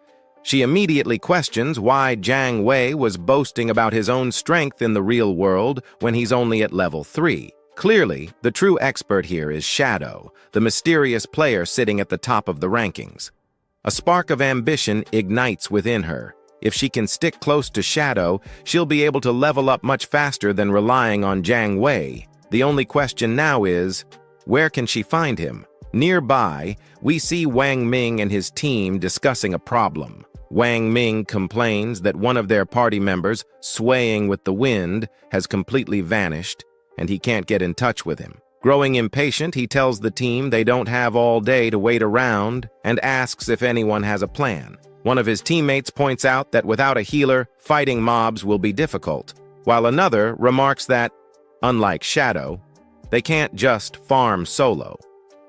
She immediately questions why Jiang Wei was boasting about his own strength in the real world when he's only at level 3. Clearly, the true expert here is Shadow, the mysterious player sitting at the top of the rankings. A spark of ambition ignites within her. If she can stick close to Shadow, she'll be able to level up much faster than relying on Jiang Wei. The only question now is, where can she find him? Nearby, we see Wang Ming and his team discussing a problem. Wang Ming complains that one of their party members, swaying with the wind, has completely vanished, and he can't get in touch with him. Growing impatient, he tells the team they don't have all day to wait around and asks if anyone has a plan. One of his teammates points out that without a healer, fighting mobs will be difficult, while another remarks that, unlike Shadow, they can't just farm solo.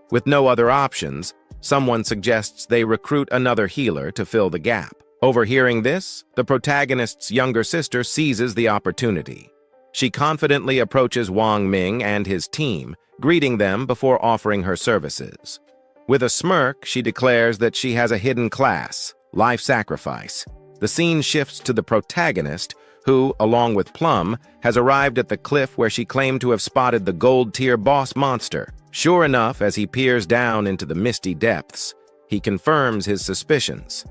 With no other options, someone suggests they recruit another healer to fill the gap. Overhearing this, the protagonist's younger sister seizes the opportunity. She confidently approaches Wang Ming and his team, greeting them before offering her services. With a smirk, she declares that she has a hidden class, life sacrifice. The scene shifts to the protagonist, who, along with Plum, has arrived at the cliff where she claimed to have spotted the gold-tier boss monster. Sure enough, as he peers down into the misty depths, he confirms his suspicions.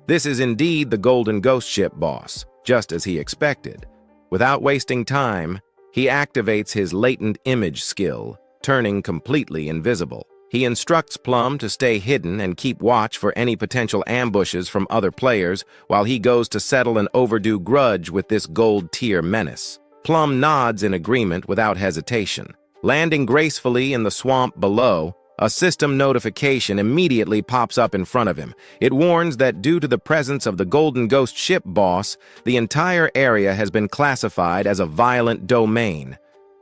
This is indeed the Golden Ghost Ship boss, just as he expected. Without wasting time, he activates his latent image skill, turning completely invisible. He instructs Plum to stay hidden and keep watch for any potential ambushes from other players while he goes to settle an overdue grudge with this gold-tier menace. Plum nods in agreement without hesitation. Landing gracefully in the swamp below, a system notification immediately pops up in front of him. It warns that due to the presence of the Golden Ghost Ship boss, the entire area has been classified as a violent domain.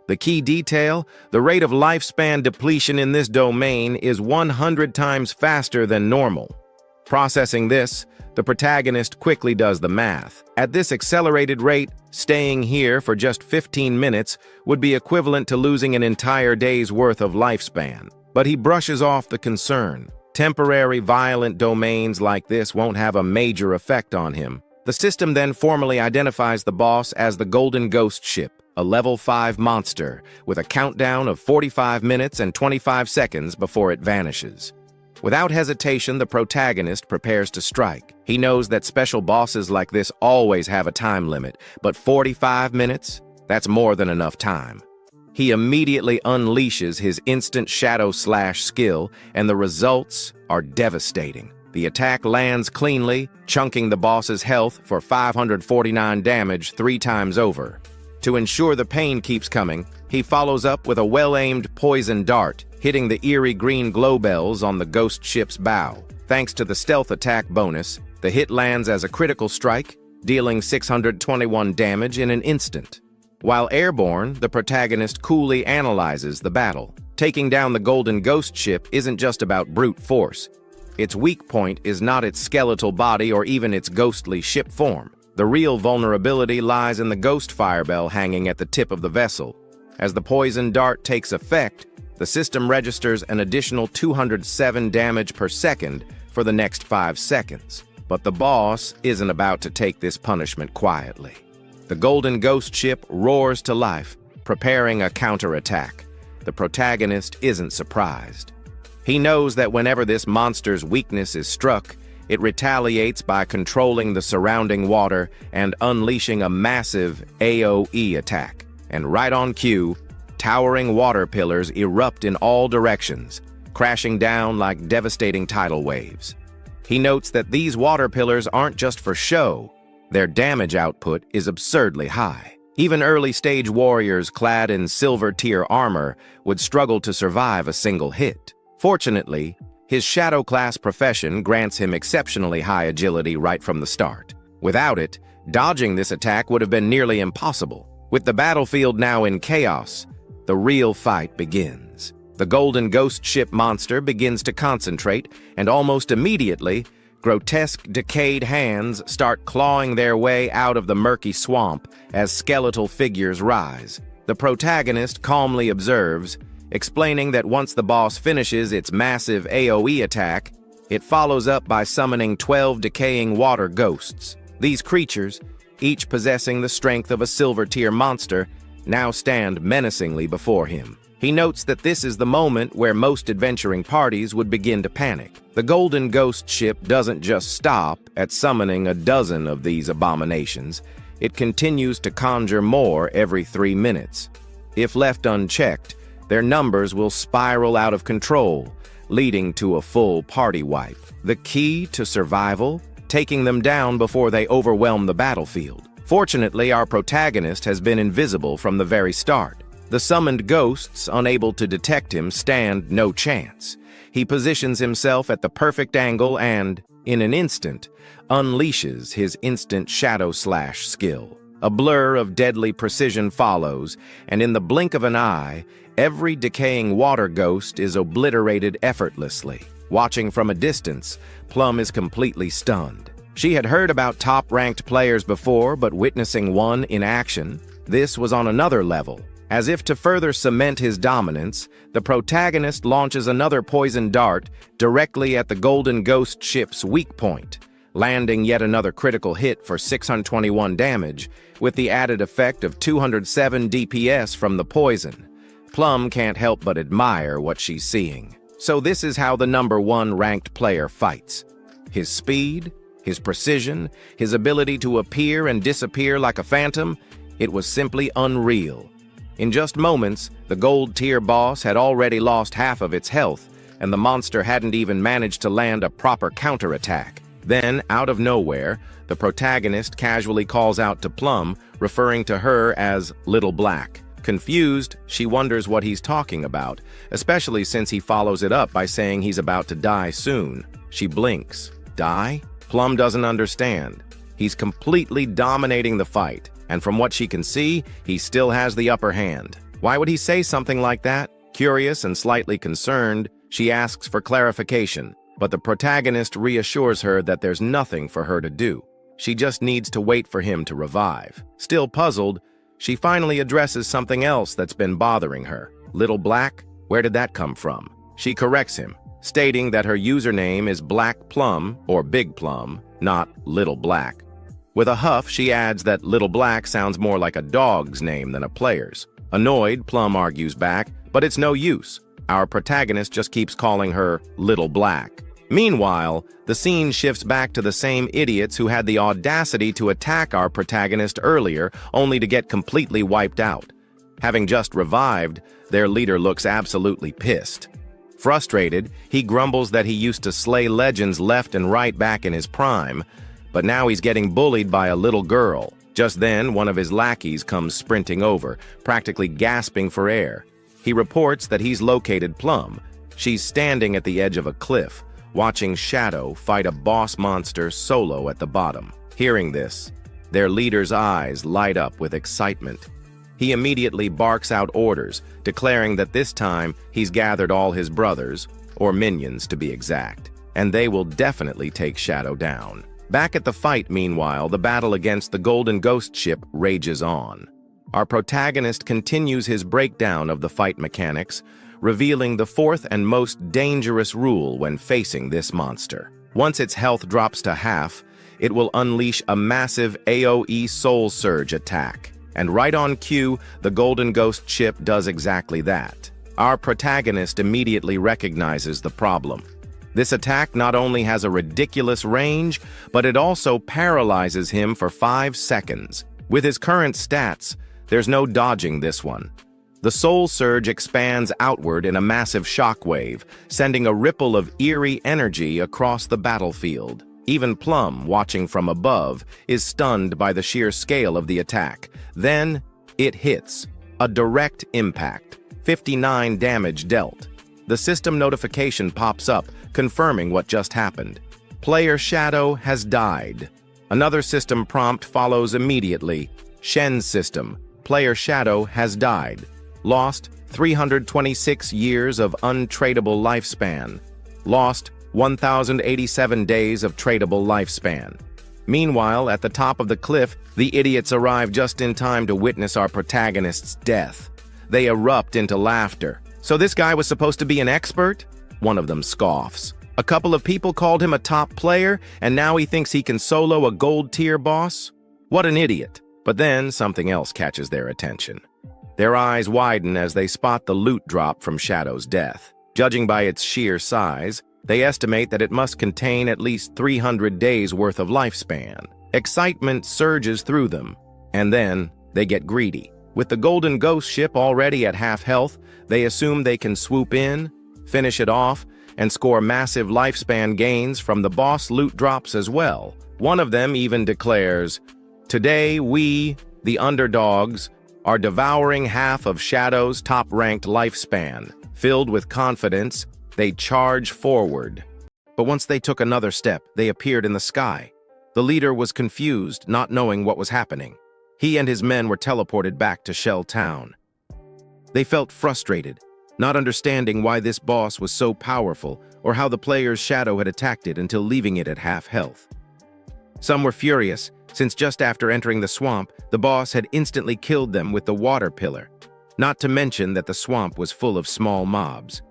The key detail, the rate of lifespan depletion in this domain is 100 times faster than normal. Processing this, the protagonist quickly does the math. At this accelerated rate, staying here for just 15 minutes would be equivalent to losing an entire day's worth of lifespan. But he brushes off the concern. Temporary violent domains like this won't have a major effect on him. The system then formally identifies the boss as the Golden Ghost Ship, a level 5 monster, with a countdown of 45 minutes and 25 seconds before it vanishes. Without hesitation, the protagonist prepares to strike. He knows that special bosses like this always have a time limit, but 45 minutes? That's more than enough time. He immediately unleashes his instant shadow slash skill, and the results are devastating. The attack lands cleanly, chunking the boss's health for 549 damage 3 times over. To ensure the pain keeps coming, he follows up with a well-aimed poison dart, hitting the eerie green glow bells on the ghost ship's bow. Thanks to the stealth attack bonus, the hit lands as a critical strike, dealing 621 damage in an instant. While airborne, the protagonist coolly analyzes the battle. Taking down the Golden Ghost Ship isn't just about brute force. Its weak point is not its skeletal body or even its ghostly ship form. The real vulnerability lies in the ghost firebell hanging at the tip of the vessel. As the poison dart takes effect, the system registers an additional 207 damage per second for the next 5 seconds. But the boss isn't about to take this punishment quietly. The Golden Ghost Ship roars to life, preparing a counterattack. The protagonist isn't surprised. He knows that whenever this monster's weakness is struck, it retaliates by controlling the surrounding water and unleashing a massive AoE attack. And right on cue, towering water pillars erupt in all directions, crashing down like devastating tidal waves. He notes that these water pillars aren't just for show. Their damage output is absurdly high. Even early-stage warriors clad in silver-tier armor would struggle to survive a single hit. Fortunately, his Shadow class profession grants him exceptionally high agility right from the start. Without it, dodging this attack would have been nearly impossible. With the battlefield now in chaos, the real fight begins. The Golden Ghost Ship monster begins to concentrate, and almost immediately, grotesque, decayed hands start clawing their way out of the murky swamp as skeletal figures rise. The protagonist calmly observes, explaining that once the boss finishes its massive AoE attack, it follows up by summoning 12 decaying water ghosts. These creatures, each possessing the strength of a silver-tier monster, now stand menacingly before him. He notes that this is the moment where most adventuring parties would begin to panic. The Golden Ghost Ship doesn't just stop at summoning a dozen of these abominations. It continues to conjure more every 3 minutes. If left unchecked, their numbers will spiral out of control, leading to a full party wipe. The key to survival? Taking them down before they overwhelm the battlefield. Fortunately, our protagonist has been invisible from the very start. The summoned ghosts, unable to detect him, stand no chance. He positions himself at the perfect angle and, in an instant, unleashes his instant shadow slash skill. A blur of deadly precision follows, and in the blink of an eye, every decaying water ghost is obliterated effortlessly. Watching from a distance, Plum is completely stunned. She had heard about top-ranked players before, but witnessing one in action, this was on another level. As if to further cement his dominance, the protagonist launches another poison dart directly at the Golden Ghost Ship's weak point, landing yet another critical hit for 621 damage, with the added effect of 207 DPS from the poison. Plum can't help but admire what she's seeing. So this is how the #1 ranked player fights. His speed, his precision, his ability to appear and disappear like a phantom, it was simply unreal. In just moments, the gold-tier boss had already lost half of its health, and the monster hadn't even managed to land a proper counterattack. Then, out of nowhere, the protagonist casually calls out to Plum, referring to her as Little Black. Confused, she wonders what he's talking about, especially since he follows it up by saying he's about to die soon. She blinks. Die? Plum doesn't understand. He's completely dominating the fight, and from what she can see, he still has the upper hand. Why would he say something like that? Curious and slightly concerned, she asks for clarification, but the protagonist reassures her that there's nothing for her to do. She just needs to wait for him to revive. Still puzzled, she finally addresses something else that's been bothering her. Little Black? Where did that come from? She corrects him, stating that her username is Black Plum, or Big Plum, not Little Black. With a huff, she adds that Little Black sounds more like a dog's name than a player's. Annoyed, Plum argues back, but it's no use. Our protagonist just keeps calling her Little Black. Meanwhile, the scene shifts back to the same idiots who had the audacity to attack our protagonist earlier, only to get completely wiped out. Having just revived, their leader looks absolutely pissed. Frustrated, he grumbles that he used to slay legends left and right back in his prime, but now he's getting bullied by a little girl. Just then, one of his lackeys comes sprinting over, practically gasping for air. He reports that he's located Plum. She's standing at the edge of a cliff, watching Shadow fight a boss monster solo at the bottom. Hearing this, their leader's eyes light up with excitement. He immediately barks out orders, declaring that this time he's gathered all his brothers, or minions to be exact, and they will definitely take Shadow down. Back at the fight, meanwhile, the battle against the Golden Ghost ship rages on. Our protagonist continues his breakdown of the fight mechanics, revealing the fourth and most dangerous rule when facing this monster. Once its health drops to half, it will unleash a massive AoE Soul Surge attack. And right on cue, the Golden Ghost ship does exactly that. Our protagonist immediately recognizes the problem. This attack not only has a ridiculous range, but it also paralyzes him for 5 seconds. With his current stats, there's no dodging this one. The Soul Surge expands outward in a massive shockwave, sending a ripple of eerie energy across the battlefield. Even Plum, watching from above, is stunned by the sheer scale of the attack. Then, it hits. A direct impact. 59 damage dealt. The system notification pops up, confirming what just happened. Player Shadow has died. Another system prompt follows immediately. Shen's system. Player Shadow has died. Lost 326 years of untradeable lifespan. Lost 1,087 days of tradable lifespan. Meanwhile, at the top of the cliff, the idiots arrive just in time to witness our protagonist's death. They erupt into laughter. So this guy was supposed to be an expert? One of them scoffs. A couple of people called him a top player, and now he thinks he can solo a gold-tier boss? What an idiot. But then something else catches their attention. Their eyes widen as they spot the loot drop from Shadow's death. Judging by its sheer size, they estimate that it must contain at least 300 days worth of lifespan. Excitement surges through them, and then they get greedy. With the Golden Ghost ship already at half health, they assume they can swoop in, finish it off, and score massive lifespan gains from the boss loot drops as well. One of them even declares, "Today we, the underdogs, are devouring half of Shadow's top-ranked lifespan." Filled with confidence, they charge forward. But once they took another step, they appeared in the sky. The leader was confused, not knowing what was happening. He and his men were teleported back to Shell Town. They felt frustrated, not understanding why this boss was so powerful or how the player's Shadow had attacked it until leaving it at half health. Some were furious, since just after entering the swamp, the boss had instantly killed them with the water pillar, not to mention that the swamp was full of small mobs.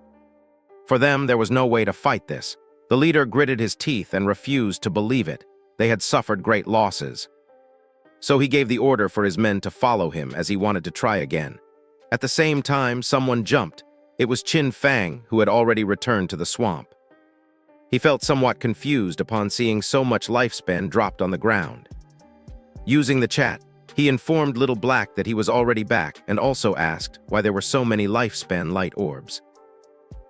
For them, there was no way to fight this. The leader gritted his teeth and refused to believe it. They had suffered great losses. So he gave the order for his men to follow him as he wanted to try again. At the same time, someone jumped. It was Qin Fang, who had already returned to the swamp. He felt somewhat confused upon seeing so much lifespan dropped on the ground. Using the chat, he informed Little Black that he was already back and also asked why there were so many lifespan light orbs.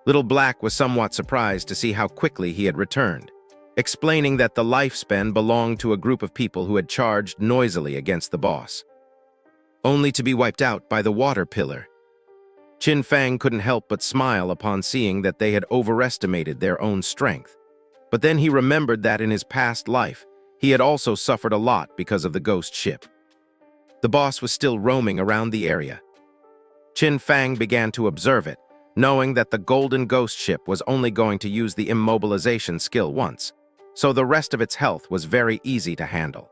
Little Black was somewhat surprised to see how quickly he had returned, explaining that the lifespan belonged to a group of people who had charged noisily against the boss, only to be wiped out by the water pillar. Qin Fang couldn't help but smile upon seeing that they had overestimated their own strength. But then he remembered that in his past life, he had also suffered a lot because of the ghost ship. The boss was still roaming around the area. Qin Fang began to observe it, knowing that the golden ghost ship was only going to use the immobilization skill once, so the rest of its health was very easy to handle.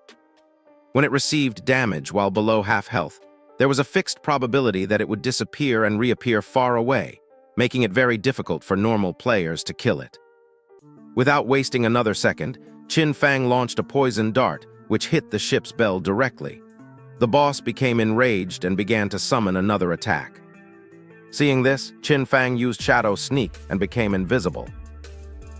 When it received damage while below half health, there was a fixed probability that it would disappear and reappear far away, making it very difficult for normal players to kill it. Without wasting another second, Qin Fang launched a poison dart, which hit the ship's bell directly. The boss became enraged and began to summon another attack. Seeing this, Qin Fang used Shadow Sneak and became invisible.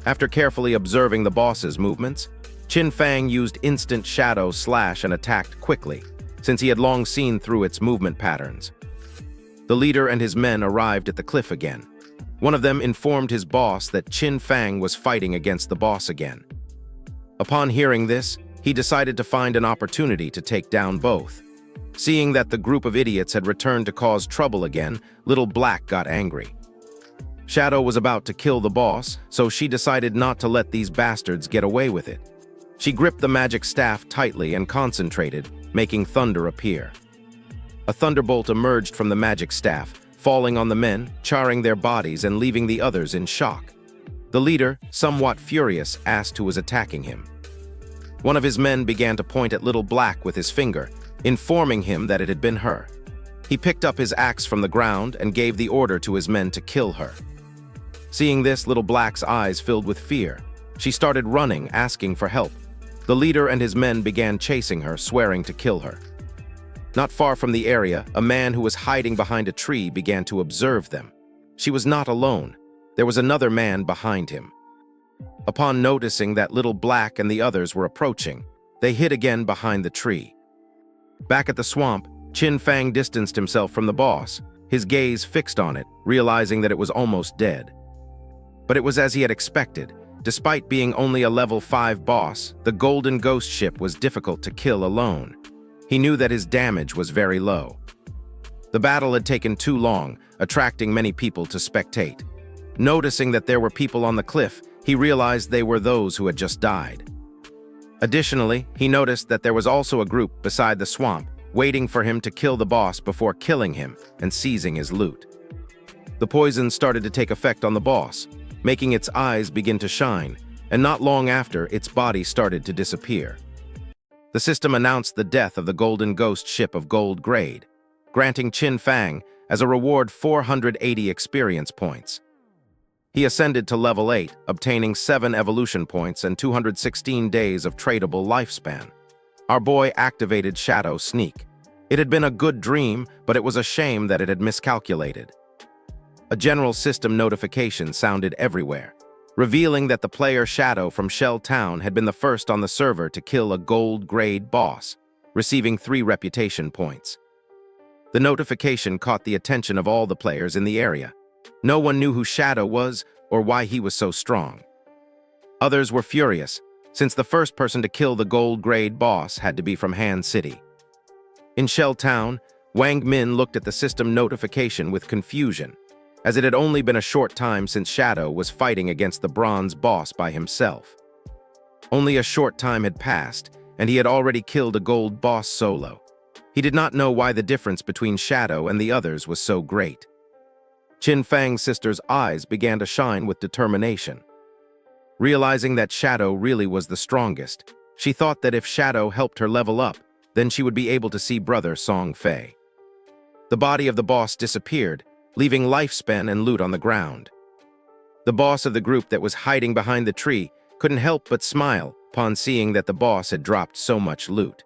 After carefully observing the boss's movements, Qin Fang used Instant Shadow Slash and attacked quickly, since he had long seen through its movement patterns. The leader and his men arrived at the cliff again. One of them informed his boss that Qin Fang was fighting against the boss again. Upon hearing this, he decided to find an opportunity to take down both. Seeing that the group of idiots had returned to cause trouble again, Little Black got angry. Shadow was about to kill the boss, so she decided not to let these bastards get away with it. She gripped the magic staff tightly and concentrated, making thunder appear. A thunderbolt emerged from the magic staff, falling on the men, charring their bodies and leaving the others in shock. The leader, somewhat furious, asked who was attacking him. One of his men began to point at Little Black with his finger, informing him that it had been her. He picked up his axe from the ground and gave the order to his men to kill her. Seeing this, Little Black's eyes filled with fear. She started running, asking for help. The leader and his men began chasing her, swearing to kill her. Not far from the area, a man who was hiding behind a tree began to observe them. She was not alone. There was another man behind him. Upon noticing that Little Black and the others were approaching, they hid again behind the tree. Back at the swamp, Qin Fang distanced himself from the boss, his gaze fixed on it, realizing that it was almost dead. But it was as he had expected. Despite being only a level 5 boss, the golden ghost ship was difficult to kill alone. He knew that his damage was very low. The battle had taken too long, attracting many people to spectate. Noticing that there were people on the cliff, he realized they were those who had just died. Additionally, he noticed that there was also a group beside the swamp, waiting for him to kill the boss before killing him and seizing his loot. The poison started to take effect on the boss, making its eyes begin to shine, and not long after, its body started to disappear. The system announced the death of the golden ghost ship of gold grade, granting Qin Fang as a reward 480 experience points. He ascended to level 8, obtaining 7 evolution points and 216 days of tradable lifespan. Our boy activated Shadow Sneak. It had been a good dream, but it was a shame that it had miscalculated. A general system notification sounded everywhere, revealing that the player Shadow from Shell Town had been the first on the server to kill a gold-grade boss, receiving 3 reputation points. The notification caught the attention of all the players in the area. No one knew who Shadow was or why he was so strong. Others were furious, since the first person to kill the gold-grade boss had to be from Han City. In Shell Town, Wang Min looked at the system notification with confusion, as it had only been a short time since Shadow was fighting against the bronze boss by himself. Only a short time had passed, and he had already killed a gold boss solo. He did not know why the difference between Shadow and the others was so great. Qin Fang's sister's eyes began to shine with determination. Realizing that Shadow really was the strongest, she thought that if Shadow helped her level up, then she would be able to see brother Song Fei. The body of the boss disappeared, leaving lifespan and loot on the ground. The boss of the group that was hiding behind the tree couldn't help but smile upon seeing that the boss had dropped so much loot.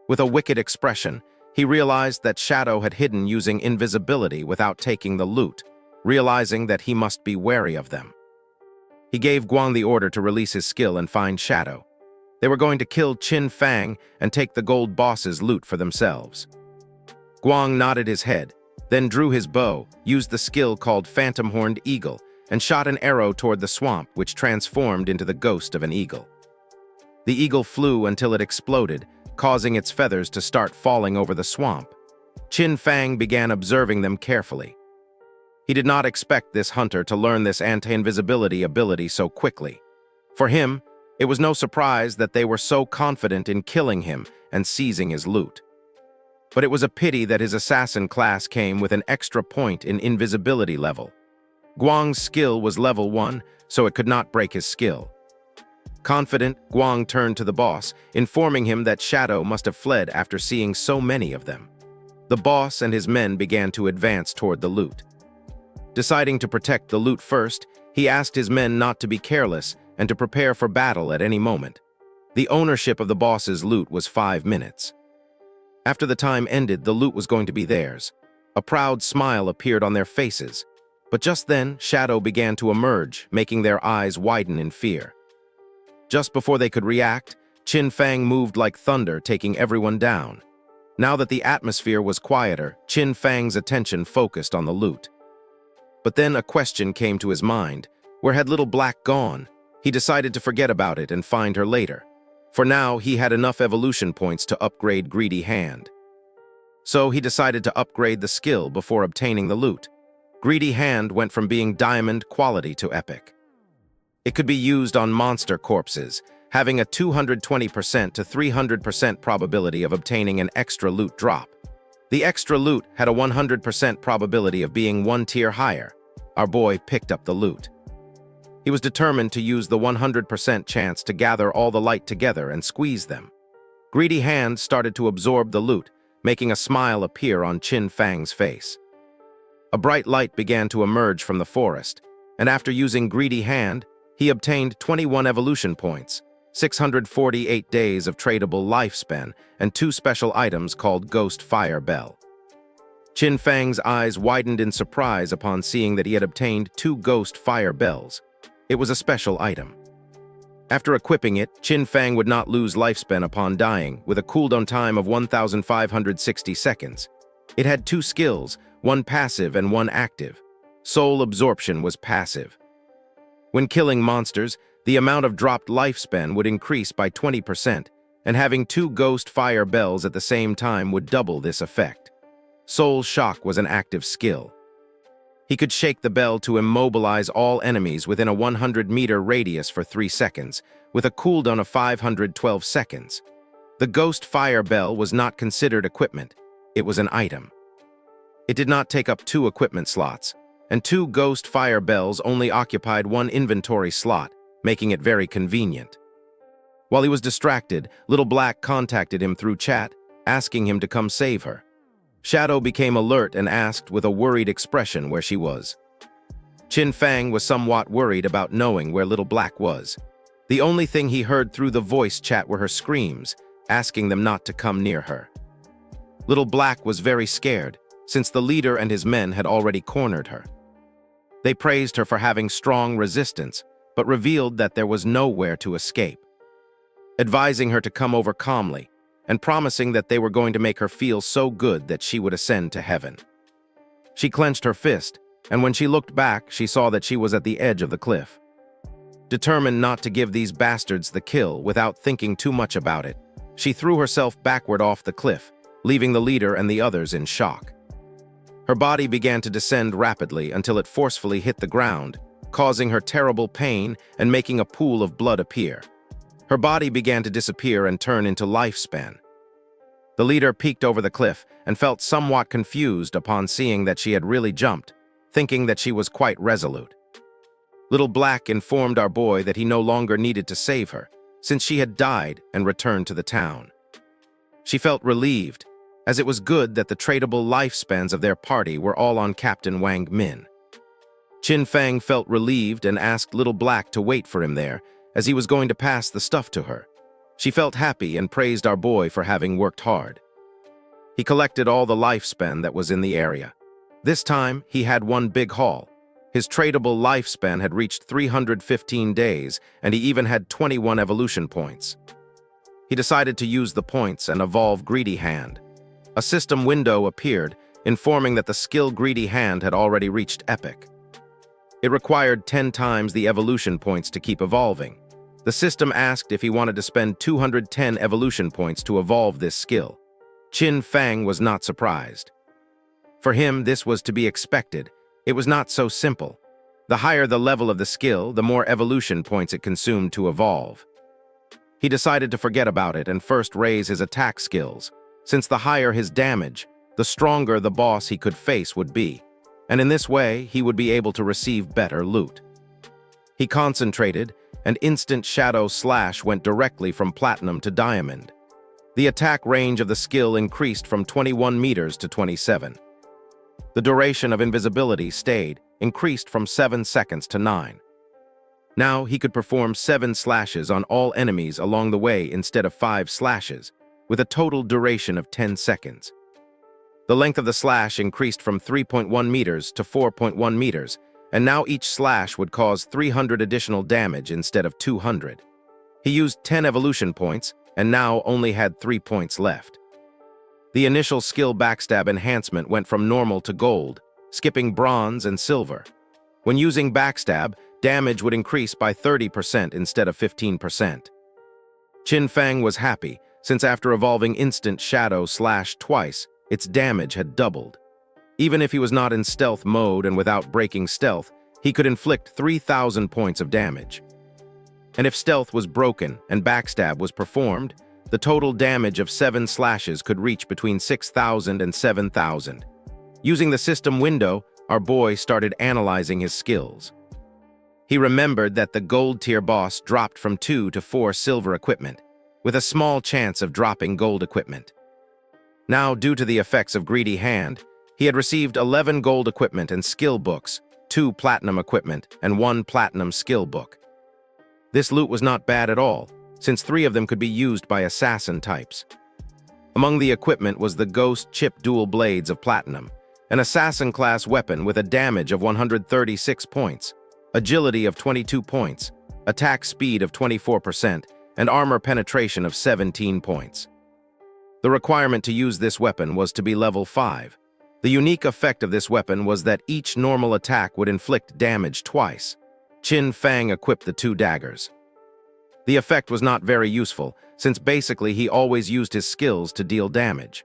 With a wicked expression, he realized that Shadow had hidden using invisibility without taking the loot, realizing that he must be wary of them. He gave Guang the order to release his skill and find Shadow. They were going to kill Qin Fang and take the gold boss's loot for themselves. Guang nodded his head, then drew his bow, used the skill called Phantom Horned Eagle, and shot an arrow toward the swamp, which transformed into the ghost of an eagle. The eagle flew until it exploded, causing its feathers to start falling over the swamp. Qin Fang began observing them carefully. He did not expect this hunter to learn this anti-invisibility ability so quickly. For him, it was no surprise that they were so confident in killing him and seizing his loot. But it was a pity that his assassin class came with an extra point in invisibility level. Guang's skill was level 1, so it could not break his skill. Confident, Guang turned to the boss, informing him that Shadow must have fled after seeing so many of them. The boss and his men began to advance toward the loot. Deciding to protect the loot first, he asked his men not to be careless and to prepare for battle at any moment. The ownership of the boss's loot was 5 minutes. After the time ended, the loot was going to be theirs. A proud smile appeared on their faces. But just then, Shadow began to emerge, making their eyes widen in fear. Just before they could react, Qin Fang moved like thunder, taking everyone down. Now that the atmosphere was quieter, Qin Fang's attention focused on the loot. But then a question came to his mind. Where had Little Black gone? He decided to forget about it and find her later. For now, he had enough evolution points to upgrade Greedy Hand. So he decided to upgrade the skill before obtaining the loot. Greedy Hand went from being diamond quality to epic. It could be used on monster corpses, having a 220% to 300% probability of obtaining an extra loot drop. The extra loot had a 100% probability of being 1 tier higher. Our boy picked up the loot. He was determined to use the 100% chance to gather all the light together and squeeze them. Greedy Hand started to absorb the loot, making a smile appear on Qin Fang's face. A bright light began to emerge from the forest, and after using Greedy Hand, he obtained 21 evolution points, 648 days of tradable lifespan, and 2 special items called Ghost Fire Bell. Qin Fang's eyes widened in surprise upon seeing that he had obtained 2 Ghost Fire Bells. It was a special item. After equipping it, Qin Fang would not lose lifespan upon dying, with a cooldown time of 1,560 seconds. It had 2 skills, one passive and one active. Soul Absorption was passive. When killing monsters, the amount of dropped lifespan would increase by 20%, and having 2 Ghost Fire Bells at the same time would double this effect. Soul Shock was an active skill. He could shake the bell to immobilize all enemies within a 100-meter radius for 3 seconds, with a cooldown of 512 seconds. The Ghost Fire Bell was not considered equipment. It was an item. It did not take up 2 equipment slots, and 2 Ghost Fire Bells only occupied 1 inventory slot, making it very convenient. While he was distracted, Little Black contacted him through chat, asking him to come save her. Shadow became alert and asked with a worried expression where she was. Qin Fang was somewhat worried about knowing where Little Black was. The only thing he heard through the voice chat were her screams, asking them not to come near her. Little Black was very scared, since the leader and his men had already cornered her. They praised her for having strong resistance, but revealed that there was nowhere to escape. Advising her to come over calmly, and promising that they were going to make her feel so good that she would ascend to heaven. She clenched her fist, and when she looked back, she saw that she was at the edge of the cliff. Determined not to give these bastards the kill without thinking too much about it, she threw herself backward off the cliff, leaving the leader and the others in shock. Her body began to descend rapidly until it forcefully hit the ground, causing her terrible pain and making a pool of blood appear. Her body began to disappear and turn into lifespan. The leader peeked over the cliff and felt somewhat confused upon seeing that she had really jumped, thinking that she was quite resolute. Little Black informed our boy that he no longer needed to save her, since she had died and returned to the town. She felt relieved, as it was good that the tradable lifespans of their party were all on Captain Wang Min. Qin Fang felt relieved and asked Little Black to wait for him there, as he was going to pass the stuff to her. She felt happy and praised our boy for having worked hard. He collected all the lifespan that was in the area. This time, he had one big haul. His tradable lifespan had reached 315 days, and he even had 21 evolution points. He decided to use the points and evolve Greedy Hand. A system window appeared, informing that the skill Greedy Hand had already reached Epic. It required 10 times the evolution points to keep evolving. The system asked if he wanted to spend 210 evolution points to evolve this skill. Qin Fang was not surprised. For him, this was to be expected. It was not so simple. The higher the level of the skill, the more evolution points it consumed to evolve. He decided to forget about it and first raise his attack skills, since the higher his damage, the stronger the boss he could face would be, and in this way, he would be able to receive better loot. He concentrated, and instant shadow slash went directly from platinum to diamond. The attack range of the skill increased from 21 meters to 27. The duration of invisibility increased from 7 seconds to 9. Now he could perform 7 slashes on all enemies along the way instead of 5 slashes, with a total duration of 10 seconds. The length of the slash increased from 3.1 meters to 4.1 meters, and now each slash would cause 300 additional damage instead of 200. He used 10 evolution points, and now only had 3 points left. The initial skill backstab enhancement went from normal to gold, skipping bronze and silver. When using backstab, damage would increase by 30% instead of 15%. Qin Fang was happy, since after evolving instant shadow slash twice, its damage had doubled. Even if he was not in stealth mode and without breaking stealth, he could inflict 3,000 points of damage. And if stealth was broken and backstab was performed, the total damage of 7 slashes could reach between 6,000 and 7,000. Using the system window, our boy started analyzing his skills. He remembered that the gold tier boss dropped from 2 to 4 silver equipment, with a small chance of dropping gold equipment. Now, due to the effects of Greedy Hand, he had received 11 gold equipment and skill books, 2 platinum equipment, and 1 platinum skill book. This loot was not bad at all, since 3 of them could be used by assassin types. Among the equipment was the Ghost Chip Dual Blades of Platinum, an assassin-class weapon with a damage of 136 points, agility of 22 points, attack speed of 24%, and armor penetration of 17 points. The requirement to use this weapon was to be level 5. The unique effect of this weapon was that each normal attack would inflict damage twice. Qin Fang equipped the 2 daggers. The effect was not very useful, since basically he always used his skills to deal damage.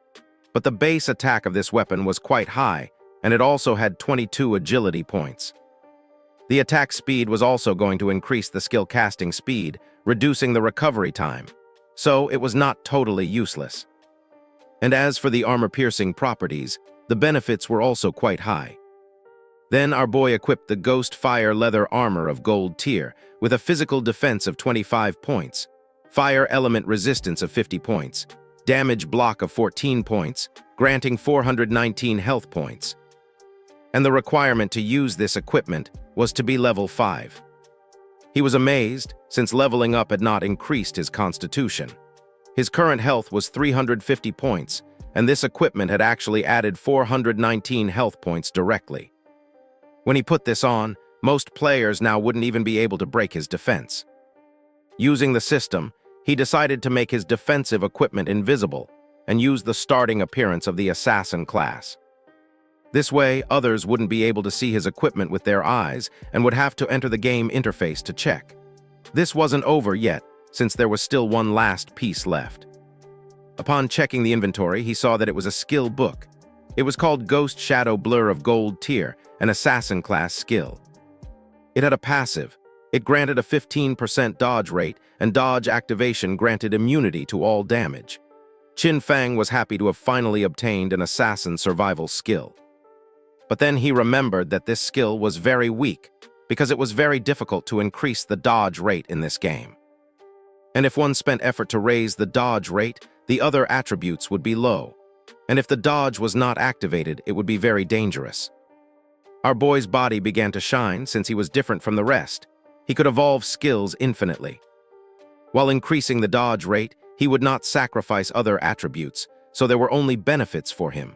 But the base attack of this weapon was quite high, and it also had 22 agility points. The attack speed was also going to increase the skill casting speed, reducing the recovery time, so it was not totally useless. And as for the armor-piercing properties, the benefits were also quite high. Then our boy equipped the Ghost Fire Leather Armor of Gold Tier with a physical defense of 25 points, fire element resistance of 50 points, damage block of 14 points, granting 419 health points. And the requirement to use this equipment was to be level 5. He was amazed, since leveling up had not increased his constitution. His current health was 350 points, and this equipment had actually added 419 health points directly. When he put this on, most players now wouldn't even be able to break his defense. Using the system, he decided to make his defensive equipment invisible and use the starting appearance of the assassin class. This way, others wouldn't be able to see his equipment with their eyes and would have to enter the game interface to check. This wasn't over yet, since there was still one last piece left. Upon checking the inventory, he saw that it was a skill book. It was called Ghost Shadow Blur of Gold Tier, an assassin class skill. It had a passive. It granted a 15% dodge rate, and dodge activation granted immunity to all damage. Qin Fang was happy to have finally obtained an assassin survival skill. But then he remembered that this skill was very weak, because it was very difficult to increase the dodge rate in this game. And if one spent effort to raise the dodge rate, the other attributes would be low. And if the dodge was not activated, it would be very dangerous. Our boy's body began to shine since he was different from the rest. He could evolve skills infinitely. While increasing the dodge rate, he would not sacrifice other attributes, so there were only benefits for him.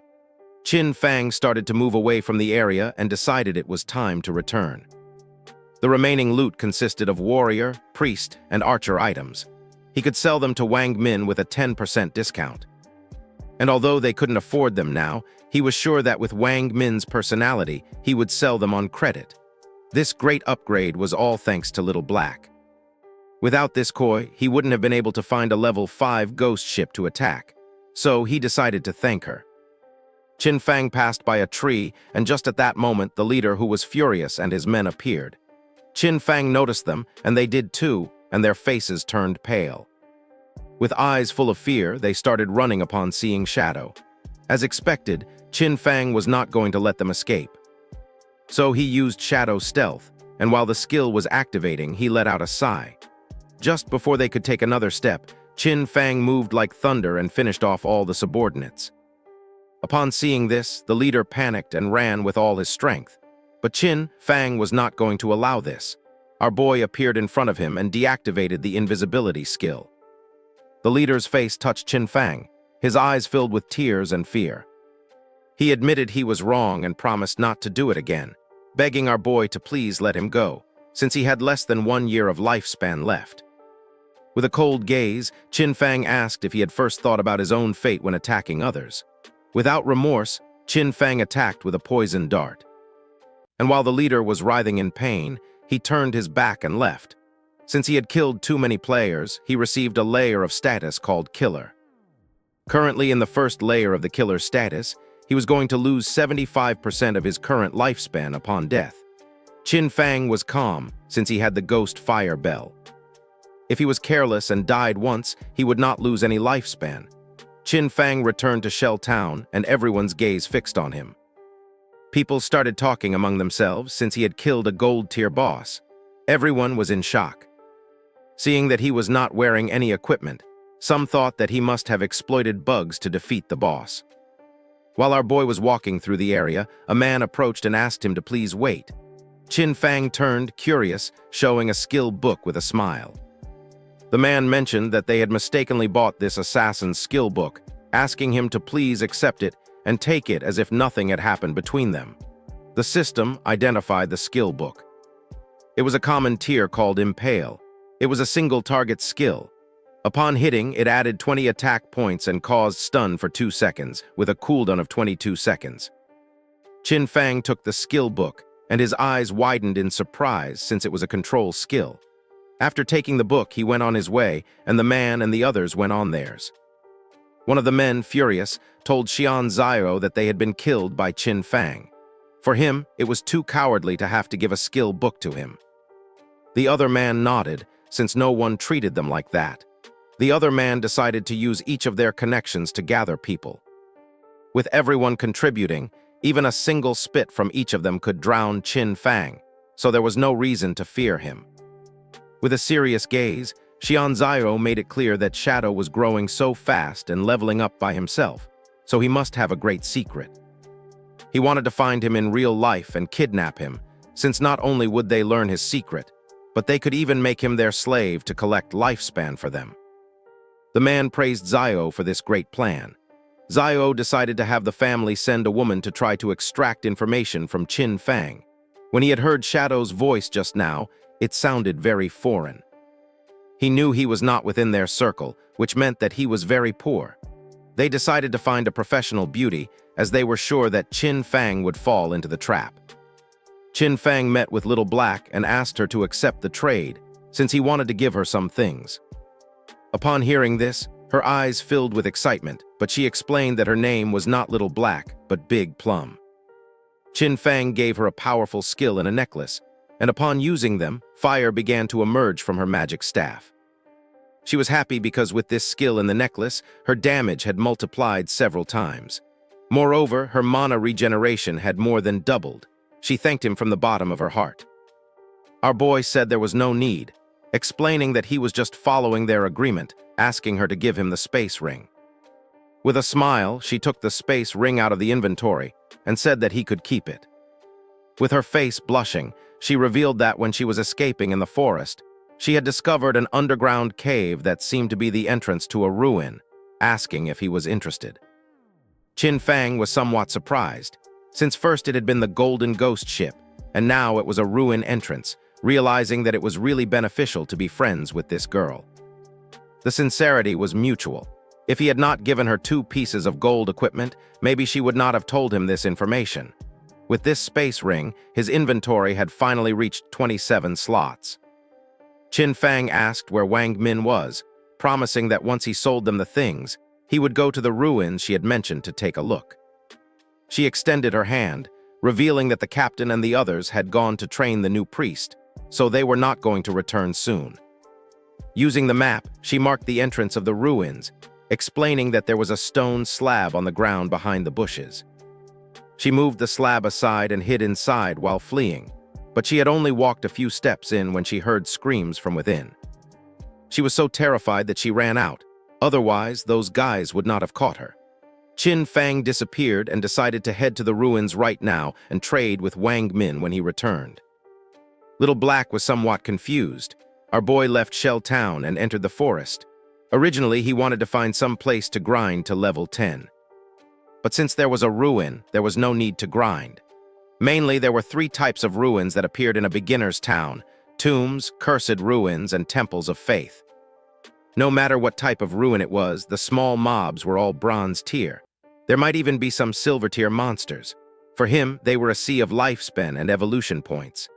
Qin Fang started to move away from the area and decided it was time to return. The remaining loot consisted of warrior, priest, and archer items. He could sell them to Wang Min with a 10% discount. And although they couldn't afford them now, he was sure that with Wang Min's personality, he would sell them on credit. This great upgrade was all thanks to Little Black. Without this koi, he wouldn't have been able to find a level 5 ghost ship to attack. So he decided to thank her. Qin Fang passed by a tree, and just at that moment, the leader, who was furious, and his men appeared. Qin Fang noticed them, and they did too, and their faces turned pale. With eyes full of fear, they started running upon seeing Shadow. As expected, Qin Fang was not going to let them escape. So he used Shadow's stealth, and while the skill was activating, he let out a sigh. Just before they could take another step, Qin Fang moved like thunder and finished off all the subordinates. Upon seeing this, the leader panicked and ran with all his strength. But Qin Fang was not going to allow this. Our boy appeared in front of him and deactivated the invisibility skill. The leader's face touched Qin Fang, his eyes filled with tears and fear. He admitted he was wrong and promised not to do it again, begging our boy to please let him go, since he had less than 1 year of lifespan left. With a cold gaze, Qin Fang asked if he had first thought about his own fate when attacking others. Without remorse, Qin Fang attacked with a poison dart. And while the leader was writhing in pain, he turned his back and left. Since he had killed too many players, he received a layer of status called Killer. Currently in the first layer of the Killer status, he was going to lose 75% of his current lifespan upon death. Qin Fang was calm, since he had the Ghost Fire Bell. If he was careless and died once, he would not lose any lifespan. Qin Fang returned to Shell Town, and everyone's gaze fixed on him. People started talking among themselves since he had killed a gold-tier boss. Everyone was in shock. Seeing that he was not wearing any equipment, some thought that he must have exploited bugs to defeat the boss. While our boy was walking through the area, a man approached and asked him to please wait. Qin Fang turned, curious, showing a skill book with a smile. The man mentioned that they had mistakenly bought this assassin's skill book, asking him to please accept it and take it as if nothing had happened between them. The system identified the skill book. It was a common tier called Impale. It was a single-target skill. Upon hitting, it added 20 attack points and caused stun for 2 seconds, with a cooldown of 22 seconds. Qin Fang took the skill book, and his eyes widened in surprise since it was a control skill. After taking the book, he went on his way, and the man and the others went on theirs. One of the men, furious, told Xian Zhao that they had been killed by Qin Fang. For him, it was too cowardly to have to give a skill book to him. The other man nodded, since no one treated them like that. The other man decided to use each of their connections to gather people. With everyone contributing, even a single spit from each of them could drown Qin Fang, so there was no reason to fear him. With a serious gaze, Xian Zhao made it clear that Shadow was growing so fast and leveling up by himself, so he must have a great secret. He wanted to find him in real life and kidnap him, since not only would they learn his secret, but they could even make him their slave to collect lifespan for them. The man praised Zhao for this great plan. Zhao decided to have the family send a woman to try to extract information from Qin Fang. When he had heard Shadow's voice just now, it sounded very foreign. He knew he was not within their circle, which meant that he was very poor. They decided to find a professional beauty, as they were sure that Qin Fang would fall into the trap. Qin Fang met with Little Black and asked her to accept the trade, since he wanted to give her some things. Upon hearing this, her eyes filled with excitement, but she explained that her name was not Little Black, but Big Plum. Qin Fang gave her a powerful skill and a necklace, and upon using them, fire began to emerge from her magic staff. She was happy because with this skill in the necklace, her damage had multiplied several times. Moreover, her mana regeneration had more than doubled. She thanked him from the bottom of her heart. Our boy said there was no need, explaining that he was just following their agreement, asking her to give him the space ring. With a smile, she took the space ring out of the inventory and said that he could keep it. With her face blushing, she revealed that when she was escaping in the forest, she had discovered an underground cave that seemed to be the entrance to a ruin, asking if he was interested. Qin Fang was somewhat surprised, since first it had been the Golden Ghost ship, and now it was a ruin entrance, realizing that it was really beneficial to be friends with this girl. The sincerity was mutual. If he had not given her 2 pieces of gold equipment, maybe she would not have told him this information. With this space ring, his inventory had finally reached 27 slots. Qin Fang asked where Wang Min was, promising that once he sold them the things, he would go to the ruins she had mentioned to take a look. She extended her hand, revealing that the captain and the others had gone to train the new priest, so they were not going to return soon. Using the map, she marked the entrance of the ruins, explaining that there was a stone slab on the ground behind the bushes. She moved the slab aside and hid inside while fleeing, but she had only walked a few steps in when she heard screams from within. She was so terrified that she ran out. Otherwise, those guys would not have caught her. Qin Fang disappeared and decided to head to the ruins right now and trade with Wang Min when he returned. Little Black was somewhat confused. Our boy left Shell Town and entered the forest. Originally, he wanted to find some place to grind to level 10. But since there was a ruin, there was no need to grind. Mainly, there were 3 types of ruins that appeared in a beginner's town: tombs, cursed ruins, and temples of faith. No matter what type of ruin it was, the small mobs were all bronze tier. There might even be some silver tier monsters. For him, they were a sea of lifespan and evolution points.